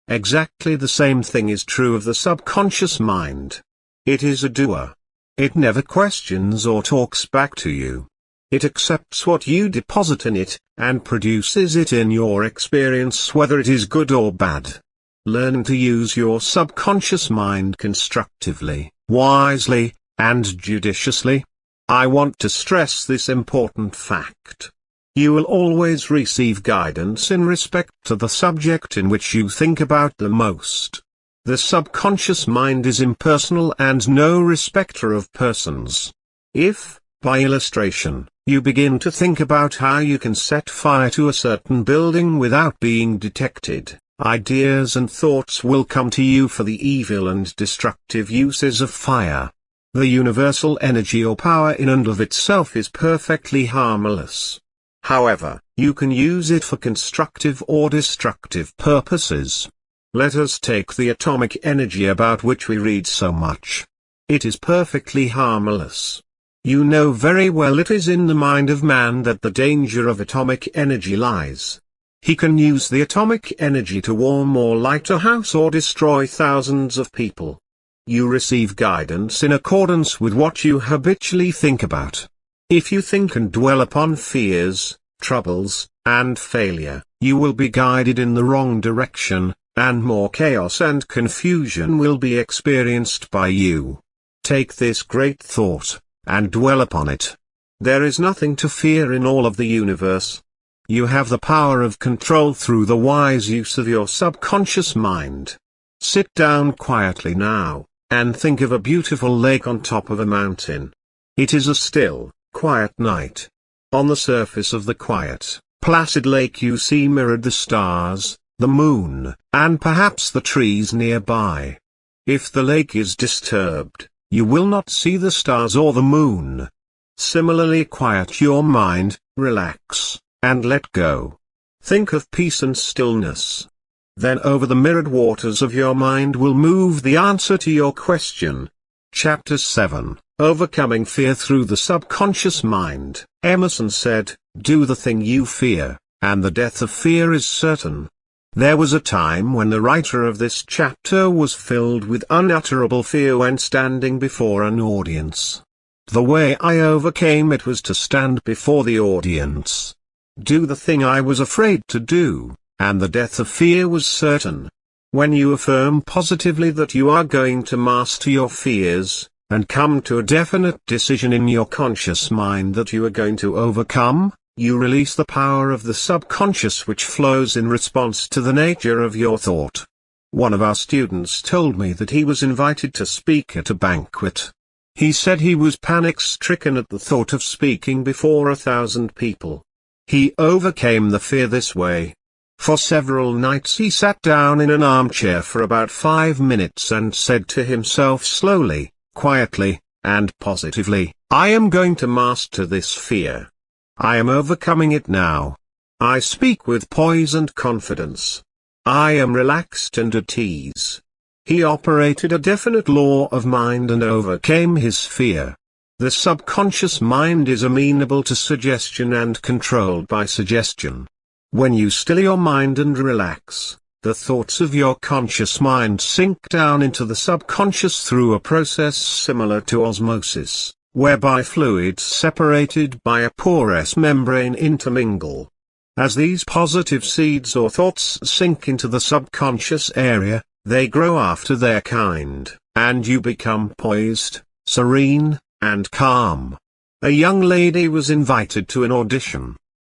Exactly the same thing is true of the subconscious mind. It is a doer. It never questions or talks back to you. It accepts what you deposit in it, and produces it in your experience whether it is good or bad. Learn to use your subconscious mind constructively, wisely, and judiciously. I want to stress this important fact. You will always receive guidance in respect to the subject in which you think about the most. The subconscious mind is impersonal and no respecter of persons. If, by illustration, you begin to think about how you can set fire to a certain building without being detected, ideas and thoughts will come to you for the evil and destructive uses of fire. The universal energy or power in and of itself is perfectly harmless. However, you can use it for constructive or destructive purposes. Let us take the atomic energy about which we read so much. It is perfectly harmless. You know very well it is in the mind of man that the danger of atomic energy lies. He can use the atomic energy to warm or light a house or destroy thousands of people. You receive guidance in accordance with what you habitually think about. If you think and dwell upon fears, troubles, and failure, you will be guided in the wrong direction, and more chaos and confusion will be experienced by you. Take this great thought, and dwell upon it. There is nothing to fear in all of the universe. You have the power of control through the wise use of your subconscious mind. Sit down quietly now, and think of a beautiful lake on top of a mountain. It is a still, quiet night. On the surface of the quiet, placid lake you see mirrored the stars, the moon, and perhaps the trees nearby. If the lake is disturbed, you will not see the stars or the moon. Similarly, quiet your mind, relax, and let go. Think of peace and stillness. Then over the mirrored waters of your mind will move the answer to your question. Chapter 7, Overcoming Fear Through the Subconscious Mind. Emerson said, "Do the thing you fear, and the death of fear is certain." There was a time when the writer of this chapter was filled with unutterable fear when standing before an audience. The way I overcame it was to stand before the audience. Do the thing I was afraid to do, and the death of fear was certain. When you affirm positively that you are going to master your fears, and come to a definite decision in your conscious mind that you are going to overcome, you release the power of the subconscious which flows in response to the nature of your thought. One of our students told me that he was invited to speak at a banquet. He said he was panic-stricken at the thought of speaking before 1,000 people. He overcame the fear this way. For several nights he sat down in an armchair for about 5 minutes and said to himself slowly, quietly, and positively, "I am going to master this fear. I am overcoming it now. I speak with poise and confidence. I am relaxed and at ease." He operated a definite law of mind and overcame his fear. The subconscious mind is amenable to suggestion and controlled by suggestion. When you still your mind and relax, the thoughts of your conscious mind sink down into the subconscious through a process similar to osmosis, whereby fluids separated by a porous membrane intermingle. As these positive seeds or thoughts sink into the subconscious area, they grow after their kind, and you become poised, serene, and calm. A young lady was invited to an audition.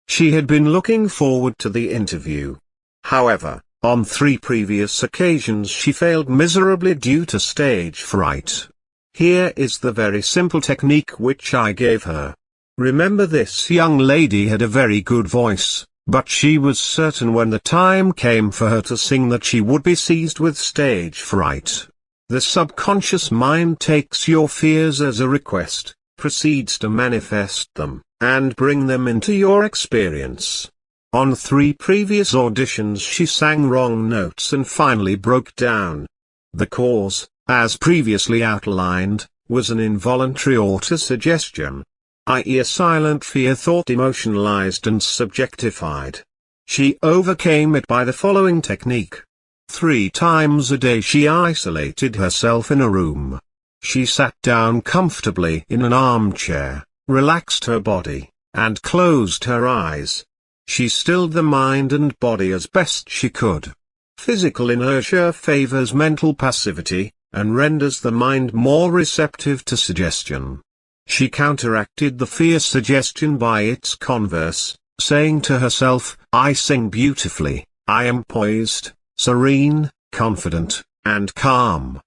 She had been looking forward to the interview. However, on 3 previous occasions she failed miserably due to stage fright. Here is the very simple technique which I gave her. Remember, this young lady had a very good voice, but she was certain when the time came for her to sing that she would be seized with stage fright. The subconscious mind takes your fears as a request, proceeds to manifest them, and bring them into your experience. On 3 previous auditions she sang wrong notes and finally broke down. The cause, as previously outlined, was an involuntary autosuggestion. i.e. a silent fear thought emotionalized and subjectified. She overcame it by the following technique. 3 times a day she isolated herself in a room. She sat down comfortably in an armchair, relaxed her body, and closed her eyes. She stilled the mind and body as best she could. Physical inertia favors mental passivity, and renders the mind more receptive to suggestion. She counteracted the fear suggestion by its converse, saying to herself, I sing beautifully, I am poised, serene, confident, and calm.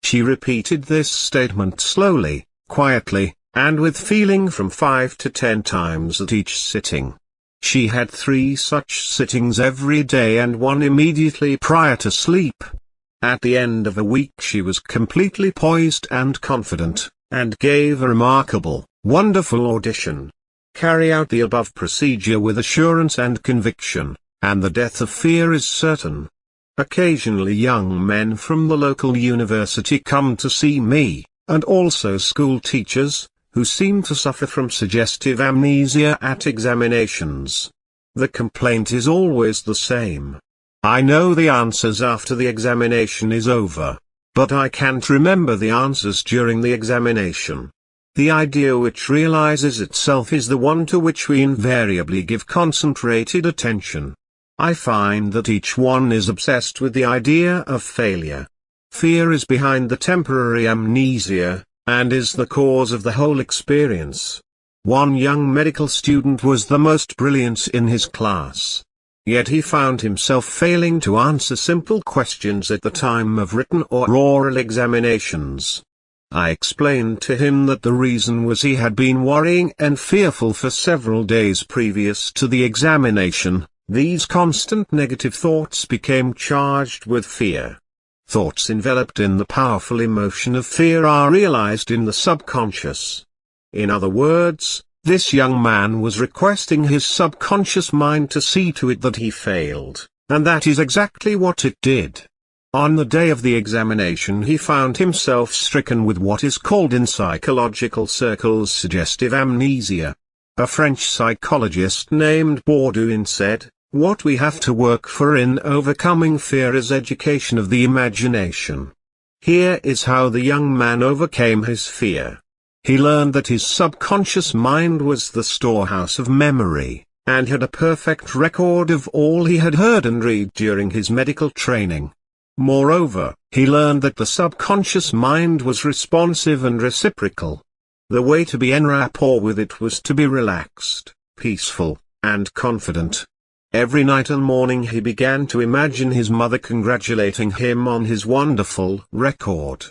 She repeated this statement slowly, quietly, and with feeling from 5 to 10 times at each sitting. She had 3 such sittings every day and 1 immediately prior to sleep. At the end of a week she was completely poised and confident, and gave a remarkable, wonderful audition. Carry out the above procedure with assurance and conviction, and the death of fear is certain. Occasionally young men from the local university come to see me, and also school teachers, who seem to suffer from suggestive amnesia at examinations. The complaint is always the same. I know the answers after the examination is over, but I can't remember the answers during the examination. The idea which realizes itself is the one to which we invariably give concentrated attention. I find that each one is obsessed with the idea of failure. Fear is behind the temporary amnesia, and is the cause of the whole experience. One young medical student was the most brilliant in his class. Yet he found himself failing to answer simple questions at the time of written or oral examinations. I explained to him that the reason was he had been worrying and fearful for several days previous to the examination. These constant negative thoughts became charged with fear. Thoughts enveloped in the powerful emotion of fear are realized in the subconscious. In other words, this young man was requesting his subconscious mind to see to it that he failed, and that is exactly what it did. On the day of the examination he found himself stricken with what is called in psychological circles suggestive amnesia. A French psychologist named Bourdieu said, "What we have to work for in overcoming fear is education of the imagination." Here is how the young man overcame his fear. He learned that his subconscious mind was the storehouse of memory, and had a perfect record of all he had heard and read during his medical training. Moreover, he learned that the subconscious mind was responsive and reciprocal. The way to be en rapport with it was to be relaxed, peaceful, and confident. Every night and morning he began to imagine his mother congratulating him on his wonderful record.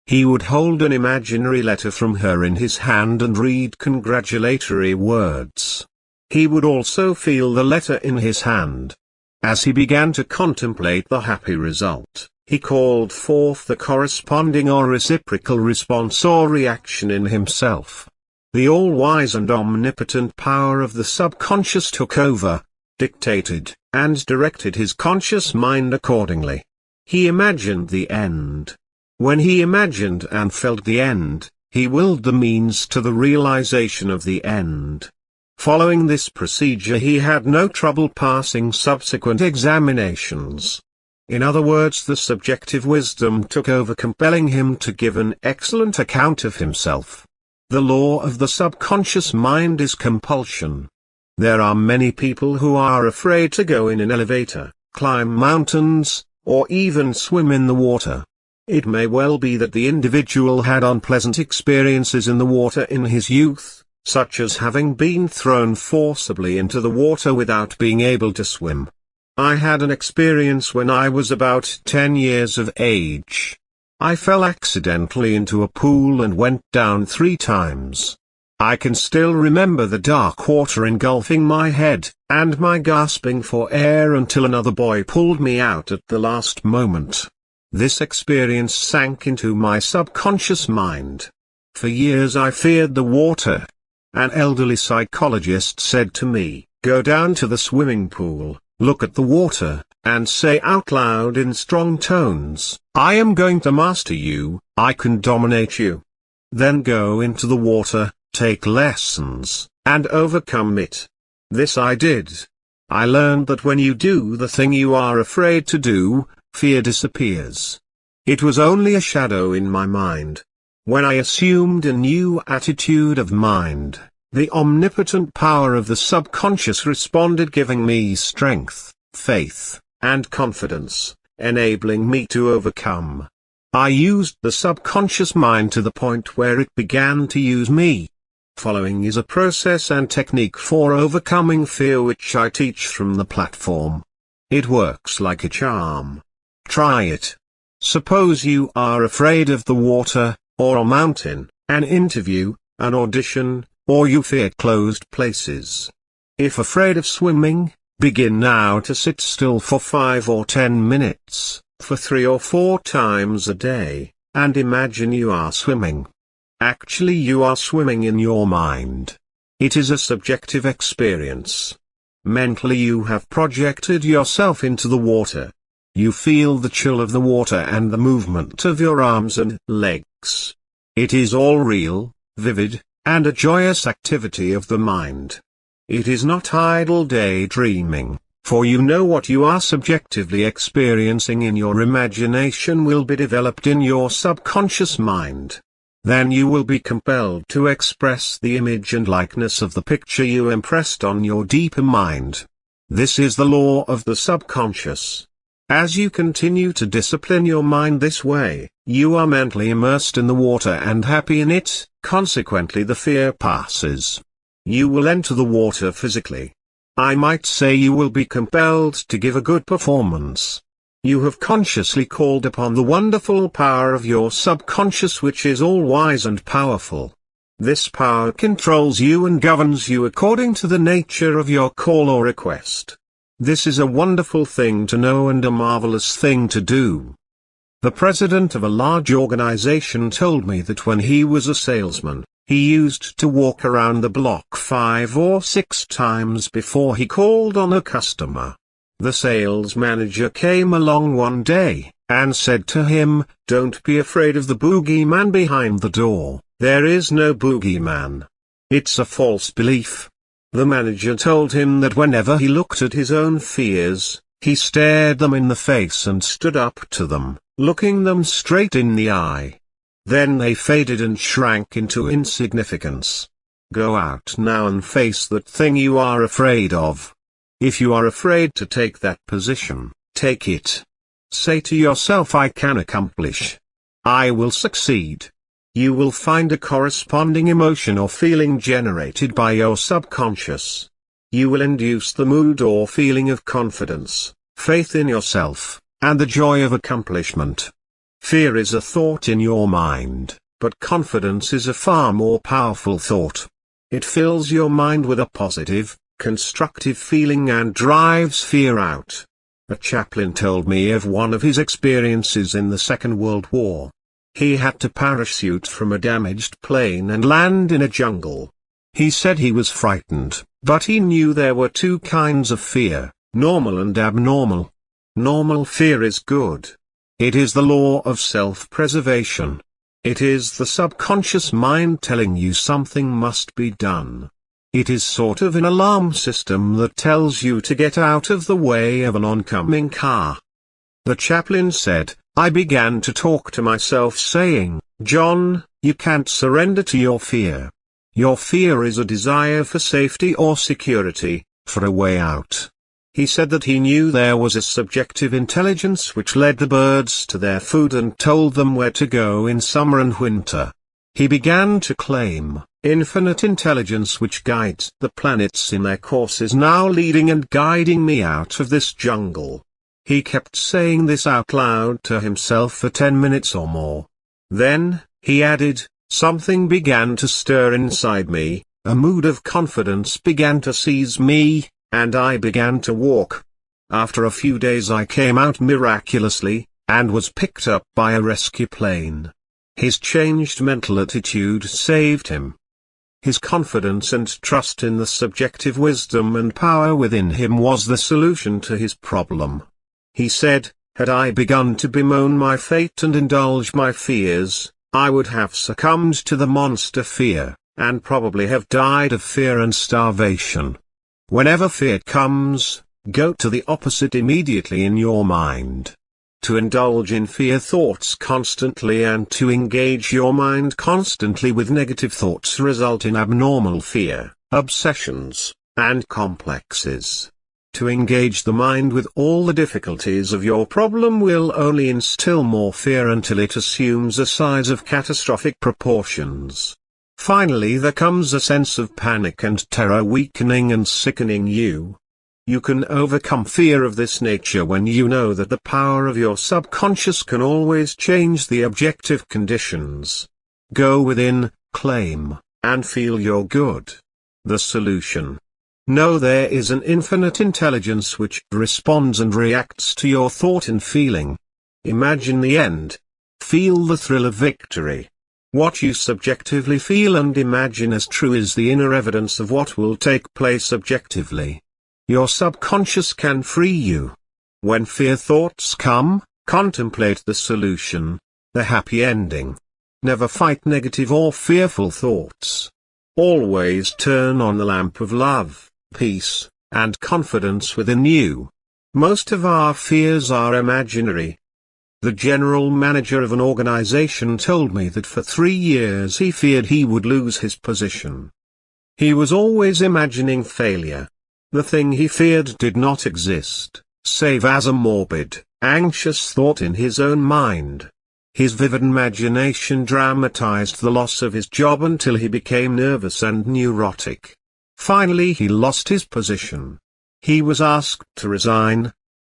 He would hold an imaginary letter from her in his hand and read congratulatory words. He would also feel the letter in his hand. As he began to contemplate the happy result, he called forth the corresponding or reciprocal response or reaction in himself. The all-wise and omnipotent power of the subconscious took over, dictated, and directed his conscious mind accordingly. He imagined the end. When he imagined and felt the end, he willed the means to the realization of the end. Following this procedure he had no trouble passing subsequent examinations. In other words, the subjective wisdom took over, compelling him to give an excellent account of himself. The law of the subconscious mind is compulsion. There are many people who are afraid to go in an elevator, climb mountains, or even swim in the water. It may well be that the individual had unpleasant experiences in the water in his youth, such as having been thrown forcibly into the water without being able to swim. I had an experience when I was about 10 years of age. I fell accidentally into a pool and went down 3 times. I can still remember the dark water engulfing my head, and my gasping for air until another boy pulled me out at the last moment. This experience sank into my subconscious mind. For years I feared the water. An elderly psychologist said to me, "Go down to the swimming pool, look at the water, and say out loud in strong tones, 'I am going to master you, I can dominate you.' Then go into the water, take lessons, and overcome it. This I did. I learned that when you do the thing you are afraid to do, fear disappears. It was only a shadow in my mind. When I assumed a new attitude of mind, the omnipotent power of the subconscious responded, giving me strength, faith, and confidence, enabling me to overcome. I used the subconscious mind to the point where it began to use me. Following is a process and technique for overcoming fear which I teach from the platform. It works like a charm. Try it. Suppose you are afraid of the water, or a mountain, an interview, an audition, or you fear closed places. If afraid of swimming, begin now to sit still for 5 or 10 minutes, for 3 or 4 times a day, and imagine you are swimming. Actually, you are swimming in your mind. It is a subjective experience. Mentally you have projected yourself into the water. You feel the chill of the water and the movement of your arms and legs. It is all real, vivid, and a joyous activity of the mind. It is not idle daydreaming, for you know what you are subjectively experiencing in your imagination will be developed in your subconscious mind. Then you will be compelled to express the image and likeness of the picture you impressed on your deeper mind. This is the law of the subconscious. As you continue to discipline your mind this way, you are mentally immersed in the water and happy in it, consequently the fear passes. You will enter the water physically. I might say you will be compelled to give a good performance. You have consciously called upon the wonderful power of your subconscious, which is all-wise and powerful. This power controls you and governs you according to the nature of your call or request. This is a wonderful thing to know and a marvelous thing to do. The president of a large organization told me that when he was a salesman, he used to walk around the block 5 or 6 times before he called on a customer. The sales manager came along one day, and said to him, "Don't be afraid of the boogeyman behind the door, there is no boogeyman. It's a false belief." The manager told him that whenever he looked at his own fears, he stared them in the face and stood up to them, looking them straight in the eye. Then they faded and shrank into insignificance. Go out now and face that thing you are afraid of. If you are afraid to take that position, take it. Say to yourself, "I can accomplish. I will succeed." You will find a corresponding emotion or feeling generated by your subconscious. You will induce the mood or feeling of confidence, faith in yourself, and the joy of accomplishment. Fear is a thought in your mind, but confidence is a far more powerful thought. It fills your mind with a positive, constructive feeling and drives fear out. A chaplain told me of one of his experiences in the Second World War. He had to parachute from a damaged plane and land in a jungle. He said he was frightened, but he knew there were 2 kinds of fear, normal and abnormal. Normal fear is good. It is the law of self-preservation. It is the subconscious mind telling you something must be done. It is sort of an alarm system that tells you to get out of the way of an oncoming car. The chaplain said, "I began to talk to myself saying, 'John, you can't surrender to your fear. Your fear is a desire for safety or security, for a way out.'" He said that he knew there was a subjective intelligence which led the birds to their food and told them where to go in summer and winter. He began to claim, "Infinite intelligence which guides the planets in their courses now leading and guiding me out of this jungle." He kept saying this out loud to himself for 10 minutes or more. Then, he added, "Something began to stir inside me, a mood of confidence began to seize me, and I began to walk. After a few days I came out miraculously, and was picked up by a rescue plane." His changed mental attitude saved him. His confidence and trust in the subjective wisdom and power within him was the solution to his problem. He said, "Had I begun to bemoan my fate and indulge my fears, I would have succumbed to the monster fear, and probably have died of fear and starvation. Whenever fear comes, go to the opposite immediately in your mind. To indulge in fear thoughts constantly and to engage your mind constantly with negative thoughts result in abnormal fear, obsessions, and complexes. To engage the mind with all the difficulties of your problem will only instill more fear until it assumes a size of catastrophic proportions. Finally there comes a sense of panic and terror weakening and sickening you. You can overcome fear of this nature when you know that the power of your subconscious can always change the objective conditions. Go within, claim, and feel you're good. The solution. Know there is an infinite intelligence which responds and reacts to your thought and feeling. Imagine the end. Feel the thrill of victory. What you subjectively feel and imagine as true is the inner evidence of what will take place objectively. Your subconscious can free you. When fear thoughts come, contemplate the solution, the happy ending. Never fight negative or fearful thoughts. Always turn on the lamp of love, peace, and confidence within you. Most of our fears are imaginary. The general manager of an organization told me that for 3 years he feared he would lose his position. He was always imagining failure. The thing he feared did not exist, save as a morbid, anxious thought in his own mind. His vivid imagination dramatized the loss of his job until he became nervous and neurotic. Finally he lost his position. He was asked to resign.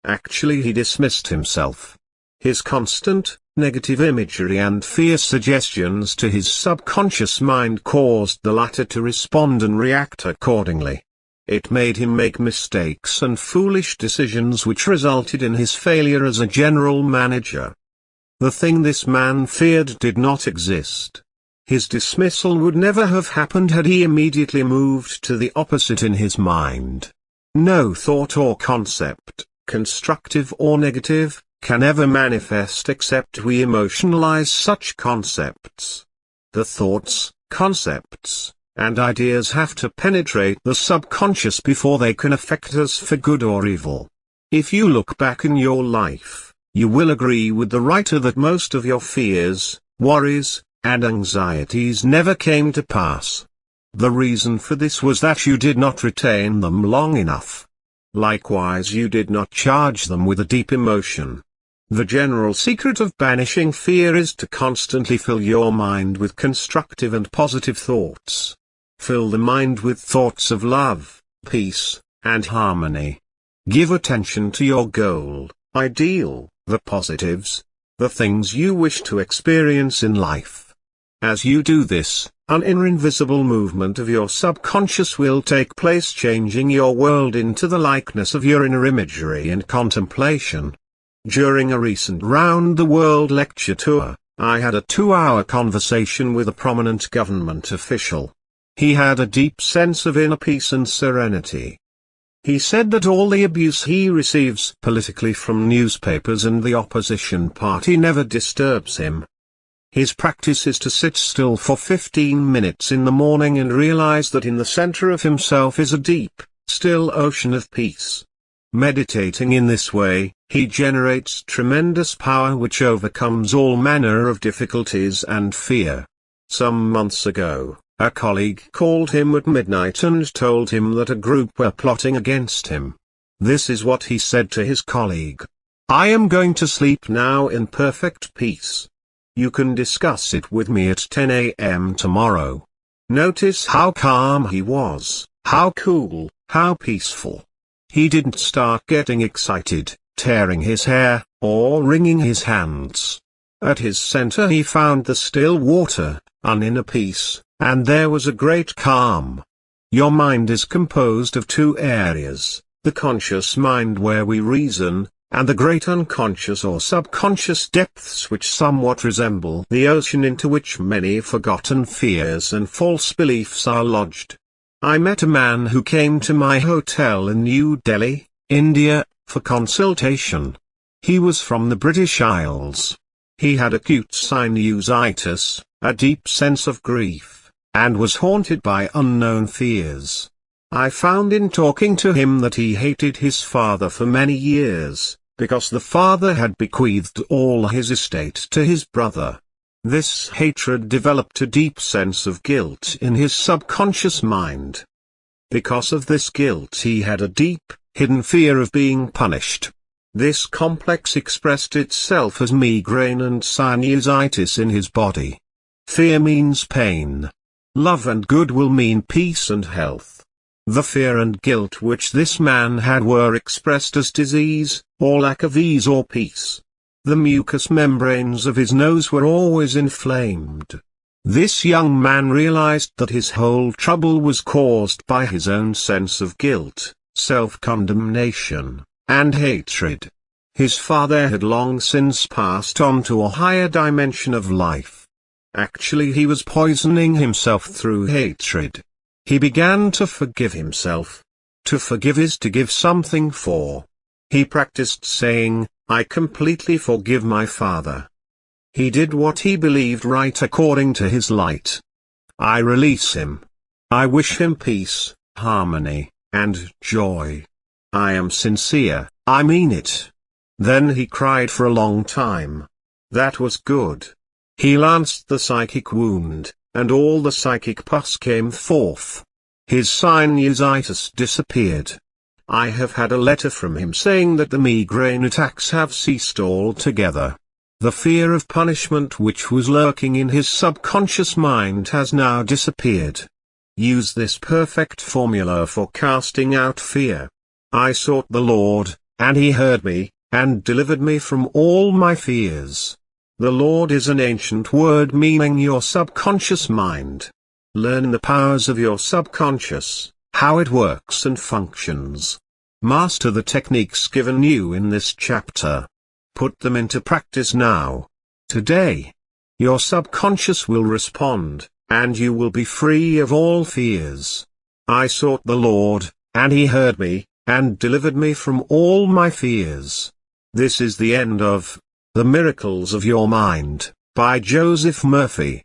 Actually he dismissed himself. His constant, negative imagery and fear suggestions to his subconscious mind caused the latter to respond and react accordingly. It made him make mistakes and foolish decisions which resulted in his failure as a general manager. The thing this man feared did not exist. His dismissal would never have happened had he immediately moved to the opposite in his mind. No thought or concept, constructive or negative, can ever manifest except we emotionalize such concepts. The thoughts, concepts, and ideas have to penetrate the subconscious before they can affect us for good or evil. If you look back in your life, you will agree with the writer that most of your fears, worries, and anxieties never came to pass. The reason for this was that you did not retain them long enough. Likewise, you did not charge them with a deep emotion. The general secret of banishing fear is to constantly fill your mind with constructive and positive thoughts. Fill the mind with thoughts of love, peace, and harmony. Give attention to your goal, ideal, the positives, the things you wish to experience in life. As you do this, an inner invisible movement of your subconscious will take place, changing your world into the likeness of your inner imagery and contemplation. During a recent round-the-world lecture tour, I had a 2-hour conversation with a prominent government official. He had a deep sense of inner peace and serenity. He said that all the abuse he receives politically from newspapers and the opposition party never disturbs him. His practice is to sit still for 15 minutes in the morning and realize that in the center of himself is a deep, still ocean of peace. Meditating in this way, he generates tremendous power which overcomes all manner of difficulties and fear. Some months ago, a colleague called him at midnight and told him that a group were plotting against him. This is what he said to his colleague: "I am going to sleep now in perfect peace. You can discuss it with me at 10 a.m. tomorrow." Notice how calm he was, how cool, how peaceful. He didn't start getting excited, tearing his hair, or wringing his hands. At his center he found the still water, an inner peace, and there was a great calm. Your mind is composed of 2 areas, the conscious mind where we reason, and the great unconscious or subconscious depths which somewhat resemble the ocean into which many forgotten fears and false beliefs are lodged. I met a man who came to my hotel in New Delhi, India, for consultation. He was from the British Isles. He had acute sinusitis, a deep sense of grief, and was haunted by unknown fears. I found in talking to him that he hated his father for many years, because the father had bequeathed all his estate to his brother. This hatred developed a deep sense of guilt in his subconscious mind. Because of this guilt he had a deep, hidden fear of being punished. This complex expressed itself as migraine and sinusitis in his body. Fear means pain. Love and goodwill mean peace and health. The fear and guilt which this man had were expressed as disease, or lack of ease or peace. The mucous membranes of his nose were always inflamed. This young man realized that his whole trouble was caused by his own sense of guilt, self-condemnation, and hatred. His father had long since passed on to a higher dimension of life. Actually, he was poisoning himself through hatred. He began to forgive himself. To forgive is to give something for. He practiced saying, "I completely forgive my father." He did what he believed right according to his light. I release him. I wish him peace, harmony, and joy. I am sincere, I mean it. Then he cried for a long time. That was good. He lanced the psychic wound, and all the psychic pus came forth. His sinusitis disappeared. I have had a letter from him saying that the migraine attacks have ceased altogether. The fear of punishment which was lurking in his subconscious mind has now disappeared. Use this perfect formula for casting out fear. I sought the Lord, and he heard me, and delivered me from all my fears. The Lord is an ancient word meaning your subconscious mind. Learn the powers of your subconscious, how it works and functions. Master the techniques given you in this chapter. Put them into practice now. Today. Your subconscious will respond, and you will be free of all fears. I sought the Lord, and he heard me, and delivered me from all my fears. This is the end of The Miracles of Your Mind, by Joseph Murphy.